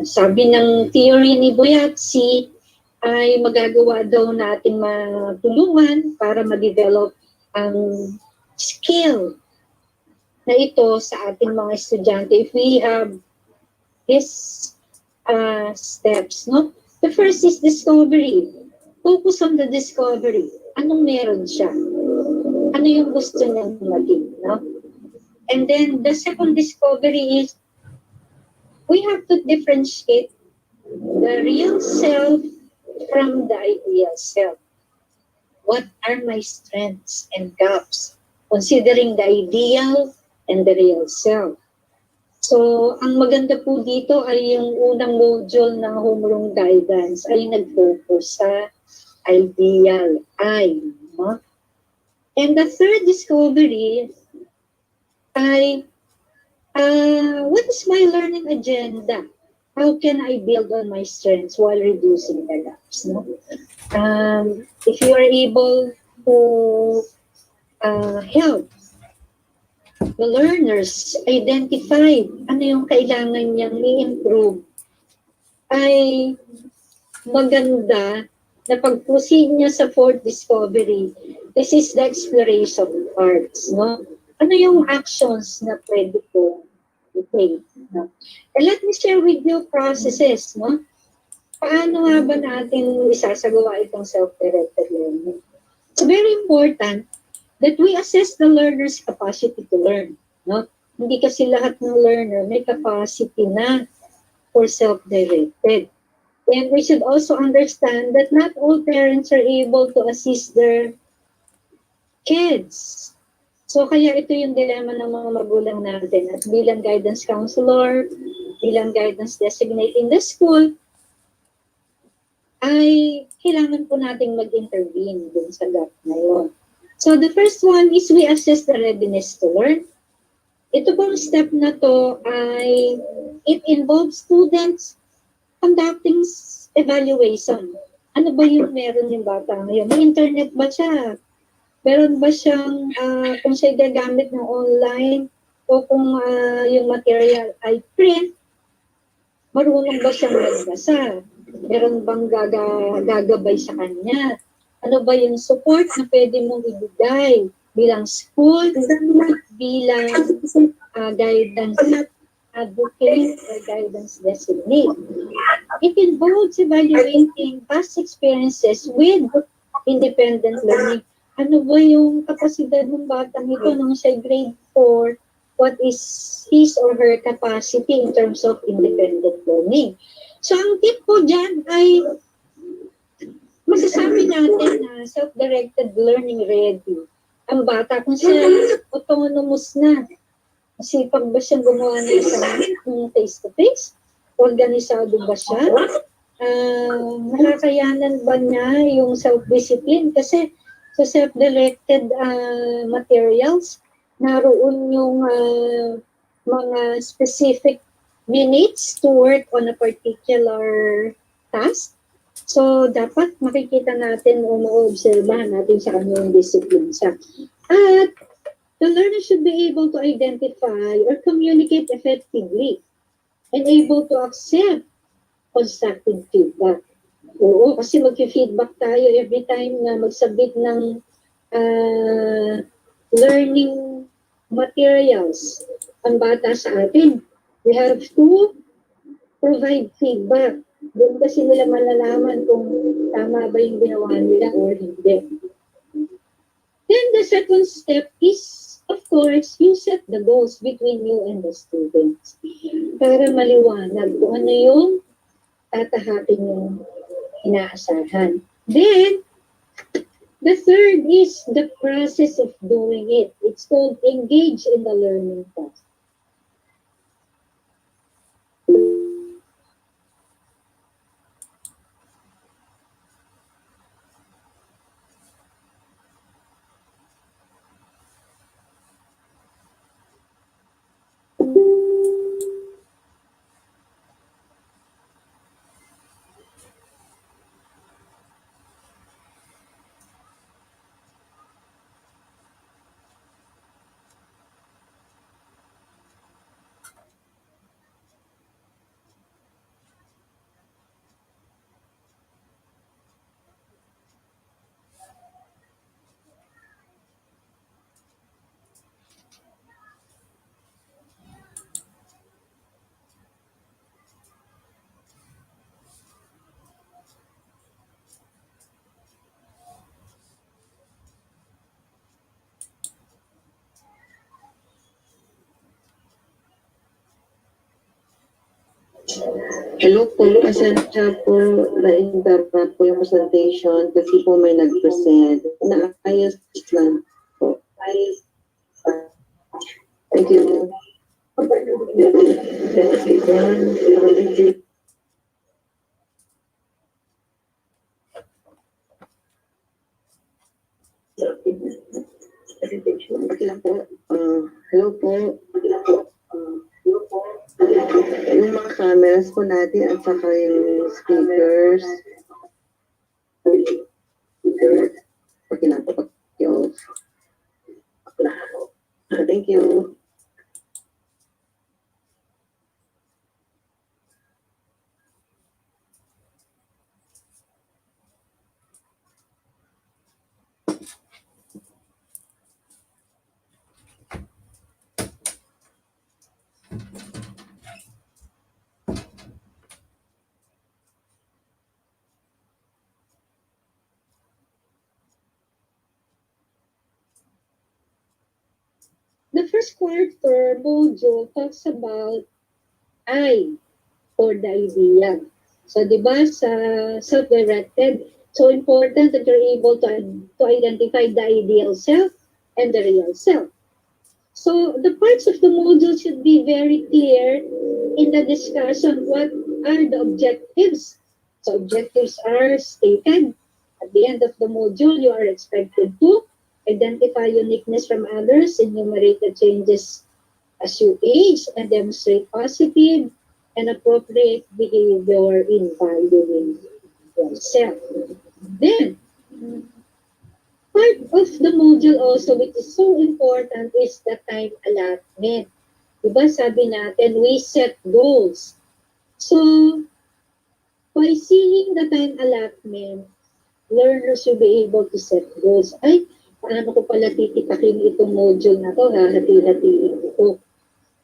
Sabi ng theory ni Boyatsi ay magagawa daw natin matulungan para ma-develop ang skill na ito sa ating mga estudyante if we have these steps. No? The first is discovery. Focus on the discovery. Anong meron siya? Ano yung gusto niyang maging? No? And then the second discovery is we have to differentiate the real self from the ideal self. What are my strengths and gaps? Considering the ideal and the real self. So, ang maganda po dito ay yung unang module ng Homeroom guidance ay nag-focus sa ideal I. No? And the third discovery ay what is my learning agenda? How can I build on my strengths while reducing the gaps? No? If you are able to help the learners identify ano yung kailangan niyang i-improve, ay maganda na pag-proceed niya sa fourth discovery. This is the exploration parts. No? Ano yung actions na pwede ko i-take? No? And let me share with you processes. No? Paano nga ba natin isasagawa itong self-directed learning? It's very important that we assess the learner's capacity to learn. No? Hindi kasi lahat ng learner may capacity na for self-directed. And we should also understand that not all parents are able to assist their kids. So kaya ito yung dilemma ng mga magulang natin at bilang guidance counselor, bilang guidance designate in the school, ay kailangan po nating mag-intervene dun sa gap na yun. So the first one is we assess the readiness to learn. Ito pong step na to ay it involves students conducting evaluation. Ano ba yung meron yung bata ngayon? May internet ba siya? Meron ba siyang, kung siya gagamit ng online o kung yung material ay print, marunong ba siyang magbasa? Meron bang gagabay sa kanya? Ano ba yung support na pwede mong ibigay bilang school, bilang guidance advocate or guidance designate? It involves evaluating past experiences with independent learning. Ano ba yung kapasidad ng batang ito nung siya grade 4? What is his or her capacity in terms of independent learning? So, ang tip ko dyan ay masasabi natin na self-directed learning ready. Ang bata kung siya autonomous na. Masipag ba siyang gumawa ng isang face-to-face? Organisado ba siya? Nakakayanan ba niya yung self-discipline? Kasi sa self-directed materials, naroon yung mga specific minutes to work on a particular task. So, dapat makikita natin o ma-obserbahan natin sa kanyang discipline siya. At the learner should be able to identify or communicate effectively and able to accept constructive feedback. Oo, kasi mag-feedback tayo every time na mag-submit ng learning materials ang bata sa atin. We have to provide feedback. Doon kasi nila malalaman kung tama ba yung ginawa nila or hindi. Then the second step is, of course, you set the goals between you and the students para maliwanag kung ano yung tatahakin yung inaasahan. Then, the third is the process of doing it. It's called engage in the learning process. Hello po, pasensya po, na-interrupt po yung presentation kasi po may nag-present. Naayos lang po. Thank you. Okay lang po. Hello po. Yung mga cameras po natin at saka yung speakers. Okay lang po. Thank you. first quarter module talks about I for the idea. So, di ba, sa self-directed, so important that you're able to identify the ideal self and the real self. So, the parts of the module should be very clear in the discussion. What are the objectives? So, objectives are stated. At the end of the module, you are expected to identify uniqueness from others, enumerate the changes as you age, and demonstrate positive and appropriate behavior in valuing yourself. Then, part of the module also, which is so important, is the time allotment. Diba sabi natin, we set goals. So, by seeing the time allotment, learners will be able to set goals. Ay, paano ko pala titikakin itong module na to, hahati-hatiin ko.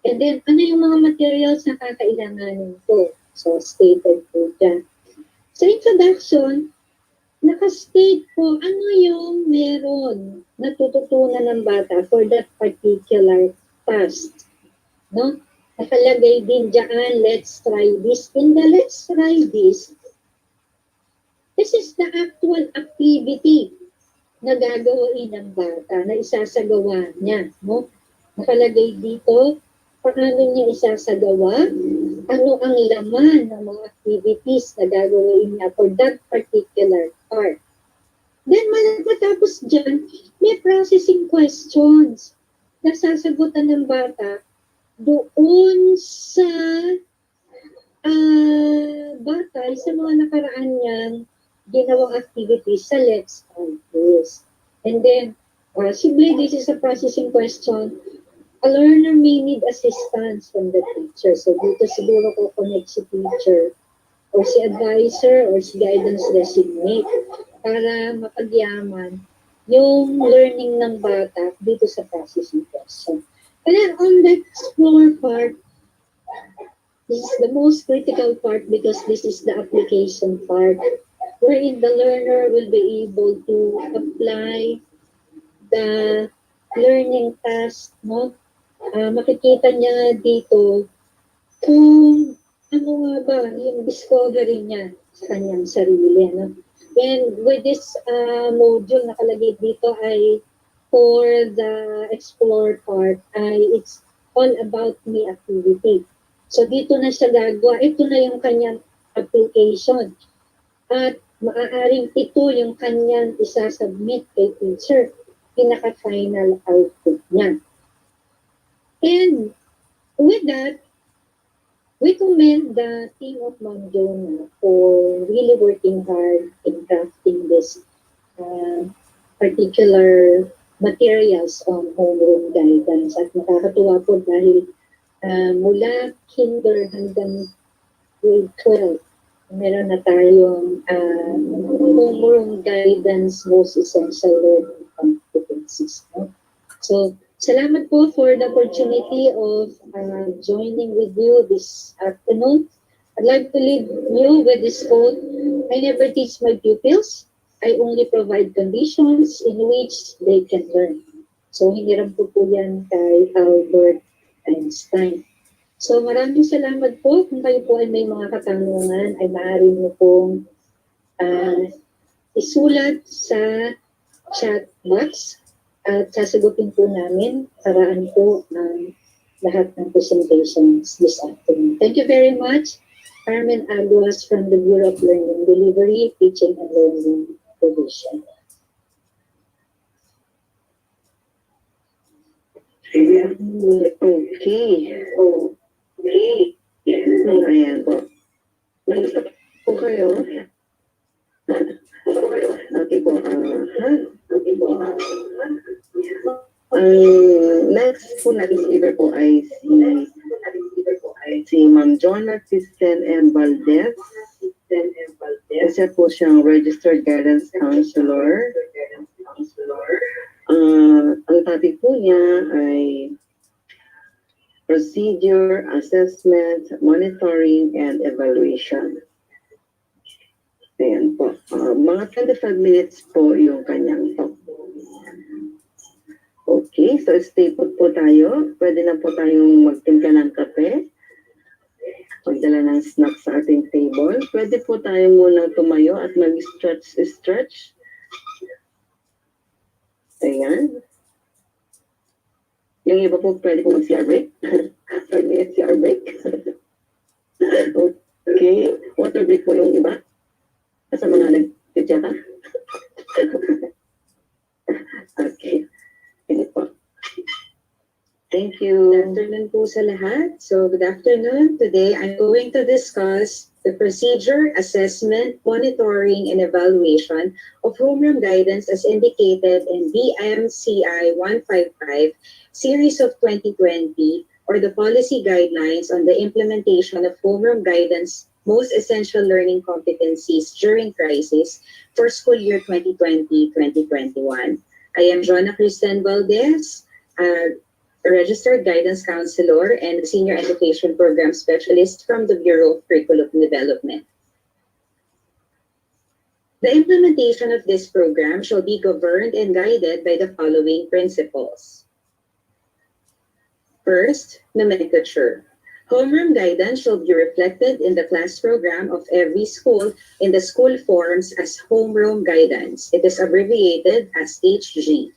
And then, ano yung mga materials na kakailanganin ko? So, stated po dyan. Sa introduction, nakastate po ano yung meron natututunan ng bata for that particular task. No? Nakalagay din dyan, let's try this. In the let's try this is the actual activity na gagawin ng bata, na isasagawa niya. No? Nakalagay dito, paano niya isasagawa, ano ang laman ng mga activities na gagawin niya for that particular part. Then, matapos dyan, may processing questions na sasagutan ng bata doon sa bata sa mga nakaraan niyang ginawang activities sa Let's Try This. And then, possibly this is a processing question. A learner may need assistance from the teacher. So, dito siguro ko connect si teacher or si advisor or si guidance designate para mapagyaman yung learning ng bata dito sa processing question. And then on the explore part, this is the most critical part because this is the application part wherein the learner will be able to apply the learning task, no? Makikita niya dito kung ano nga ba yung discovery niya sa kanyang sarili. Ano? And with this module nakalagay dito ay for the explore part ay it's all about me activity. So dito na siya gagawa. Ito na yung kanyang application. At maaaring ito yung kanyang isasubmit kay teacher. Pinaka-final output niya. And with that, we commend the team of Ma'am Jonah for really working hard in crafting this particular materials on homeroom guidance. At nakakatuwa po dahil mula kinder hanggang grade 12, meron na tayong homeroom guidance most essential learning competencies. No? So, salamat po for the opportunity of joining with you this afternoon. I'd like to leave you with this quote. I never teach my pupils. I only provide conditions in which they can learn. So, hiniram po po yan kay Albert Einstein. So, maraming salamat po. Kung kayo po ay may mga katanungan, ay maaari mo pong isulat sa chat box. At sasagutin po namin paraan po ng lahat ng presentations this afternoon. Thank you very much. Carmen Aguas from the Bureau of Learning Delivery, Teaching and Learning Division. Okay. Ayan po. Nag-stop po kayo. Okay po. Next po natin speaker po ay si Ma'am Jonah Kristen M. Valdez. Isa po siyang registered guidance counselor. Ang topic po niya ay procedure, assessment, monitoring, and evaluation. Ayan po. Mga 25 minutes po yung kanyang talk. Okay. Okay, so stay put po tayo. Pwede na po tayong magtimpla ng kape. Magdala ng snacks sa ating table. Pwede po tayo muna tumayo at mag-stretch. Ayan. Yung iba po pwede po mag-CR break. Pwede CR break. Okay. Water break po yung iba. Sa mga nag-tiyata. Okay. Sige po. Thank Good you. afternoon po sa lahat. So, good afternoon. Today, I'm going to discuss the procedure, assessment, monitoring, and evaluation of homeroom guidance as indicated in BMCI 155, Series of 2020, or the policy guidelines on the implementation of homeroom guidance most essential learning competencies during crisis for school year 2020-2021. I am Jonna Kristen Valdez, a registered guidance counselor and senior education program specialist from the Bureau of Curriculum Development. The implementation of this program shall be governed and guided by the following principles. First, nomenclature. Homeroom guidance shall be reflected in the class program of every school in the school forms as homeroom guidance. It is abbreviated as HG.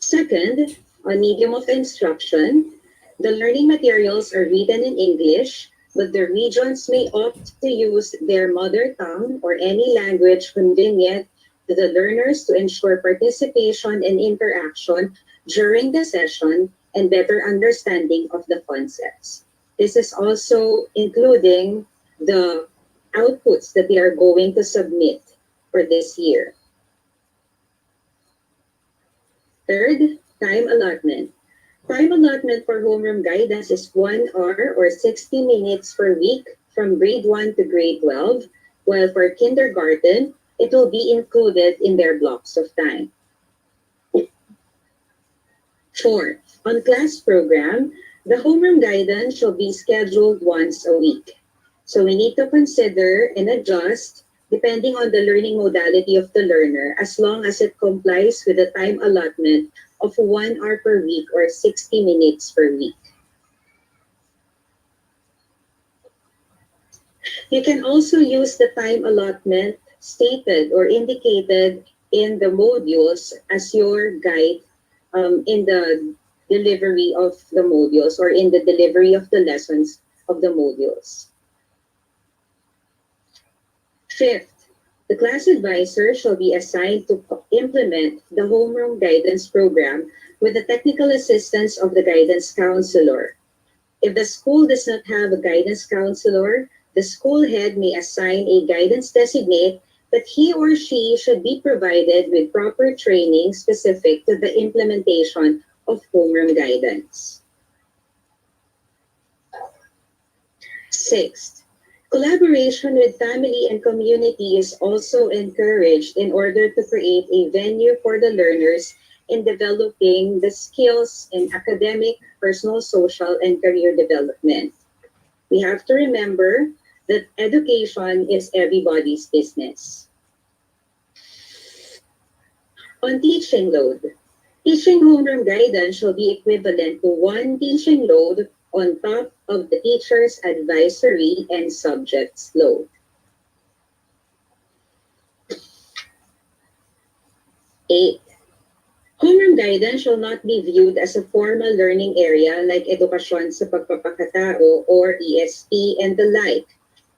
Second, on medium of instruction, the learning materials are written in English, but the regions may opt to use their mother tongue or any language convenient to the learners to ensure participation and interaction during the session and better understanding of the concepts. This is also including the outputs that they are going to submit for this year. Third, time allotment. Time allotment for homeroom guidance is 1 hour or 60 minutes per week from grade 1 to grade 12, while for kindergarten, it will be included in their blocks of time. Fourth, on class program, the homeroom guidance shall be scheduled once a week. So we need to consider and adjust depending on the learning modality of the learner, as long as it complies with the time allotment of 1 hour per week or 60 minutes per week. You can also use the time allotment stated or indicated in the modules as your guide in the delivery of the modules or in the delivery of the lessons of the modules. Fifth, the class advisor shall be assigned to implement the homeroom guidance program with the technical assistance of the guidance counselor. If the school does not have a guidance counselor, the school head may assign a guidance designate, but he or she should be provided with proper training specific to the implementation of homeroom guidance. Sixth, collaboration with family and community is also encouraged in order to create a venue for the learners in developing the skills in academic, personal, social, and career development. We have to remember that education is everybody's business. On teaching load, teaching homeroom guidance shall be equivalent to 1 teaching load on top of the teacher's advisory and subjects load. 8. Homeroom guidance shall not be viewed as a formal learning area like edukasyon sa pagpapakatao or ESP and the like.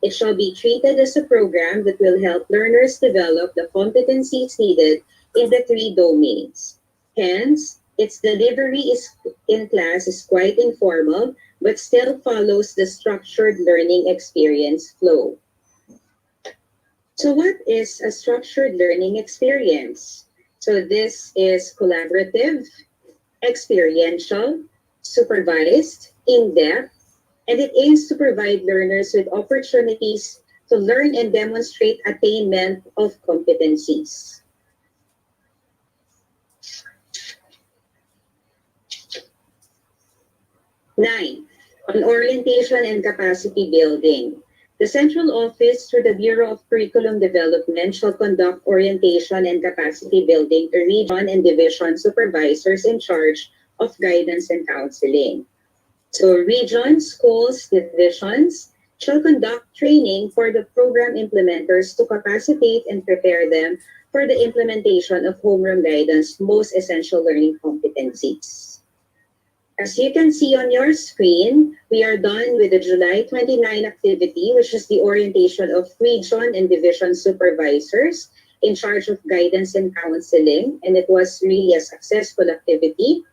It shall be treated as a program that will help learners develop the competencies needed in the 3 domains. Hence, its delivery in class is quite informal but still follows the structured learning experience flow. So what is a structured learning experience? So this is collaborative, experiential, supervised, in-depth, and it aims to provide learners with opportunities to learn and demonstrate attainment of competencies. Nine, on orientation and capacity building. The central office through the Bureau of Curriculum Development shall conduct orientation and capacity building to region and division supervisors in charge of guidance and counseling. So regions, schools, divisions shall conduct training for the program implementers to capacitate and prepare them for the implementation of homeroom guidance most essential learning competencies. As you can see on your screen, we are done with the July 29 activity, which is the orientation of region and division supervisors in charge of guidance and counseling, and it was really a successful activity.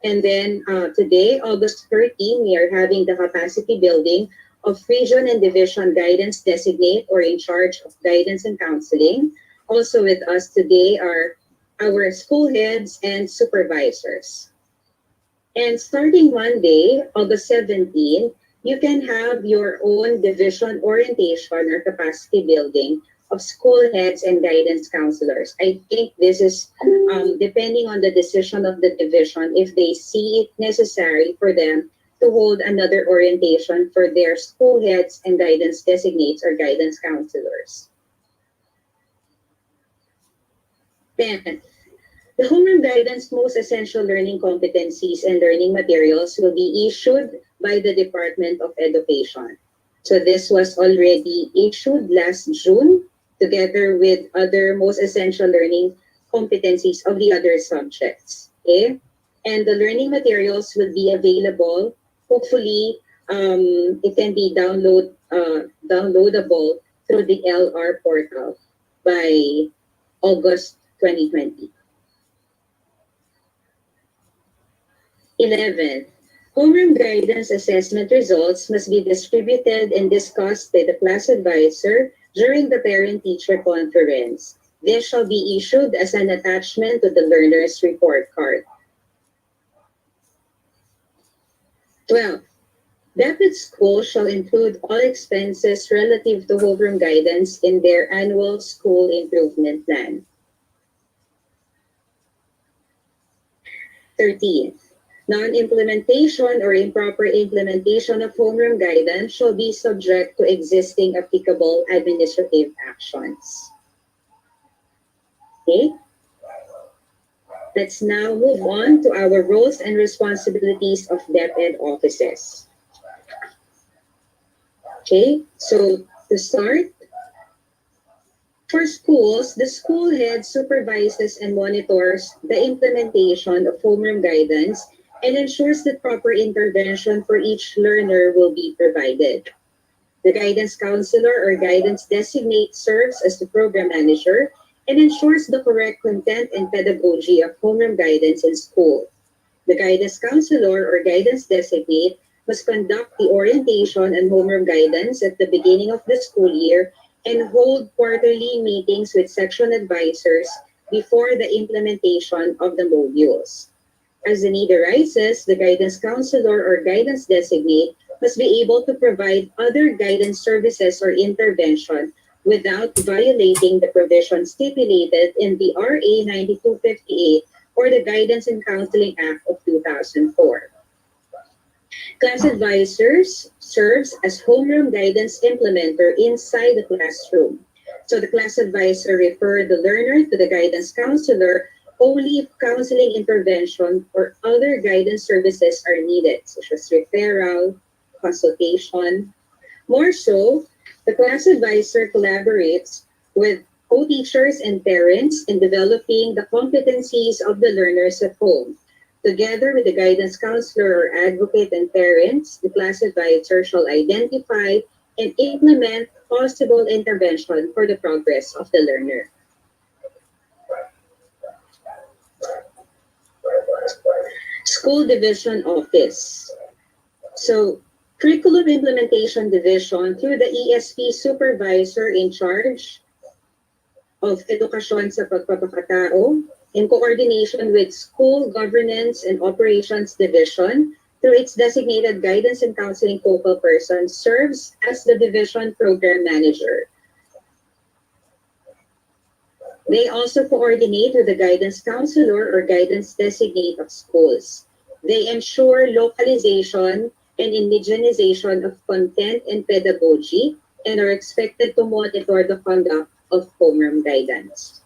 And then today, August 13, we are having the capacity building of region and division guidance designate or in charge of guidance and counseling. Also with us today are our school heads and supervisors. And starting Monday, August 17, you can have your own division orientation or capacity building of school heads and guidance counselors. I think this is depending on the decision of the division, if they see it necessary for them to hold another orientation for their school heads and guidance designates or guidance counselors. 10. The homeroom guidance most essential learning competencies and learning materials will be issued by the Department of Education. So this was already issued last June together with other most essential learning competencies of the other subjects. Okay? And the learning materials will be available. Hopefully, it can be downloadable through the LR portal by August 2020. 11. Homeroom guidance assessment results must be distributed and discussed by the class advisor during the parent-teacher conference. This shall be issued as an attachment to the learner's report card. 12. Debit schools shall include all expenses relative to homeroom guidance in their annual school improvement plan. 13. Non-implementation or improper implementation of homeroom guidance shall be subject to existing applicable administrative actions. Okay? Let's now move on to our roles and responsibilities of DepEd offices. Okay, so to start, for schools, the school head supervises and monitors the implementation of homeroom guidance and ensures that proper intervention for each learner will be provided. The guidance counselor or guidance designate serves as the program manager and ensures the correct content and pedagogy of homeroom guidance in school. The guidance counselor or guidance designate must conduct the orientation and homeroom guidance at the beginning of the school year and hold quarterly meetings with section advisors before the implementation of the modules. As the need arises, the guidance counselor or guidance designate must be able to provide other guidance services or intervention without violating the provisions stipulated in the RA 9258 or the Guidance and Counseling Act of 2004. Class advisors serves as homeroom guidance implementer inside the classroom. So the class advisor refer the learner to the guidance counselor only if counseling intervention or other guidance services are needed, such as referral, consultation. More so, the class advisor collaborates with co-teachers and parents in developing the competencies of the learners at home. Together with the guidance counselor or advocate and parents, the class advisor shall identify and implement possible intervention for the progress of the learner. School Division Office. So, Curriculum Implementation Division through the ESP Supervisor in charge of Edukasyon sa Pagpapakatao in coordination with School Governance and Operations Division through its designated guidance and counseling focal person serves as the division program manager. They also coordinate with the guidance counselor or guidance designate of schools. They ensure localization and indigenization of content and pedagogy and are expected to monitor the conduct of homeroom guidance.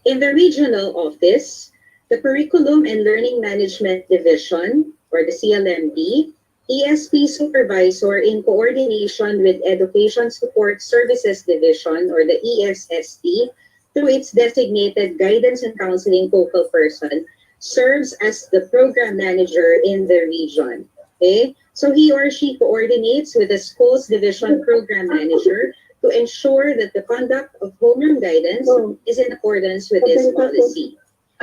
In the regional office, the Curriculum and Learning Management Division, or the CLMD, ESP Supervisor in coordination with Education Support Services Division, or the ESSD, through its designated guidance and counseling focal person, serves as the program manager in the region. Okay? So he or she coordinates with the school's division program manager to ensure that the conduct of homeroom guidance is in accordance with this policy.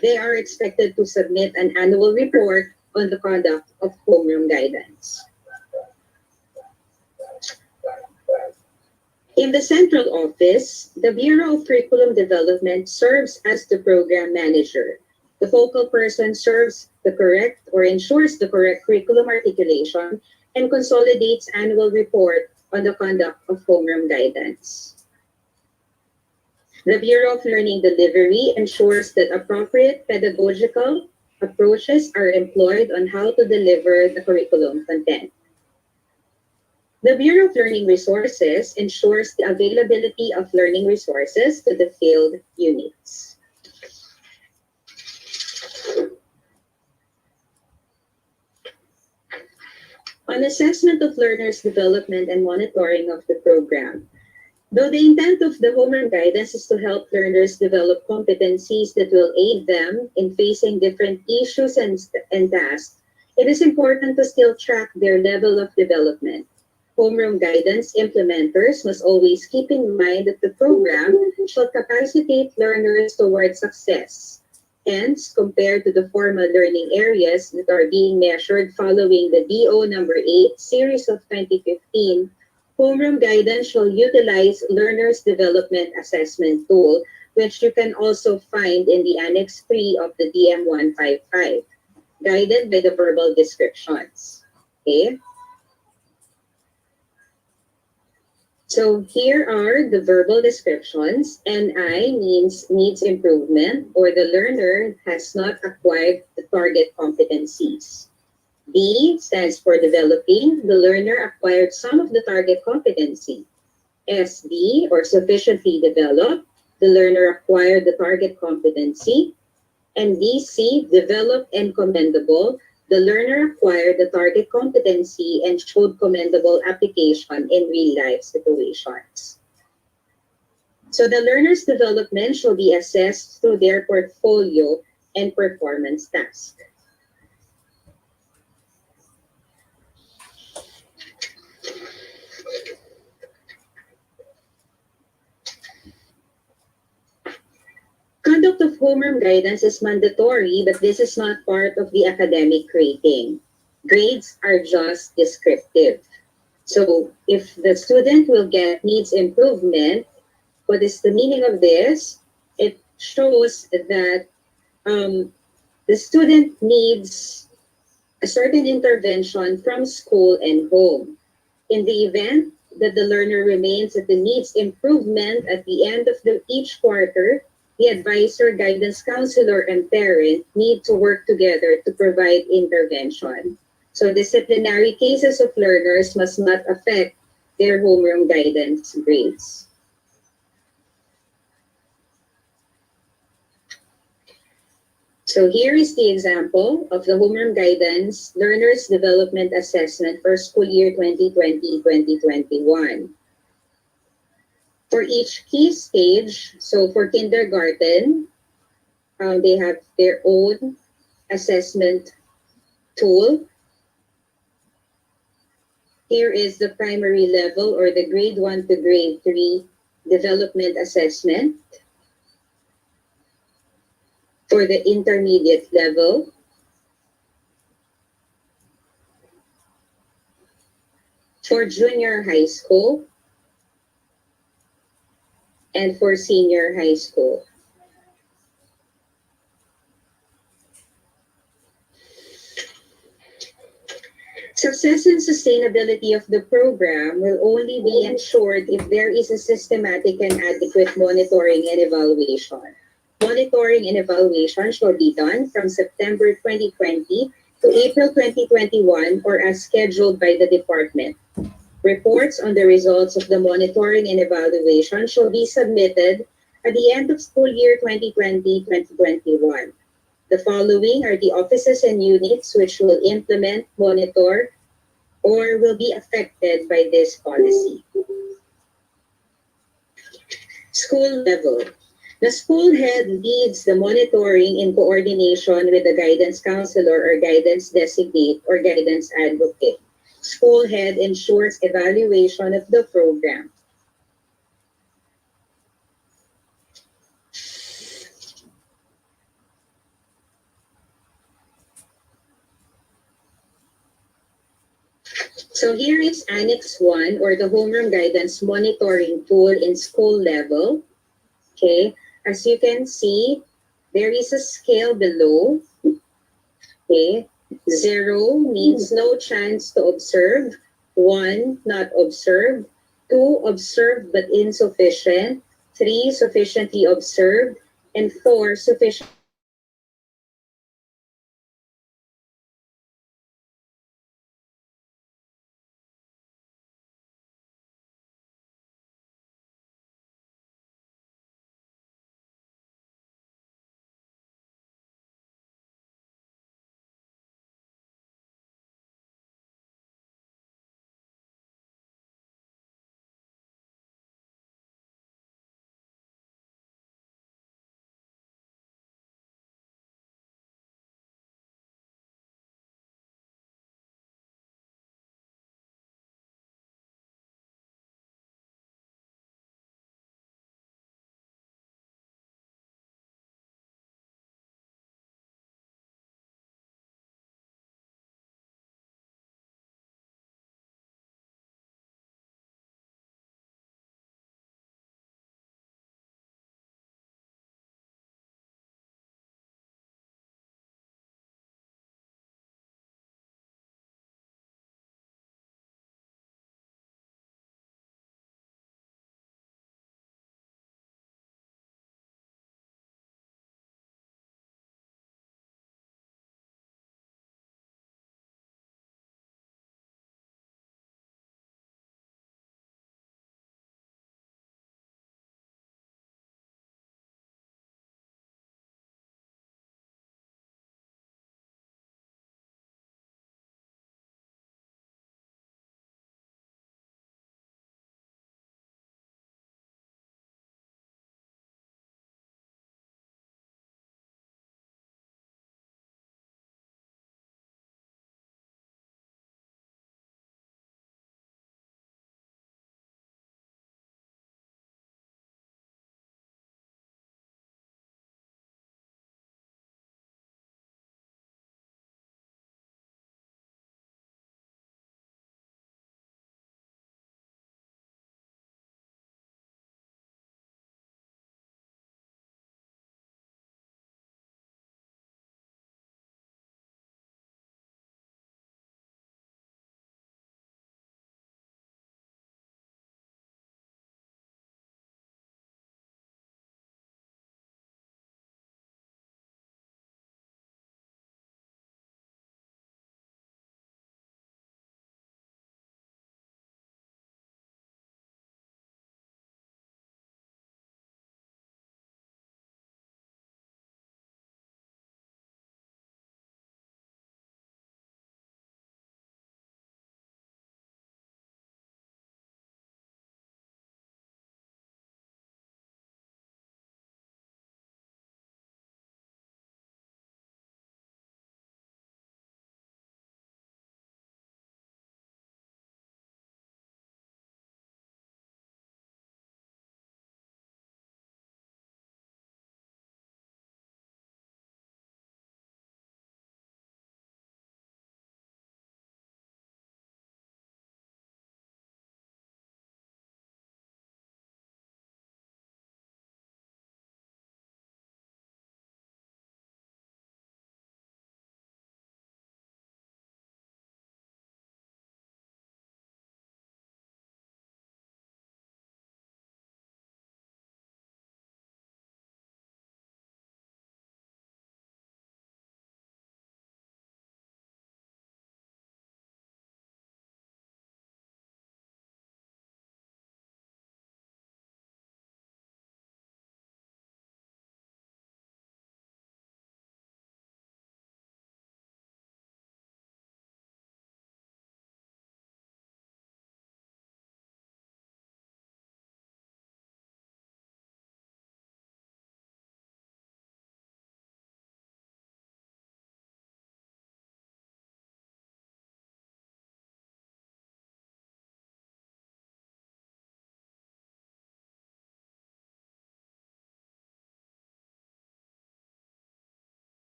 They are expected to submit an annual report on the conduct of homeroom guidance. In the central office, the Bureau of Curriculum Development serves as the program manager. The focal person serves the correct or ensures the correct curriculum articulation and consolidates annual report on the conduct of homeroom guidance. The Bureau of Learning Delivery ensures that appropriate pedagogical approaches are employed on how to deliver the curriculum content. The Bureau of Learning Resources ensures the availability of learning resources to the field units. On assessment of learners' development and monitoring of the program, though the intent of the homeroom guidance is to help learners develop competencies that will aid them in facing different issues and tasks, it is important to still track their level of development. Homeroom guidance implementers must always keep in mind that the program shall capacitate learners towards success. Hence, compared to the formal learning areas that are being measured following the DO number 8 series of 2015, Homeroom guidance shall utilize Learners Development Assessment Tool, which you can also find in the Annex 3 of the DM 155, guided by the verbal descriptions. Okay? So here are the verbal descriptions. NI means needs improvement, or the learner has not acquired the target competencies. D stands for developing, the learner acquired some of the target competency. SD, or sufficiently developed, the learner acquired the target competency. And DC, developed and commendable, the learner acquired the target competency and showed commendable application in real-life situations. So the learner's development shall be assessed through their portfolio and performance task. Conduct of homeroom guidance is mandatory, but this is not part of the academic rating. Grades are just descriptive. So if the student will get needs improvement, what is the meaning of this? It shows that the student needs a certain intervention from school and home. In the event that the learner remains at the needs improvement at the end of each quarter, the advisor, guidance counselor, and parent need to work together to provide intervention. So disciplinary cases of learners must not affect their homeroom guidance grades. So here is the example of the homeroom guidance learners development assessment for school year 2020-2021. For each key stage, so for kindergarten, they have their own assessment tool. Here is the primary level, or the grade 1 to grade 3 development assessment. For the intermediate level, for junior high school, and for senior high school. Success and sustainability of the program will only be ensured if there is a systematic and adequate monitoring and evaluation. Monitoring and evaluation shall be done from September 2020 to April 2021 or as scheduled by the department. Reports on the results of the monitoring and evaluation shall be submitted at the end of school year 2020-2021. The following are the offices and units which will implement, monitor, or will be affected by this policy. School level. The school head leads the monitoring in coordination with the guidance counselor or guidance designate or guidance advocate. School head ensures evaluation of the program. So here is Annex 1 or the homeroom guidance monitoring tool in school level. Okay, as you can see, there is a scale below. Okay, 0 means no chance to observe, 1 not observed, 2 observed but insufficient, 3 sufficiently observed, and 4 sufficient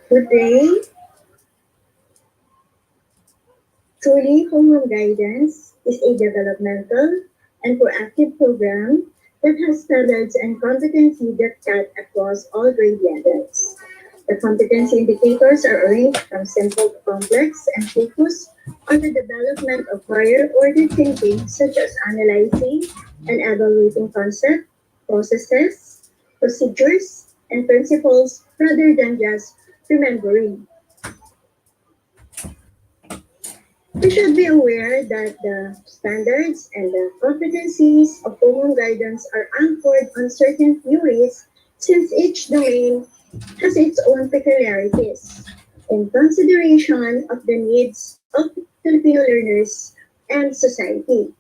Good day. Truly, Homeroom Guidance is a developmental and proactive program that has standards and competency that cut across all grade levels. The competency indicators are arranged from simple to complex and focus on the development of higher order thinking, such as analyzing and evaluating concepts, processes, procedures, and principles rather than just remembering. We should be aware that the standards and the competencies of common guidance are anchored on certain theories since each domain has its own peculiarities in consideration of the needs of Filipino learners and society.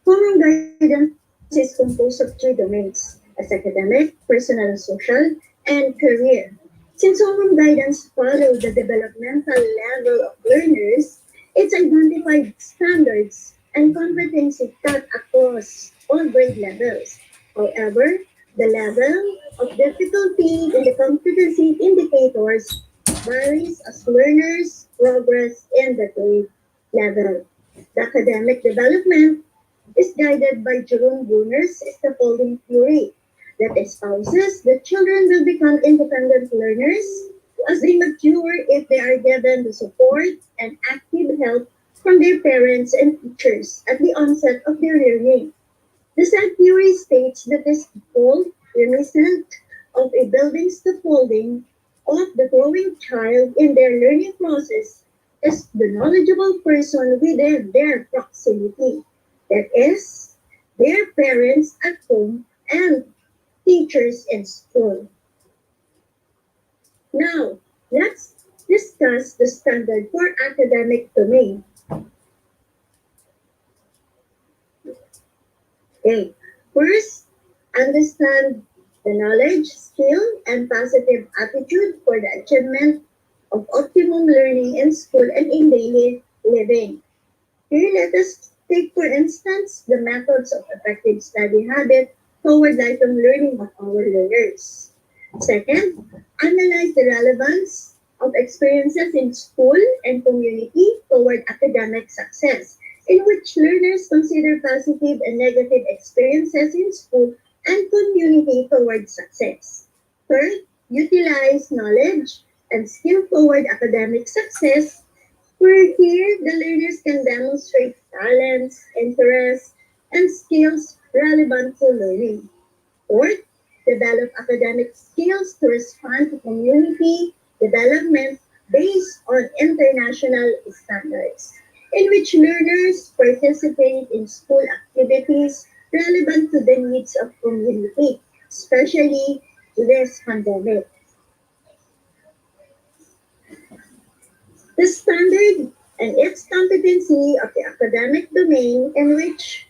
Common guidance is composed of three domains as academic, personal and social, and career. Since homeroom guidance follow the developmental level of learners, its identified standards and competency cut across all grade levels. However, the level of difficulty in the competency indicators varies as learners progress in the grade level. The academic development is guided by Jerome Bruner's scaffolding theory that espouses that children will become independent learners as they mature if they are given the support and active help from their parents and teachers at the onset of their learning. The said theory states that the scaffold, reminiscent of a building scaffolding of the growing child in their learning process, is the knowledgeable person within their proximity, that is, their parents at home and teachers in school. Now, let's discuss the standard for academic domain. Okay, first, understand the knowledge, skill, and positive attitude for the achievement of optimum learning in school and in daily living. Here, let us take, for instance, the methods of effective study habit toward lifelong learning of our learners. Second, analyze the relevance of experiences in school and community toward academic success, in which learners consider positive and negative experiences in school and community toward success. Third, utilize knowledge and skill toward academic success, where here the learners can demonstrate talents, interests, and skills relevant to learning. Fourth, develop academic skills to respond to community development based on international standards, in which learners participate in school activities relevant to the needs of community, especially this pandemic. The standard and its competency of the academic domain, in which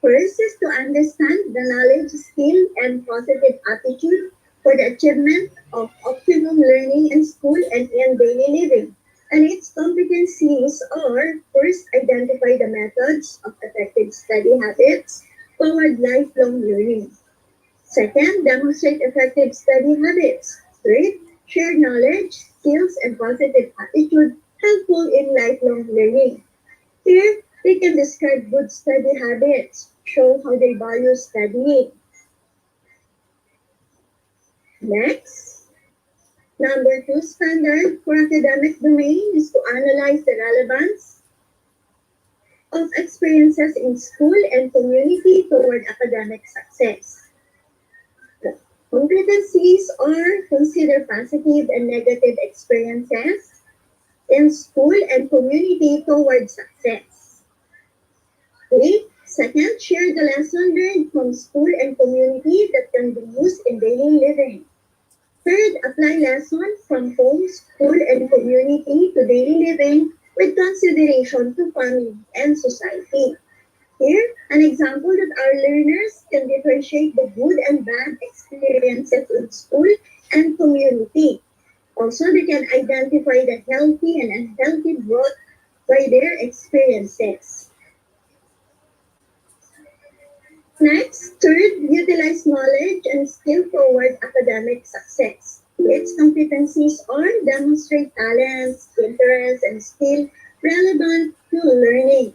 first is to understand the knowledge, skill, and positive attitude for the achievement of optimum learning in school and in daily living. And its competencies are first, identify the methods of effective study habits toward lifelong learning. Second, demonstrate effective study habits. Third, share knowledge, skills, and positive attitude helpful in lifelong learning. Here, they can describe good study habits, show how they value studying. Next, number two standard for academic domain is to analyze the relevance of experiences in school and community toward academic success. Competencies are consider positive and negative experiences in school and community toward success. Okay. Second, share the lesson learned from school and community that can be used in daily living. Third, apply lessons from home, school, and community to daily living with consideration to family and society. Here, an example that our learners can differentiate the good and bad experiences in school and community. Also, they can identify the healthy and unhealthy growth by their experiences. Next, third, utilize knowledge and skill toward academic success. Its competencies are demonstrate talents, interests, and skill relevant to learning.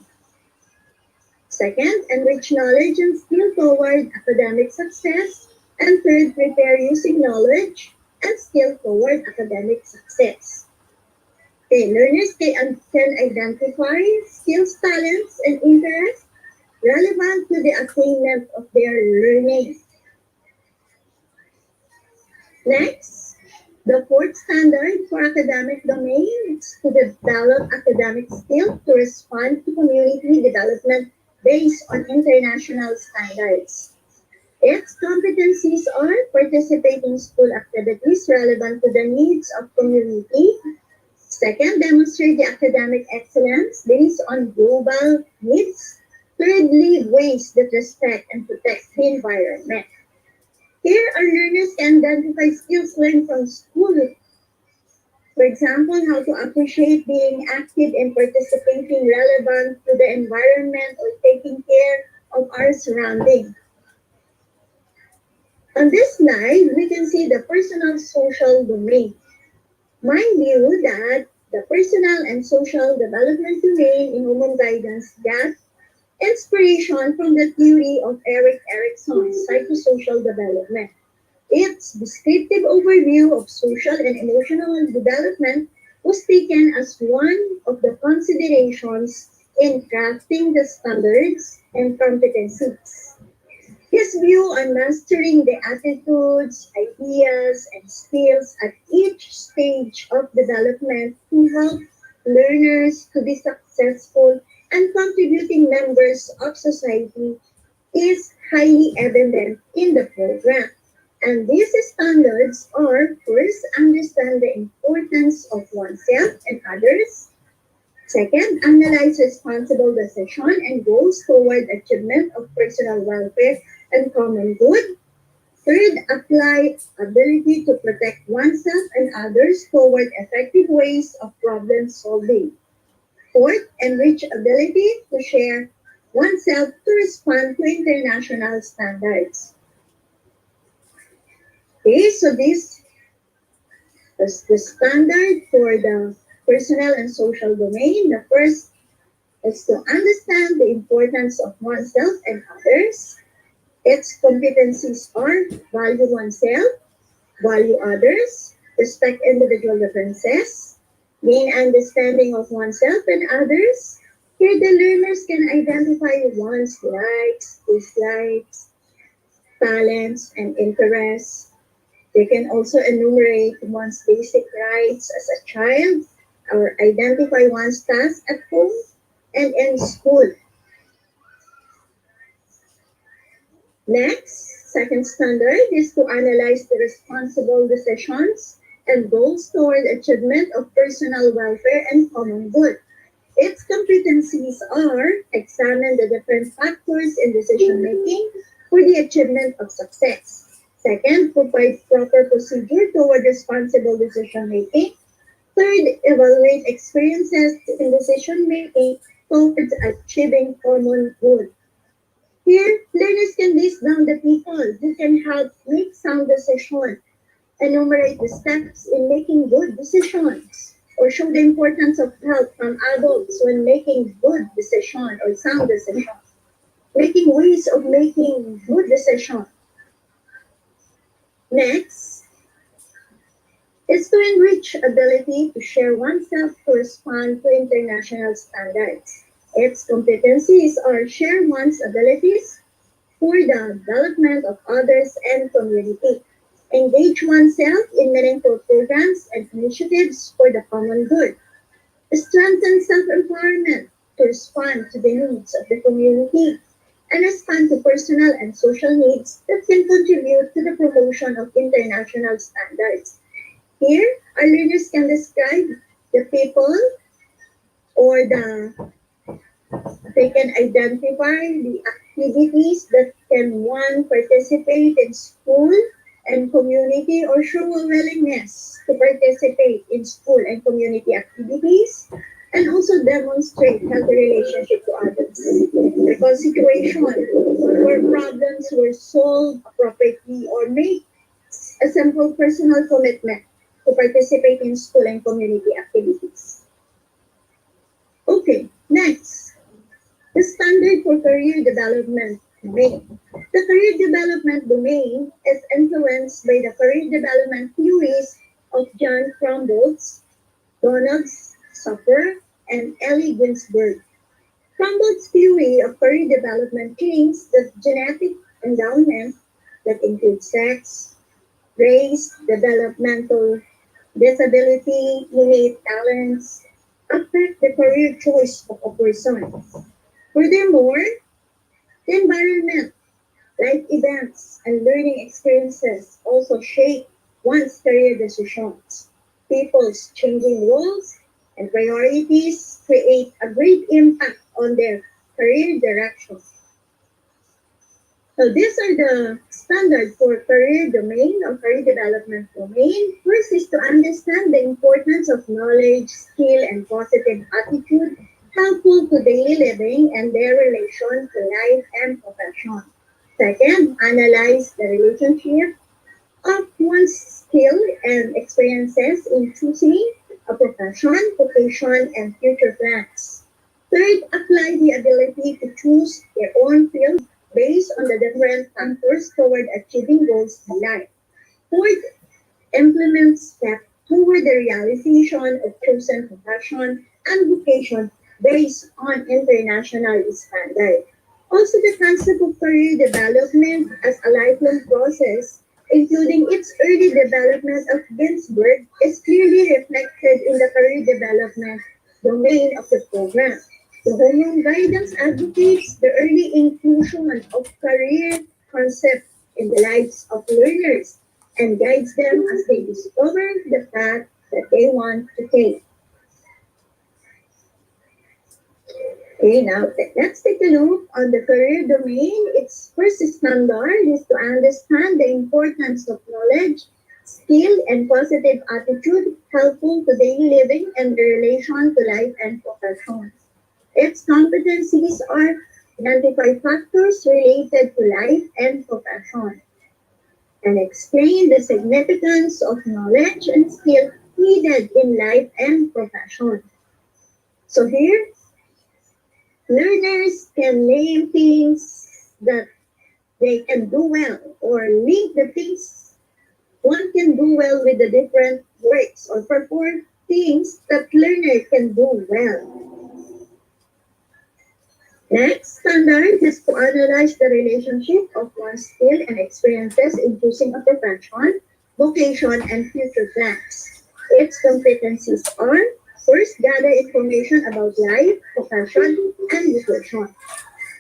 Second, enrich knowledge and skill toward academic success. And third, prepare using knowledge and skill toward academic success. Okay, learners can identify skills, talents, and interests relevant to the attainment of their learning. Next, the fourth standard for academic domain is to develop academic skills to respond to community development based on international standards. Its competencies are participate in school activities relevant to the needs of community. Second, demonstrate the academic excellence based on global needs. Thirdly, ways that respect and protect the environment. Here, our learners can identify skills learned from school. For example, how to appreciate being active and participating relevant to the environment or taking care of our surroundings. On this slide, we can see the personal social domain. Mind you that the personal and social development domain in Human Guidance got inspiration from the theory of Erik Erikson's psychosocial development. Its descriptive overview of social and emotional development was taken as one of the considerations in crafting the standards and competencies. His view on mastering the attitudes, ideas, and skills at each stage of development to help learners to be successful and contributing members of society is highly evident in the program. And these standards are first, understand the importance of oneself and others. Second, analyze responsible decision and goals toward achievement of personal welfare and common good. Third, apply ability to protect oneself and others toward effective ways of problem solving. Fourth, enrich ability to share oneself to respond to international standards. Okay, so this is the standard for the personal and social domain. The first is to understand the importance of oneself and others. Its competencies are value oneself, value others, respect individual differences, gain understanding of oneself and others. Here, the learners can identify one's likes, dislikes, talents, and interests. They can also enumerate one's basic rights as a child or identify one's tasks at home and in school. Next, second standard is to analyze the responsible decisions and goals toward achievement of personal welfare and common good. Its competencies are examine the different factors in decision making for the achievement of success. Second, provide proper procedure toward responsible decision making. Third, evaluate experiences in decision making towards achieving common good. Here, learners can list down the people who can help make sound decisions, enumerate the steps in making good decisions, or show the importance of help from adults when making good decisions or sound decisions, making ways of making good decisions. Next is to enrich ability to share oneself to respond to international standards. Its competencies are share one's abilities for the development of others and community. Engage oneself in meaningful programs and initiatives for the common good. Strengthen self-empowerment to respond to the needs of the community and respond to personal and social needs that can contribute to the promotion of international standards. Here, our learners can describe the people or they can identify the activities that can one participate in school and community or show a willingness to participate in school and community activities and also demonstrate healthy relationship to others. Recall situation for or problems were solved appropriately, or make a simple personal commitment to participate in school and community activities. Okay, next, the standard for career development domain. The career development domain is influenced by the career development theories of John Crumboltz, Donald Suffer, and Ellie Ginsberg. Crumbolt's theory of career development claims that genetic endowment that includes sex, race, developmental disability, innate talents affect the career choice of a person. Furthermore, the environment, life events, and learning experiences also shape one's career decisions. People's changing roles and priorities create a great impact on their career direction. So these are the standard for career domain or career development domain. First is to understand the importance of knowledge, skill, and positive attitude helpful to daily living and their relation to life and profession. Second, analyze the relationship of one's skill and experiences in choosing a profession, vocation, and future plans. Third, apply the ability to choose their own field based on the different factors toward achieving goals in life. Fourth, implement steps toward the realization of chosen profession and vocation based on international standards. Also, the concept of career development as a lifelong process, including its early development of Ginsberg, is clearly reflected in the career development domain of the program. The Homeroom guidance advocates the early inclusion of career concepts in the lives of learners and guides them as they discover the path that they want to take. Okay, now let's take a look on the career domain. Its first standard is to understand the importance of knowledge, skill, and positive attitude helpful to daily living and the relation to life and profession. Its competencies are identify factors related to life and profession and explain the significance of knowledge and skill needed in life and profession. So here, learners can name things that they can do well or link the things one can do well with the different works or perform things that learner can do well. Next standard is to analyze the relationship of one's skill and experiences in choosing a profession, vocation, and future plans. Its competencies are first, gather information about life, profession, and vocation.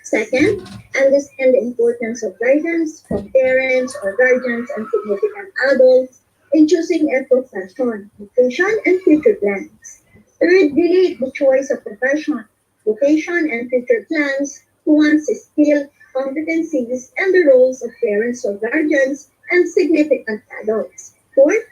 Second, understand the importance of guidance from parents or guardians and significant adults in choosing a profession, vocation, and future plans. Third, relate the choice of profession, vocation, and future plans to one's skill, competencies, and the roles of parents or guardians and significant adults. Fourth,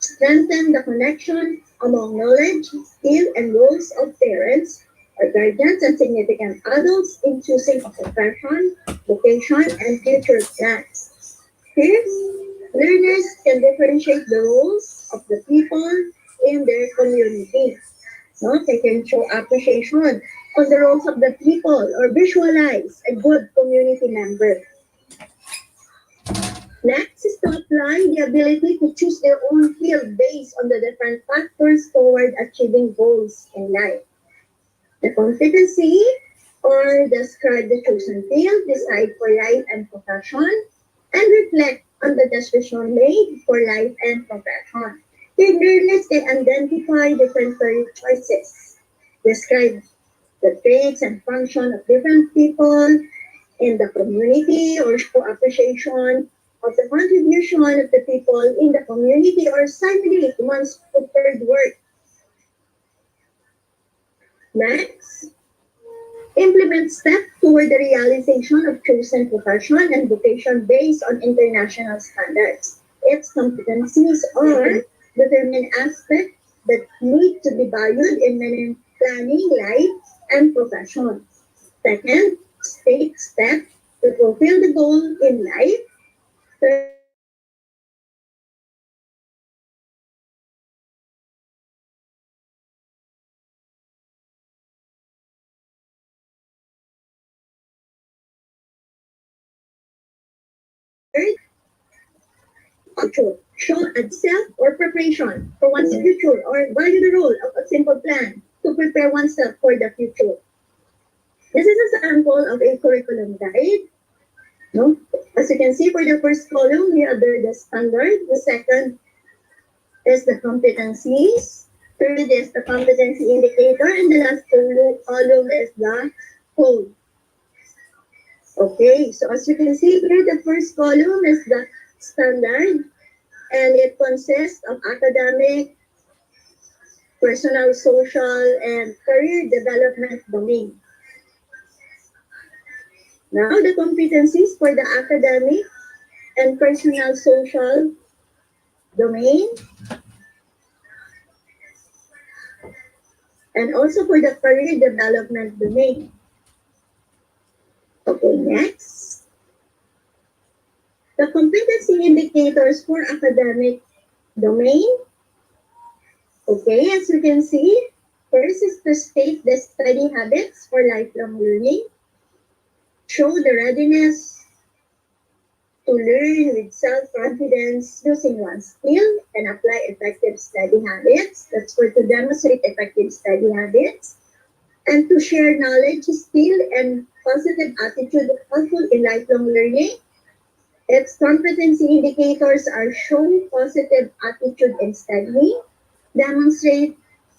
strengthen the connection among knowledge, skill, and roles of parents or guardians and significant adults in choosing a profession, vocation, and future plans. Fifth, learners can differentiate the roles of the people in their community. No, they can show appreciation on the roles of the people or visualize a good community member. Next is to apply the ability to choose their own field based on the different factors toward achieving goals in life. The competency or describe the chosen field, decide for life and profession, and reflect on the decision made for life and profession. The learners can identify different career choices, describe the traits and function of different people in the community or show appreciation of the contribution of the people in the community or simulate one's preferred work. Next, implement steps toward the realization of chosen profession and vocation based on international standards. Its competencies are determine aspects that need to be valued in planning life and profession. Second, state steps that fulfill the goal in life. Culture, show oneself or preparation for one's future or value the role of a simple plan to prepare oneself for the future. This is a sample of a curriculum guide. No? As you can see, for the first column, we have the standard. The second is the competencies. Third is the competency indicator. And the last column is the code. Okay, so as you can see here, the first column is the standard, and it consists of academic, personal, social, and career development domain. Now, the competencies for the academic and personal social domain, and also for the career development domain. Okay, next. The competency indicators for academic domain. Okay, as you can see, first is to state the study habits for lifelong learning, show the readiness to learn with self-confidence using one's skill and apply effective study habits. That's for to demonstrate effective study habits and to share knowledge, skill, and positive attitude helpful in lifelong learning. Its competency indicators are show positive attitude in studying, demonstrate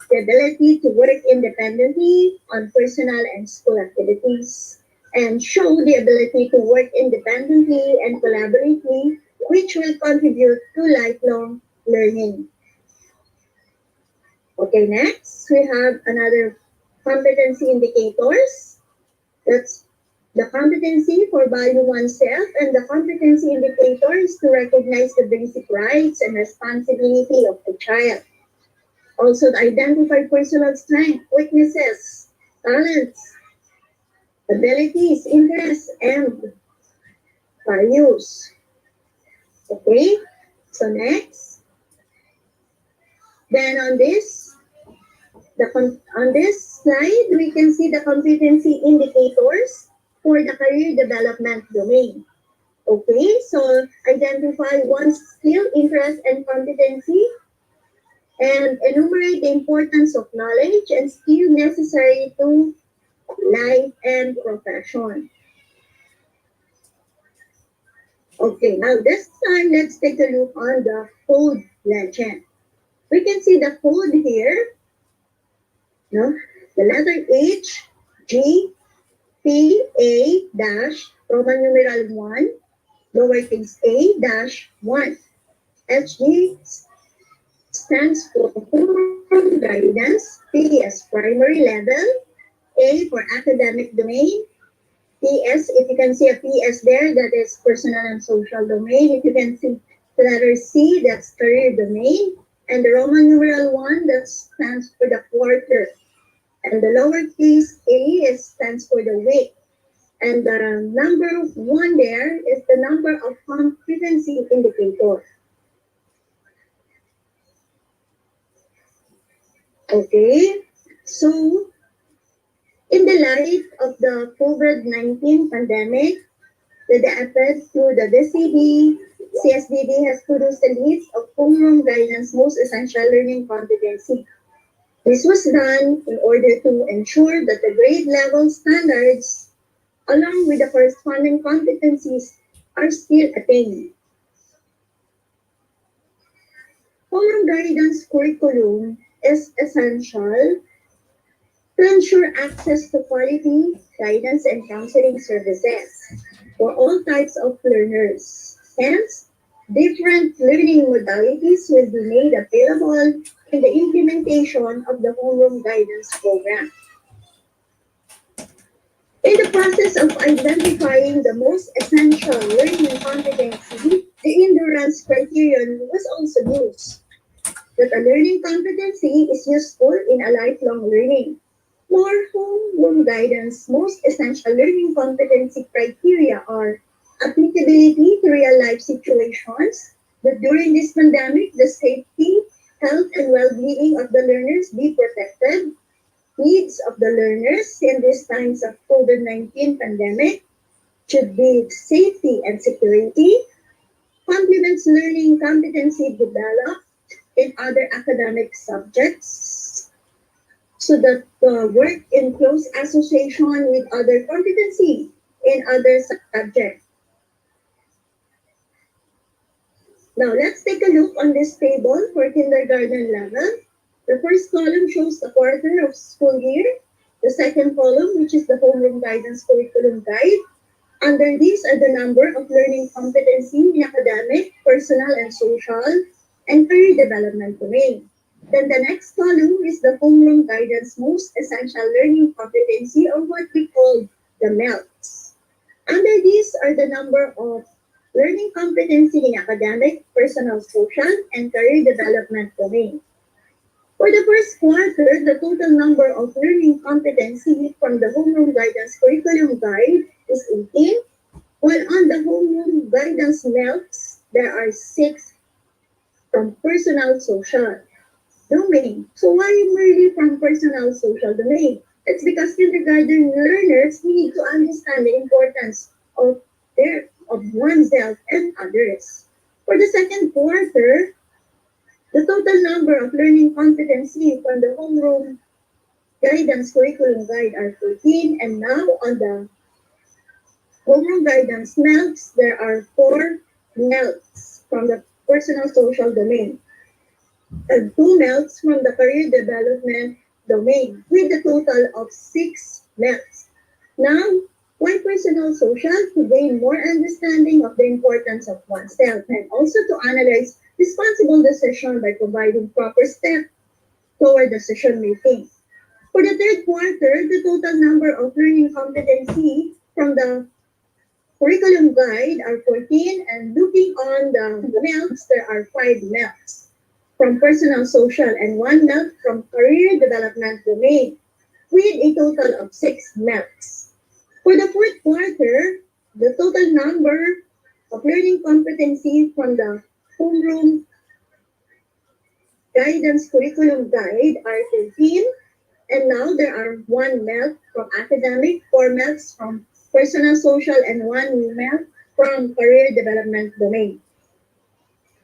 the ability to work independently on personal and school activities, and show the ability to work independently and collaboratively, which will contribute to lifelong learning. Okay, next we have another competency indicators. That's the competency for value oneself, and the competency indicator is to recognize the basic rights and responsibility of the child. Also, to identify personal strengths, weaknesses, talents, abilities, interests, and values. Okay, so next. Then on this slide, we can see the competency indicators for the career development domain. Okay, so identify one's skill, interest, and competency, and enumerate the importance of knowledge and skill necessary to life and profession. Okay, now this time let's take a look on the code legend. We can see the code here. No? The letter H, G, P, A, dash, Roman numeral 1, lowercase a, dash, 1. HG stands for Homeroom Guidance, P as primary level, A for academic domain, PS, if you can see a PS there, that is personal and social domain. If you can see the letter C, that's career domain. And the Roman numeral 1, that stands for the quarter. And the lowercase a stands for the week. And the number 1 there is the number of competency indicator. Okay, so in the light of the COVID-19 pandemic, the DepEd through the DCD, CSDD has produced a list of homeroom guidance most essential learning competency. This was done in order to ensure that the grade level standards, along with the corresponding competencies, are still attained. Homeroom guidance curriculum is essential to ensure access to quality guidance and counseling services for all types of learners. Hence, different learning modalities will be made available in the implementation of the homeroom guidance program. In the process of identifying the most essential learning competency, the endurance criterion was also used. That a learning competency is useful in a lifelong learning. For homeroom guidance, most essential learning competency criteria are applicability to real-life situations, that during this pandemic, the safety, health, and well-being of the learners be protected, needs of the learners in these times of COVID-19 pandemic should be safety and security, complements learning competency developed in other academic subjects, so that work in close association with other competency in other subjects. Now, let's take a look on this table for kindergarten level. The first column shows the quarter of school year. The second column, which is the homeroom guidance curriculum guide. Under these are the number of learning competency in academic, personal, and social, and career development domain. Then the next column is the homeroom guidance most essential learning competency, or what we call the MELCs. Under these are the number of learning competency in academic, personal, social, and career development domain. For the first quarter, the total number of learning competency from the homeroom guidance curriculum guide is 18, while on the homeroom guidance MELCs, there are 6 from personal social domain. So why merely from personal social domain? It's because kindergarten learners need to understand the importance of oneself and others. For the second quarter, the total number of learning competency from the homeroom guidance curriculum guide are 14, and now on the homeroom guidance MELCs, there are 4 MELCs from the personal social domain and 2 MELCs from the career development domain, with a total of 6 MELCs. Now, why personal social? To gain more understanding of the importance of oneself, and also to analyze responsible decision by providing proper steps toward decision making. For the third quarter, the total number of learning competency from the curriculum guide are 14, and looking on the MELCs, there are 5 MELCs from personal social and 1 MELC from career development domain, with a total of 6 MELCs. For the fourth quarter, the total number of learning competency from the homeroom guidance curriculum guide are 13, and now there are 1 MELC from academic, 4 MELCs from personal social, and 1 MELC from career development domain.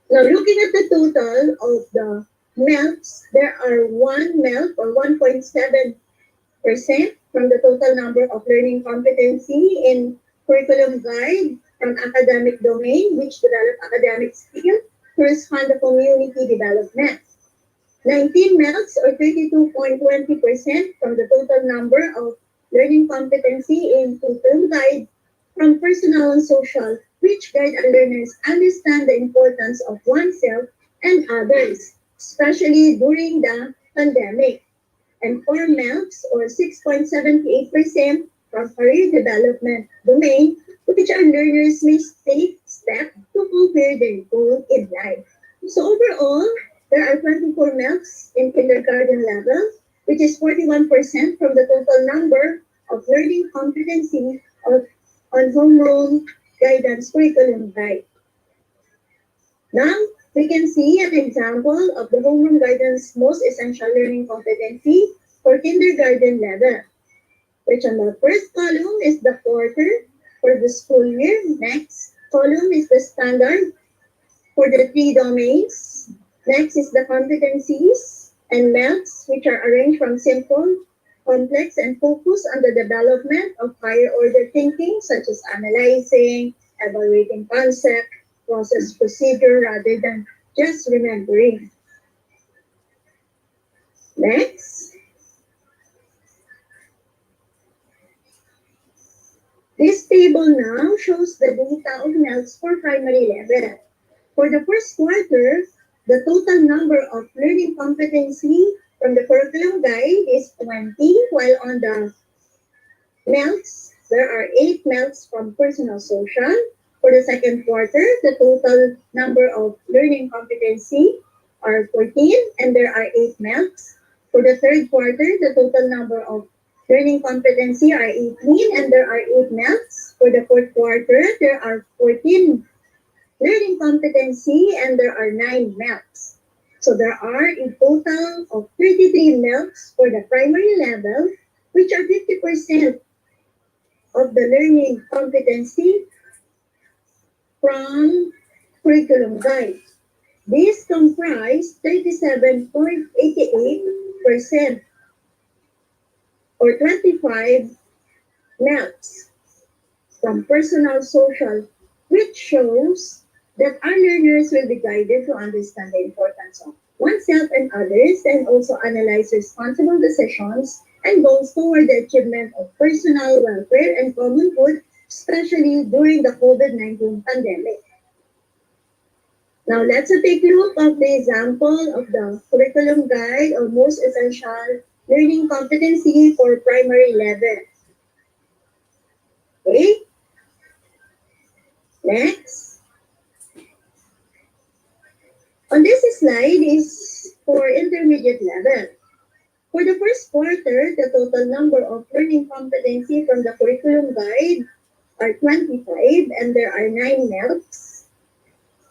Now, looking at the total of the MELCs, there are 1 MELC or 1.7% from the total number of learning competency in curriculum guide from academic domain, which develop academic skill, correspond to community development. 19 MELCs or 32.20% from the total number of learning competency in curriculum guide from personal and social, which guide our learners understand the importance of oneself and others, especially during the pandemic. And 4 MELCs or 6.78% from career development domain, which our learners may take steps to fulfill their goal in life. So overall, there are 24 MELCs in kindergarten level, which is 41% from the total number of learning competency on homeroom guidance curriculum guide. Now, we can see an example of the homeroom guidance most essential learning competency for kindergarten level, which on the first column is the quarter for the school year. Next column is the standard for the 3 domains. Next is the competencies and MELCs, which are arranged from simple, complex, and focus on the development of higher order thinking, such as analyzing, evaluating concept, process, procedure, rather than just remembering. Next. This table now shows the data of MELCs for primary level. For the first quarter, the total number of learning competency from the curriculum guide is 20, while on the MELCs, there are 8 MELCs from personal social. For the second quarter, the total number of learning competency are 14, and there are 8 MELCs. For the third quarter, the total number of learning competency are 18 and there are 8 MELCs. For the fourth quarter, there are 14 learning competency and there are 9 MELCs. So there are a total of 33 MELCs for the primary level, which are 50% of the learning competency from curriculum guide. These comprise 37.88% or 25 MELCs from personal social, which shows that our learners will be guided to understand the importance of oneself and others and also analyze responsible decisions and goals toward the achievement of personal welfare and common good, especially during the COVID-19 pandemic. Now let's take a look of the example of the curriculum guide or most essential learning competency for primary level. Okay, next. On this slide is for intermediate level. For the first quarter, the total number of learning competency from the curriculum guide are 25 and there are 9 MELCs.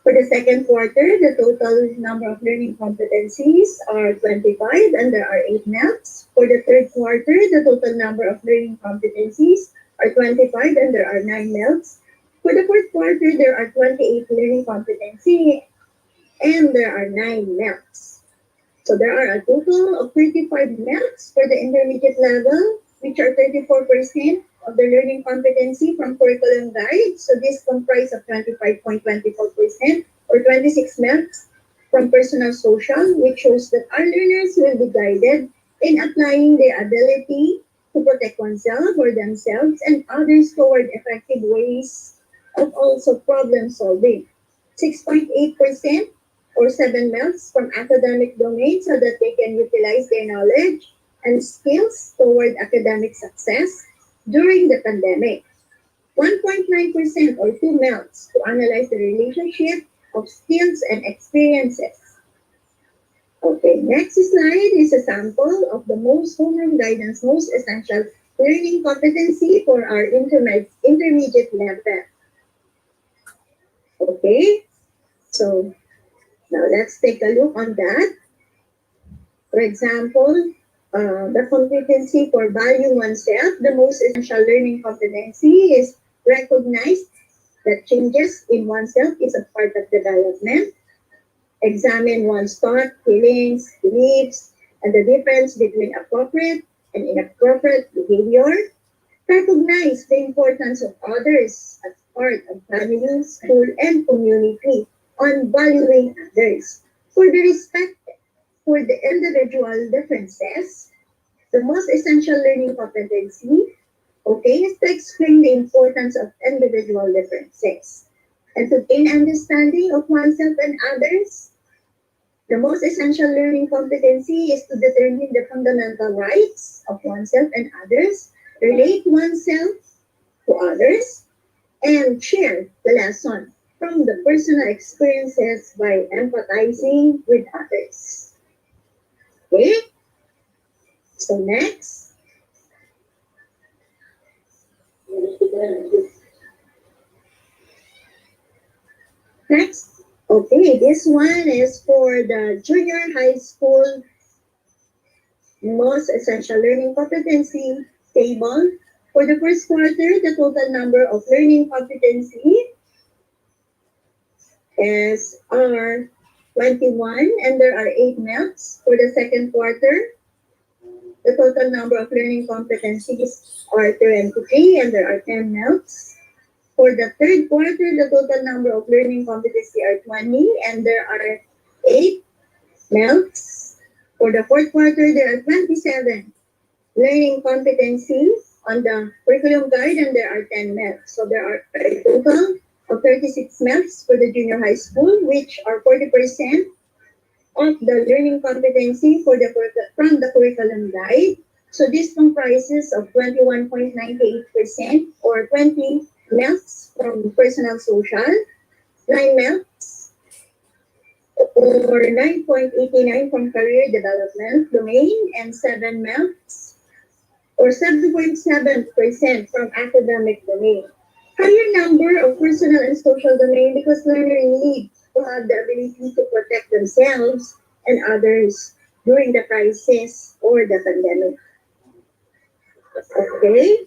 For the second quarter, the total number of learning competencies are 25 and there are 8 MELCs. For the third quarter, the total number of learning competencies are 25 and there are 9 MELCs. For the fourth quarter, there are 28 learning competency and there are 9 MELCs. So there are a total of 35 MELCs for the intermediate level, which are 34% of the learning competency from curriculum guide. So this comprises of 25.24% or 26 MELCs from personal social, which shows that our learners will be guided in applying their ability to protect oneself or themselves and others toward effective ways of also problem solving. 6.8% or 7 MELCs from academic domain so that they can utilize their knowledge and skills toward academic success during the pandemic. 1.9% or 2 MELCs to analyze the relationship of skills and experiences. Okay, next slide is a sample of the most homeroom guidance, most essential learning competency for our intermediate level. Okay, so now let's take a look on that. For example, the competency for valuing oneself, the most essential learning competency is recognize that changes in oneself is a part of development. Examine one's thought, feelings, beliefs, and the difference between appropriate and inappropriate behavior. Recognize the importance of others as part of family, school, and community on valuing others. For the respect for the individual differences, the most essential learning competency, okay, is to explain the importance of individual differences. And to gain understanding of oneself and others, the most essential learning competency is to determine the fundamental rights of oneself and others, relate oneself to others, and share the lesson from the personal experiences by empathizing with others. Okay? So next. Next. Okay, this one is for the junior high school most essential learning competency table. For the first quarter, the total number of learning competency is 21 and there are 8 MELCs. For the second quarter, the total number of learning competencies are 23 and there are 10 MELCs. For the third quarter, the total number of learning competency are 20 and there are 8 MELCs. For the fourth quarter, there are 27 learning competency on the curriculum guide and there are 10 MELCs. So there are a total of 36 MELCs for the junior high school, which are 40% of the learning competency from the curriculum guide. So this comprises of 21.98% or 20 MELCs from personal social, 9 MELCs or 9.89 from career development domain, and 7 MELCs or 7.7% from academic domain. Higher number of personal and social domain because learners need to have the ability to protect themselves and others during the crisis or the pandemic. Okay,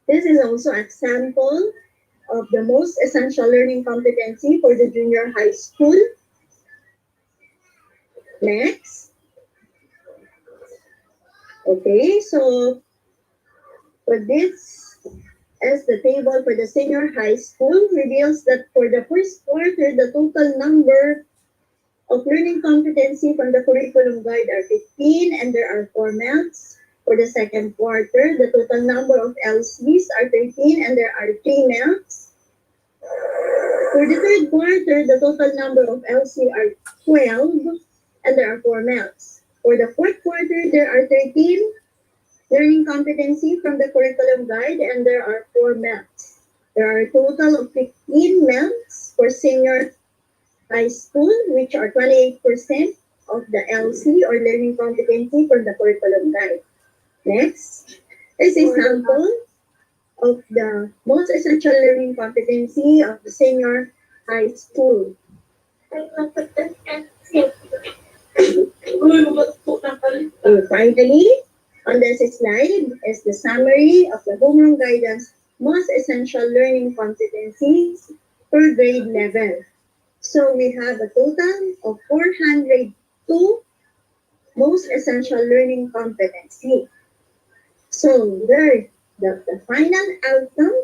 this is also an example of the most essential learning competency for the junior high school. Next. Okay, so for this, as the table for the senior high school reveals that for the first quarter, the total number of learning competency from the curriculum guide are 15 and there are 4 MELTs. For the second quarter, the total number of LCs are 13 and there are 3 MELTs. For the third quarter, the total number of LC are 12 and there are 4 MELTs. For the fourth quarter, there are 13 learning competency from the curriculum guide and there are 4 MELTs. There are a total of 15 MELTs for senior high school, which are 28% of the LC or learning competency from the curriculum guide. Next is a sample of the most essential learning competency of the senior high school. And finally, on this slide is the summary of the homeroom guidance most essential learning competencies per grade level. So we have a total of 402 most essential learning competency. So there, the final outcome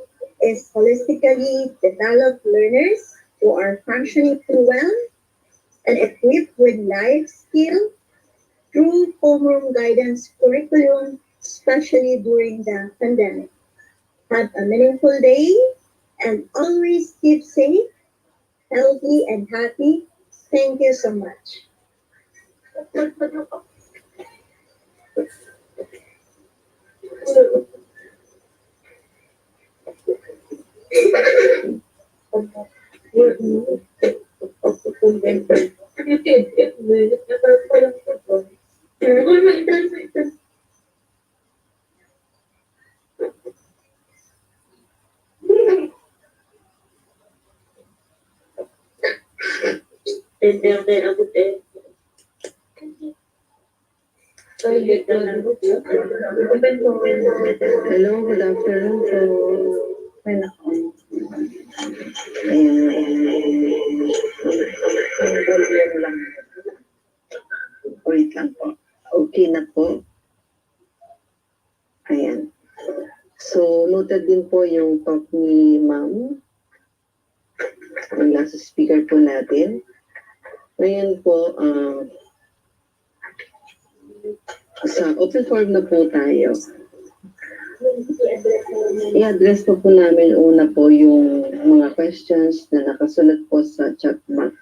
is holistically developed learners who are functioning well and equipped with life skill through homeroom guidance curriculum, especially during the pandemic. Have a meaningful day and always keep safe, healthy, and happy. Thank you so much. Hello, good afternoon po. May nako. Ayan lang. Wait lang po. Okay na po. Ayan. So, noted din po yung talk ni ma'am. Ang nasa speaker po natin. Ngayon po, sa open forum na po tayo. I-address po namin una po yung mga questions na nakasulat po sa chat box.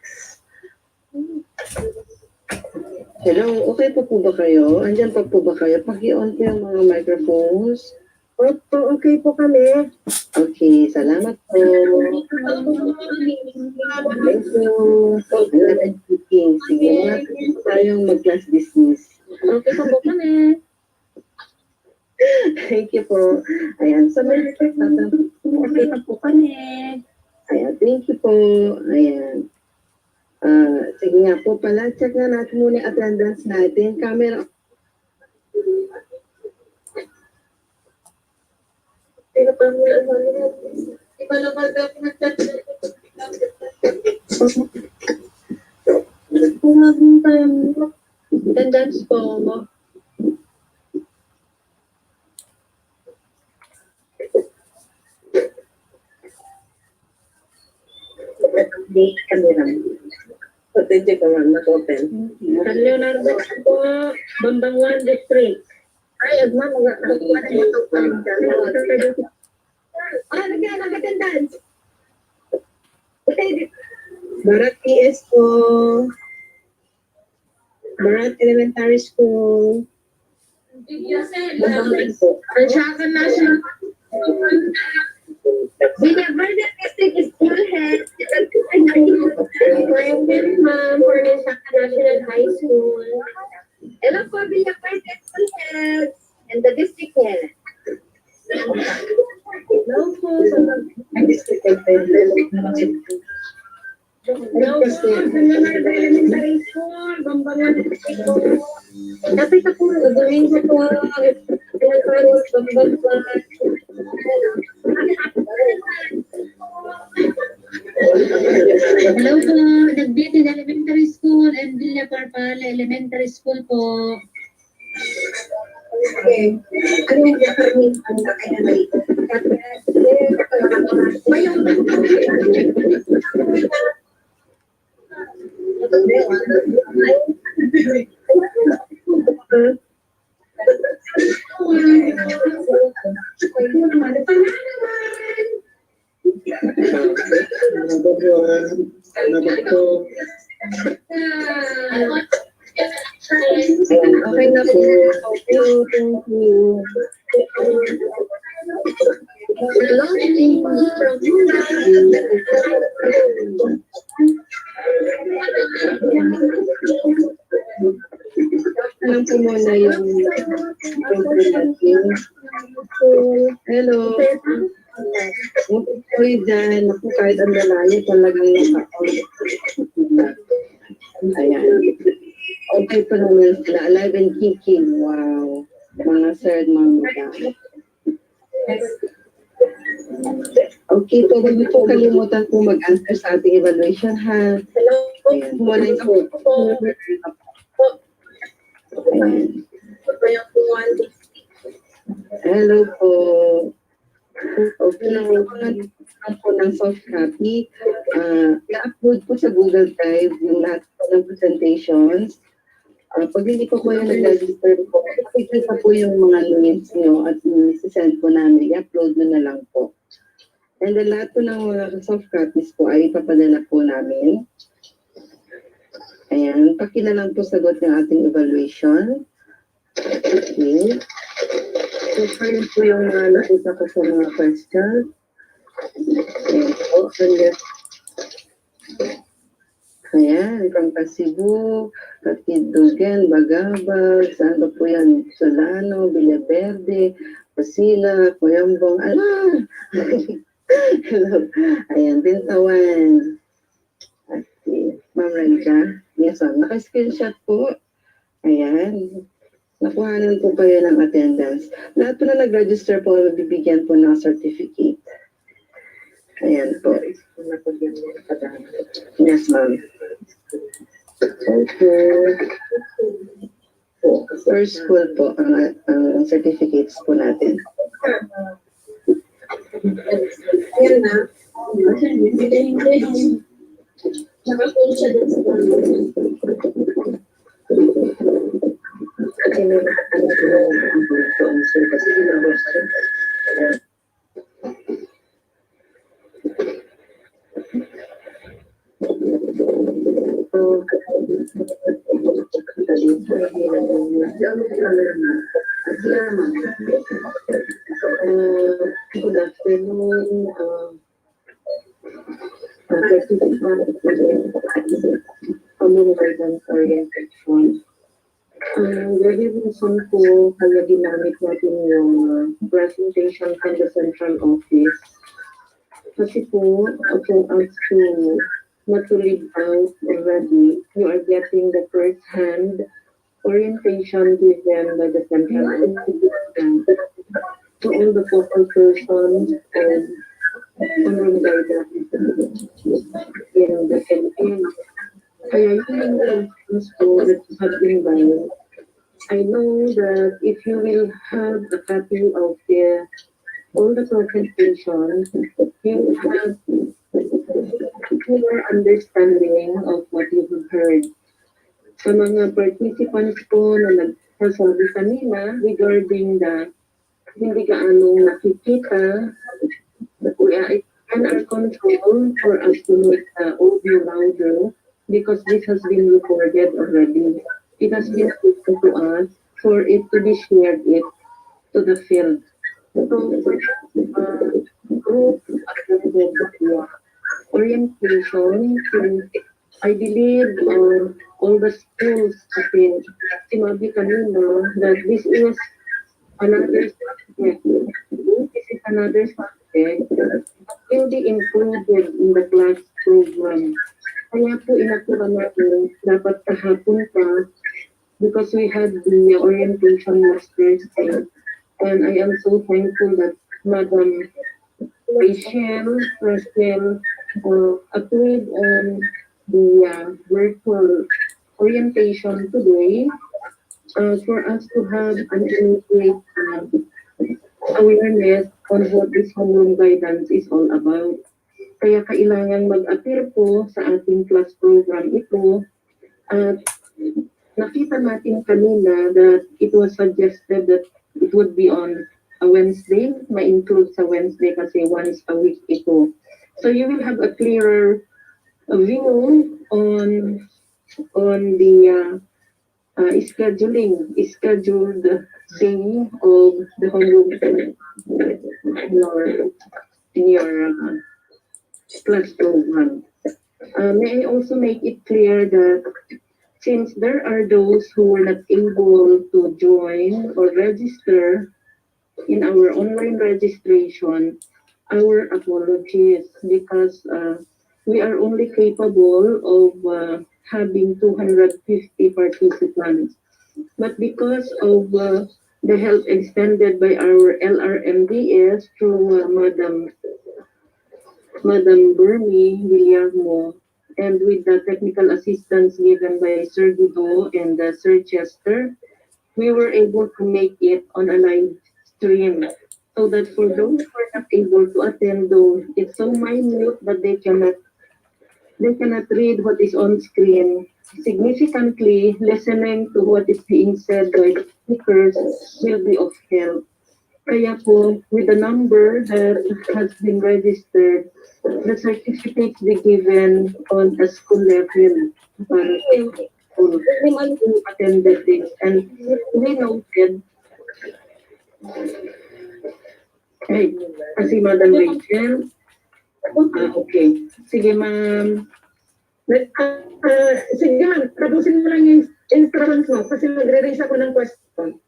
Hello, okay po ba kayo? Andyan pa po ba kayo? Paki-on po yung mga microphones. Okay po kami. Okay, salamat po. Thank you. Alam and speaking. Sige na, tayong mag-class business. Okay po kami. Thank you po. Ayan, sa mga Okay po kami. ayan, thank you po. Ayan. Sige nga po pala, check na natin muna yung attendance natin. Camera. Attendance po. Update kami lang. Strategic naman, nag-open. San Leonardo po, Bambang 1 District. Ay, agma, nag-attendance. Barat PS po. Barat Elementary School. Bambang po. Anshakan National. Binabanda District School Head. President Ma'am for Anshakan National High School. Hello po, Binabanda School Head. And the district Hello po, Bulamarga Elementary School, Bambangan Distrito. Dapat ako gagawin ko po, Elementary, Bambangan. Hello po, Nagbitin Elementary School and Villa Parpala Elementary School po. Okay. Ano yung gagawin ang nakinamay? Okay na po. Thank you. Alam po muna yung hello. Okay dyan. Ako kahit ang lalayo talagang naka-on. Ayan. Okay po naman sila. Alive and kicking. Wow. Mga sir at mga madam. Okay po, huwag niyo po kalimutan po mag-answer sa ating evaluation ha. Ayan. Muna yung ayan. Hello po. Okay, lang po ng soft copy. I-upload po sa Google Drive yung lahat po ng presentations. Pag hindi po yung nag-register po, makikita po yung mga links nyo at sisend po namin. I-upload na lang po. And then lahat po ng mga soft copies po ay ipapadala po namin. Ayan, pakila lang po sagot ng ating evaluation. Okay. So, far po yung nakita ko sa mga questions. Ayan po. Ayan, from Cebu, Katidugan, Bagabag, saan ba po yan? Solano, Villaverde, Pasila, Coyambong, hello. Ayan, Bintawan. Okay. Ma'am Renka. Yes, ma'am. Naka-screenshot po. Ayan. Nakuhanan po kayo ng attendance. Lahat po na nag-register po, bibigyan po ng certificate. Ayan po. Yes, ma'am. Okay. First school po, ang certificates po natin. Ayan na. Nakapulo siya dun sa Kasi may ang punto ang kasi good afternoon, communication orientation. Very reason po kaya ginamit natin yung presentation from the central office. Kasi po, as to not to leave out already, you are getting the first-hand orientation given by the central office to all the focal persons and homeroom guidance in the Philippines. Kaya yung things po that have been done, I know that if you will have a copy of all the presentations, you have clear understanding of what you have heard. Sa mga participants po na nagsasabi kanina regarding the hindi gaano nakikita, it can our control for us to make the audio louder because this has been recorded already. It has been given to us for it to be shared to the field. So, group attended the orientation. I believe all the schools have been sinabi kanina that this is another subject. This is another subject will be included in the class program. Kaya po inaturan natin, dapat kahapon pa, because we had the orientation last Thursday. And I am so thankful that Madam Rachel agreed on the virtual orientation today for us to have an immediate awareness on what this homeroom guidance is all about. Kaya kailangan mag-appear po sa ating class program ito at nakita natin kanina that it was suggested that it would be on a Wednesday, ma-include sa Wednesday kasi once a week ito. So you will have a clearer view on the scheduled day of the homeroom in your class program. May I also make it clear that since there are those who were not able to join or register in our online registration, our apologies because we are only capable of having 250 participants. But because of the help extended by our LRMDS through Madam Bernie Guillermo, and with the technical assistance given by Sir Guido and Sir Chester, we were able to make it on a live stream. So that for those who are not able to attend, though it's so minute that they cannot read what is on screen, significantly listening to what is being said by the speakers will be of help. Kaya po, with the number that has been registered, the certificates be given on a school level para school who attended this. And we noted, ay, kasi Madam Rachel, okay. Sige, ma'am. Sige ma'am, tapusin mo lang yung instructions mo kasi magre-raise ako ng question.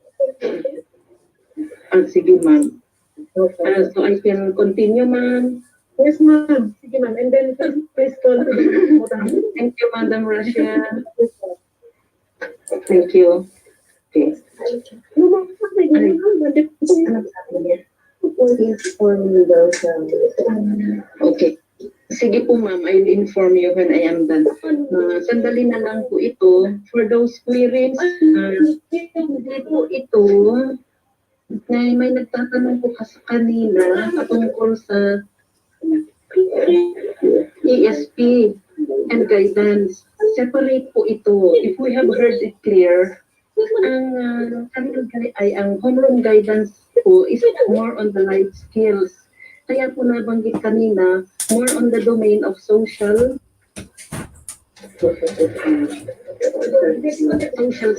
Sige, ma'am. So I can continue, ma'am. Yes ma'am, sige ma'am. And then please call to the Thank you, Madam Russia. Thank you. Okay. Okay. Sige po, ma'am. I'll inform you when I am done. Sandali na lang po ito. For those queries, hindi po ito, may nagtatanong po kasi kanina patungkol sa ESP and guidance. Separate po ito. If we have heard it clear, ang homeroom guidance po is more on the life skills. Kaya po nabanggit kanina, more on the domain of social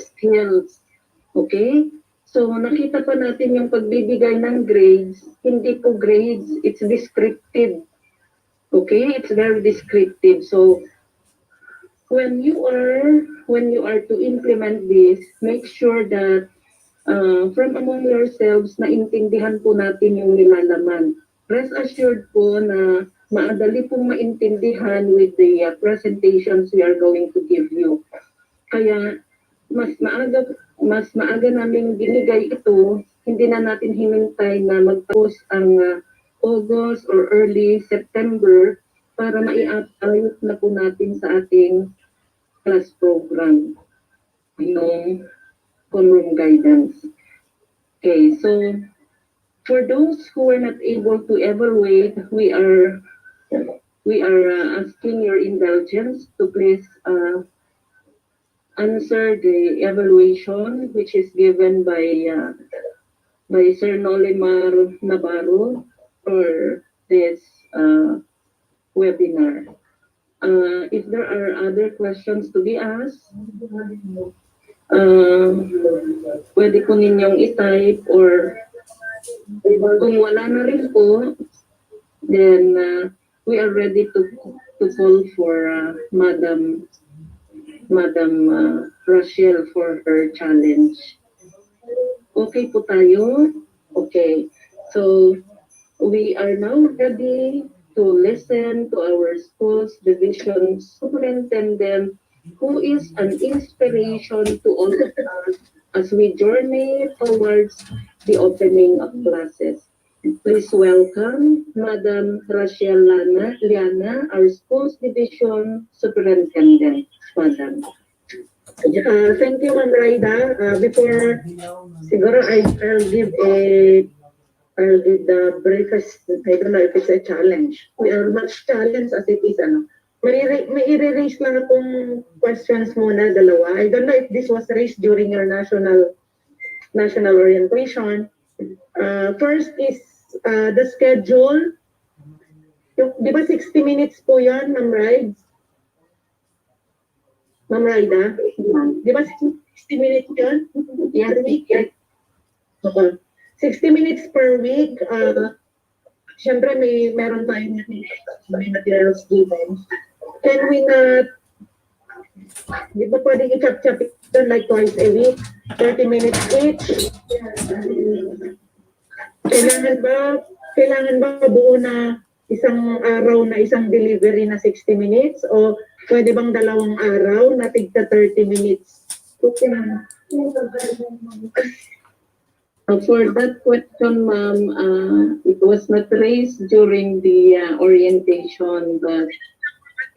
skills. Okay? So, nakita pa natin yung pagbibigay ng grades, hindi po grades, it's descriptive. Okay? It's very descriptive. So, when you are to implement this, make sure that from among yourselves, naintindihan po natin yung nilalaman. Rest assured po na maadali pong maintindihan with the presentations we are going to give you. Kaya mas maaga namin binigay ito, hindi na natin hinintay na magtapos ang August or early September para maiayos na po natin sa ating class program yung homeroom guidance. Okay, so for those who are not able to evaluate, we are asking your indulgence to please answer the evaluation which is given by Sir Nolimar Navarro for this webinar. If there are other questions to be asked, pwede po ninyong i-type or kung wala na rin po, then we are ready to call for Madam Rachel for her challenge. Okay po tayo? Okay. So, we are now ready to listen to our school's division superintendent, who is an inspiration to all of us as we journey towards the opening of classes. Please welcome Madam Rachel Liana, our school's division superintendent. Madam. Thank you, Ma'am Raida. Before, siguro I'll give the briefest. I don't know if it's a challenge. We are much challenged as it is. Ano. May i-raise lang akong questions muna, dalawa. I don't know if this was raised during your national orientation. First is the schedule. Yung, di ba 60 minutes po yan, Ma'am Rides? Ma'am Raida? Di ba 60 minutes yun? Yes, Okay. 60 minutes per week. Siyempre, meron tayong may materials given. Can we not, di ba pwedeng i-chop-chop ito like twice a week? 30 minutes each? Kailangan ba buo na isang araw na isang delivery na 60 minutes? O pwede bang dalawang araw na tigta 30 minutes? Okay na. For that question, ma'am, it was not raised during the orientation, but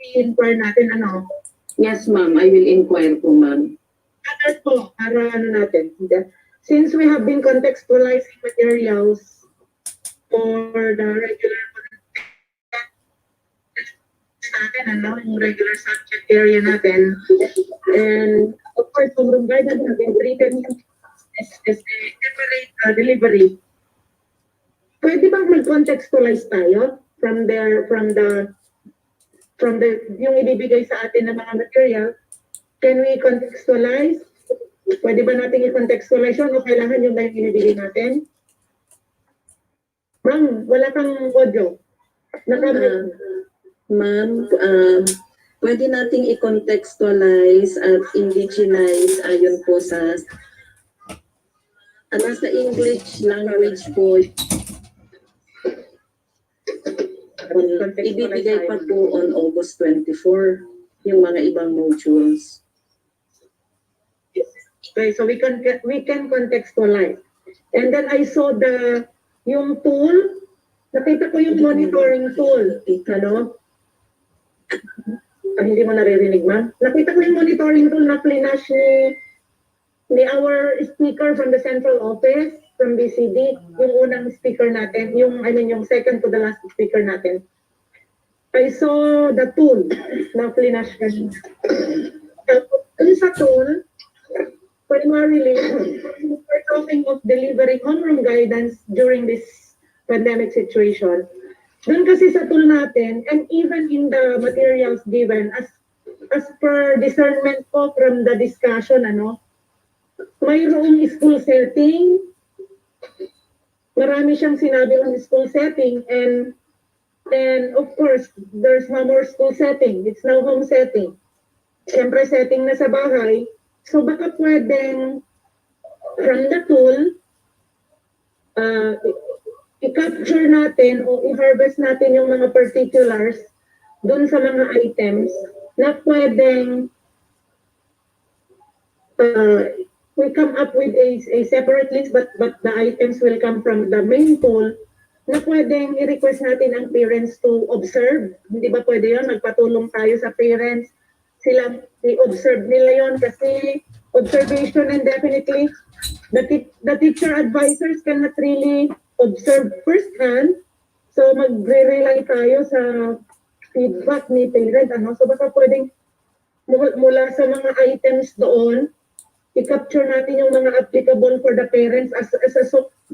I-inquire natin ano? yes, ma'am, I will inquire po, ma'am. Ano po, para ano natin. Since we have been contextualizing materials for the regular natin, ano, yung regular subject area natin. And of course, homeroom guidance have been treated as a separate delivery. Pwede bang mag-contextualize tayo from yung ibibigay sa atin ng mga material? Can we contextualize? Pwede ba natin i-contextualize yun o kailangan yung na yung ibibigay natin? Ma'am, wala kang audio. Ma'am, pwede nating i-contextualize at indigenize ayon po sa sa English language po. Ibibigay pa po on August 24 yung mga ibang modules. Okay, so we can contextualize. And then I saw yung tool, nakita ko yung monitoring tool. Ano? Hindi mo naririnig, ma'am? Nakita ko yung monitoring tool na plinash ni our speaker from the central office, from BCD, yung unang speaker natin, yung second to the last speaker natin. I saw the tool na plinash kanina. Sa tool, primarily, we're talking of delivering homeroom guidance during this pandemic situation. Doon kasi sa tool natin, and even in the materials given, as per discernment ko from the discussion, mayroong school setting, marami siyang sinabi on school setting, and of course, there's no more school setting. It's now home setting. Siyempre, setting na sa bahay. So baka pwedeng from the tool, i-capture natin o i-harvest natin yung mga particulars dun sa mga items na pwedeng we come up with a separate list but the items will come from the main tool na pwedeng i-request natin ang parents to observe. Hindi ba pwede yun? Magpatulong tayo sa parents. Sila, i-observe nila yon kasi observation and definitely the teacher advisors cannot really observe firsthand. So magre-rely tayo sa feedback ni parent. So baka pwedeng mula sa mga items doon, i-capture natin yung mga applicable for the parents as a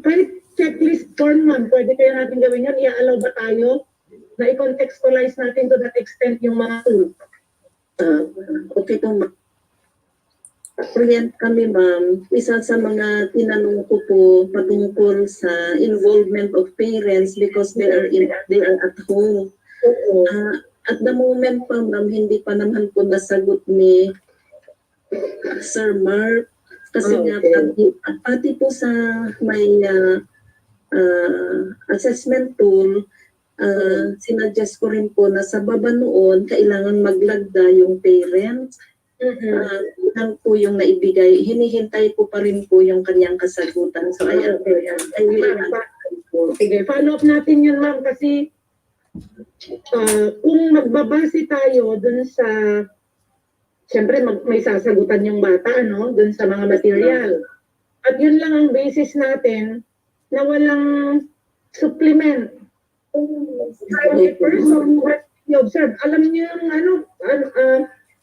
kahit checklist form man, pwede kaya natin gawin yun, i-allow ba tayo na i-contextualize natin to that extent yung mga tool? Okay po, ma'am. Orient kami, ma'am. Isa sa mga tinanong ko po patungkol sa involvement of parents because they are at home. At the moment pa, ma'am, hindi pa naman po nasagot ni Sir Mark. Kasi nga, pati po sa may assessment tool, sinuggest ko rin po na sa baba noon, kailangan maglagda yung parents. Lang po yung naibigay. Hinihintay ko pa rin po yung kanyang kasagutan. So, ayan po yan. I will po. Sige, follow up natin yun, ma'am, kasi kung magbabase tayo dun sa, siyempre may sasagutan yung bata, ano, dun sa mga material. At yun lang ang basis natin na walang supplement. The person what you observe, alam niyo yung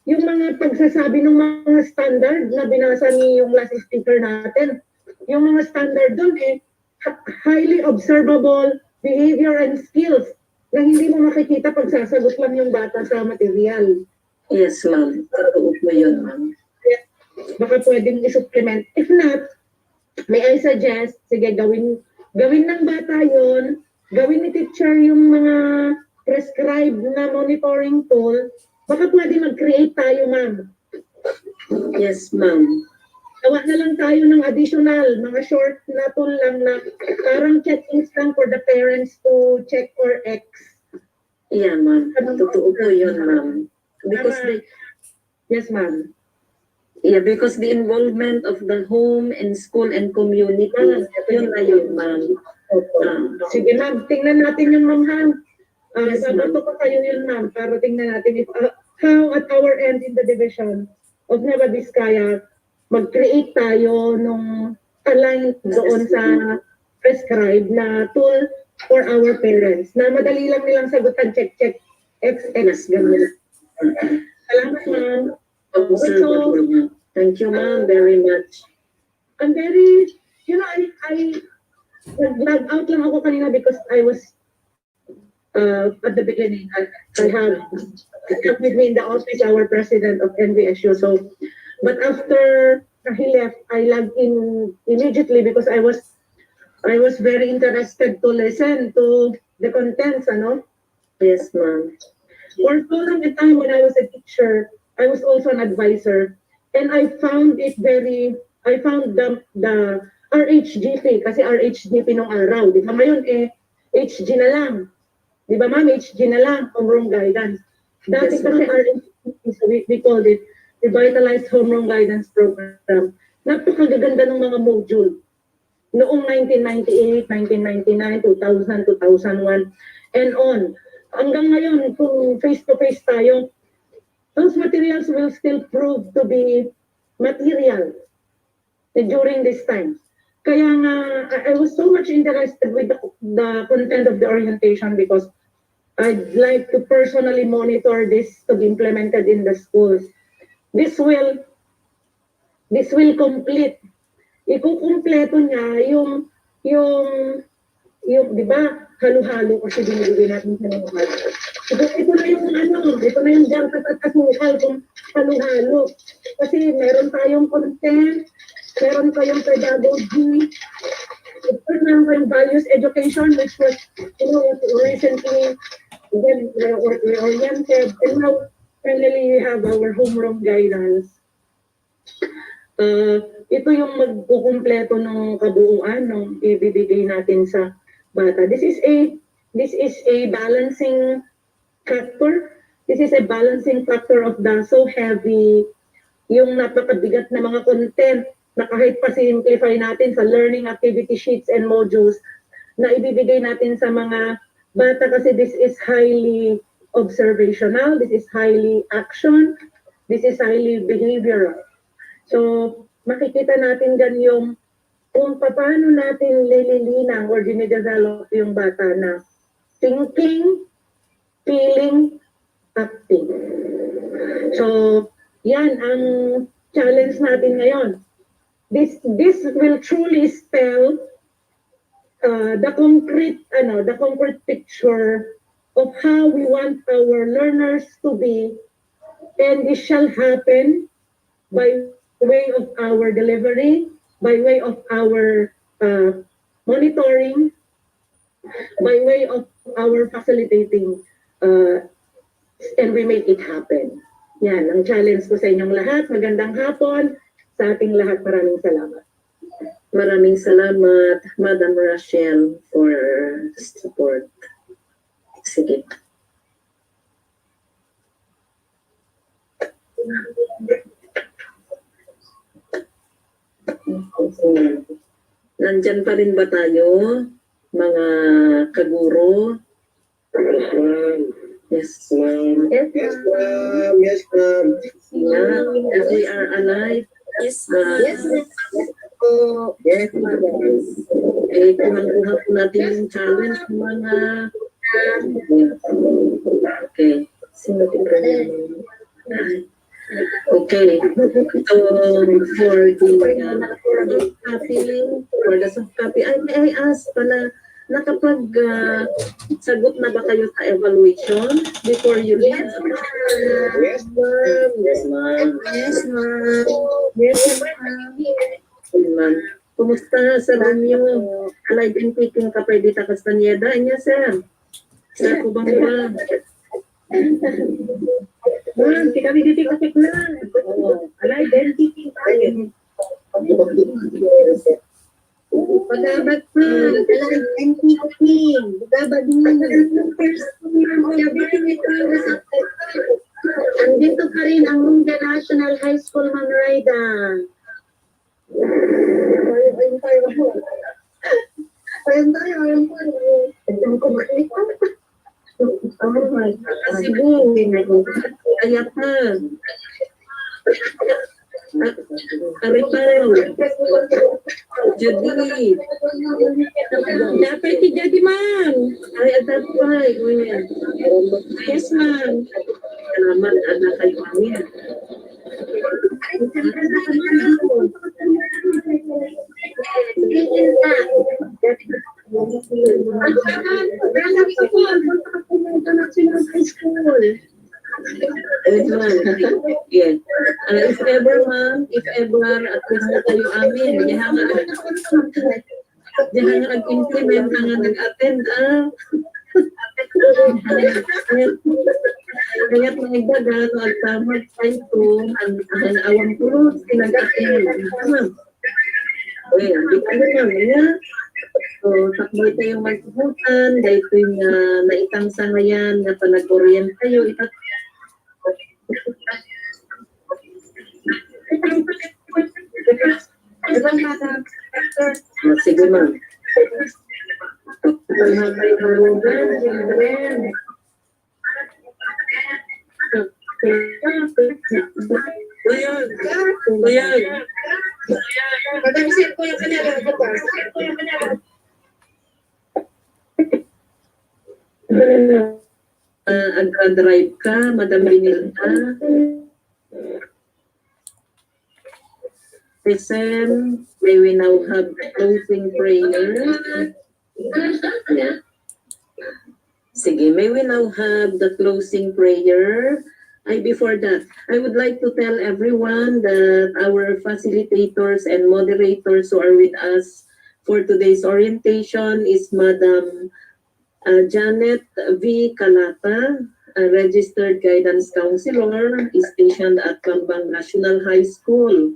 yung mga pagsasabi ng mga standard na binasa ni yung last speaker natin. Yung mga standard doon highly observable behavior and skills na hindi mo makikita pag sasagot lang yung bata sa material. Yes, ma'am. Totoo po yun, ma'am. Baka pwedeng i-supplement. If not, may I suggest, sige, gawin ng bata yon, gawin ni teacher yung mga prescribed na monitoring tool, baka pwede mag-create tayo, ma'am. Yes, ma'am. Gawa na lang tayo ng additional, mga short na tool lang na parang check-ins lang for the parents to check for X. Yeah, ma'am. Totoo po yun, ma'am. Because yes, ma'am. Yeah, because the involvement of the home and school and community, yun na yun, ma'am. Sige, ma'am. Tingnan natin yung ma'am, ha? Yes, ma'am. Babato ko kayo yun, ma'am, para tingnan natin if, how at our end in the division of Nueva Vizcaya, mag-create tayo nung aligned doon sa prescribed na tool for our parents na madali lang nilang sagutan, check, XX, gano'n. Salamat, ma'am. So, thank you, ma'am, very much. I'm very, you know, I nag-log out lang ako kanina because I was at the beginning, I have with me in the office our president of NVSU. So, but after he left, I logged in immediately because I was very interested to listen to the contents, ano? Yes, ma'am. For so long a time when I was a teacher, I was also an advisor, and I found the RHGP, kasi RHGP nung araw, di ba ngayon HG na lang. Di ba ma'am, HG na lang, homeroom guidance. Dati Yes, kasi RHGP, so we called it Revitalized Homeroom Guidance Program. Napakagaganda ng mga module. Noong 1998, 1999, 2000, 2001, and on. Hanggang ngayon, kung face-to-face tayo, those materials will still prove to be material during this time. Kaya nga, I was so much interested with the content of the orientation because I'd like to personally monitor this to be implemented in the schools. This will complete. Ikukumpleto niya yung di ba, halo-halo kasi binibigay natin sa mga bata. Ito na yung jangkat at asukal kung halo-halo. Kasi meron tayong content, meron tayong pedagogy, meron tayong values education, which was, recently oriented, and now finally we have our homeroom guidance. Ito yung magkukumpleto ng kabuuan ng ibibigay natin sa bata. This is a balancing factor. This is a balancing factor of the so heavy, yung napakabigat na mga content na kahit pa-simplify natin sa learning activity sheets and modules na ibibigay natin sa mga bata kasi this is highly observational, this is highly action, this is highly behavioral. So, makikita natin dyan yung kung paano natin lililinang or dinidevelop yung bata na thinking, feeling, acting. So, yan ang challenge natin ngayon. This will truly spell the concrete picture of how we want our learners to be, and this shall happen by way of our delivery, by way of our monitoring, by way of our facilitating, and we make it happen. Yan, ang challenge ko sa inyong lahat. Magandang hapon sa ating lahat. Maraming salamat. Maraming salamat, Madam Rachel, for support. Sige. Nandyan pa rin ba tayo, mga kaguro? Yes, ma'am. Yes, ma'am. Yes, ma'am. Yeah, as we are alive. Yes, Yes, Yes, ma'am. eh, kuha po natin yung challenge ng mga... Okay. Okay. So, for the soft copy, I ask pala, sagot na ba kayo sa evaluation before you leave? Yes, ma'am. Yes, ma'am. Yes, ma'am. Yes, ma'am. Ma'am. Kumusta sa Romeo? Alive and kicking ka pwede ta Castaneda? Anya, sir? Sir, kubang ba? Ma'am, si kami dito kasik na. Alive and kicking tayo. Pagabag pa. Alive and kicking. Pagabag mo. Andito pa rin ang Mungga National High School, Ma'am Raida. Ayun tayo. Ayun ko makita. Cebu. Kaya pa. Aripal. Judy. Dapat si Judy, ma'am. Ay, atat pa. Yes, ma'am. Salamat, ada kayo amin. Yes. If ever, ma'am, if ever, at least na kayo amin, diyan nga nag-implement na nga nag-attend, Kaya mga dagan, at tamad tayo ang awang pulos, pinag-attend. Di ka na nga. So, takbay tayong magpuputan, dahil ito yung naitang sa ngayon, na panag-orient tayo, sige, ma'am. Agka-drive ka, Madam Binilda. Listen, may we now have the closing prayer. Sige, may we now have the closing prayer. Before that, I would like to tell everyone that our facilitators and moderators who are with us for today's orientation is Madam Janet V. Calata, a registered guidance counselor, is stationed at Kambang National High School.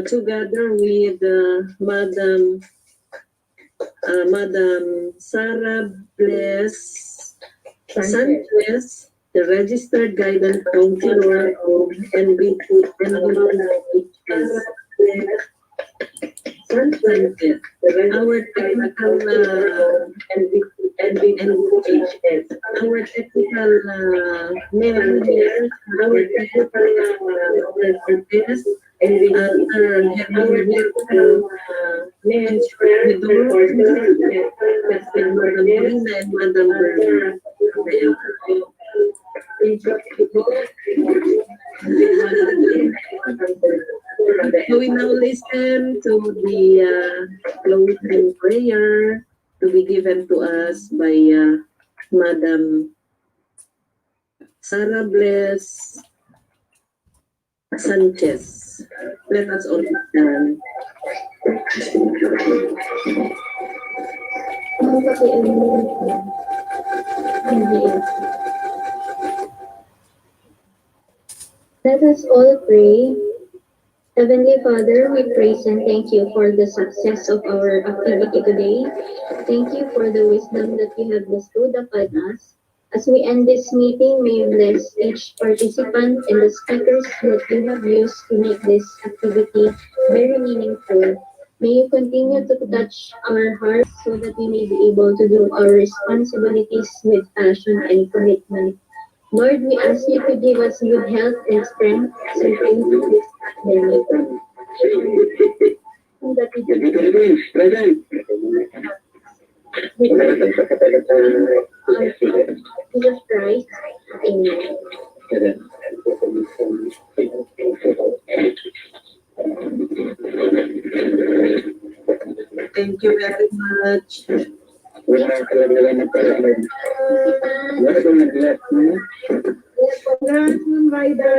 Together with Madam Sarah Bless Sanchez, the registered guidance counselor of NBHS. Sanchez, our technical NBHS, our technical managers, our technical reporters, and Madam So we now listen to the closing prayer to be given to us by Madam Sarah Bless Sanchez. Let us all stand. Let us all pray. Heavenly Father, we praise and thank you for the success of our activity today. Thank you for the wisdom that you have bestowed upon us. As we end this meeting, may you bless each participant and the speakers that you have used to make this activity very meaningful. May you continue to touch our hearts so that we may be able to do our responsibilities with passion and commitment. Lord, we ask you to give us good health and strength as we face this pandemic. That we Jesus Christ. Amen. Thank you very much. Congrats, Ma'am Raida.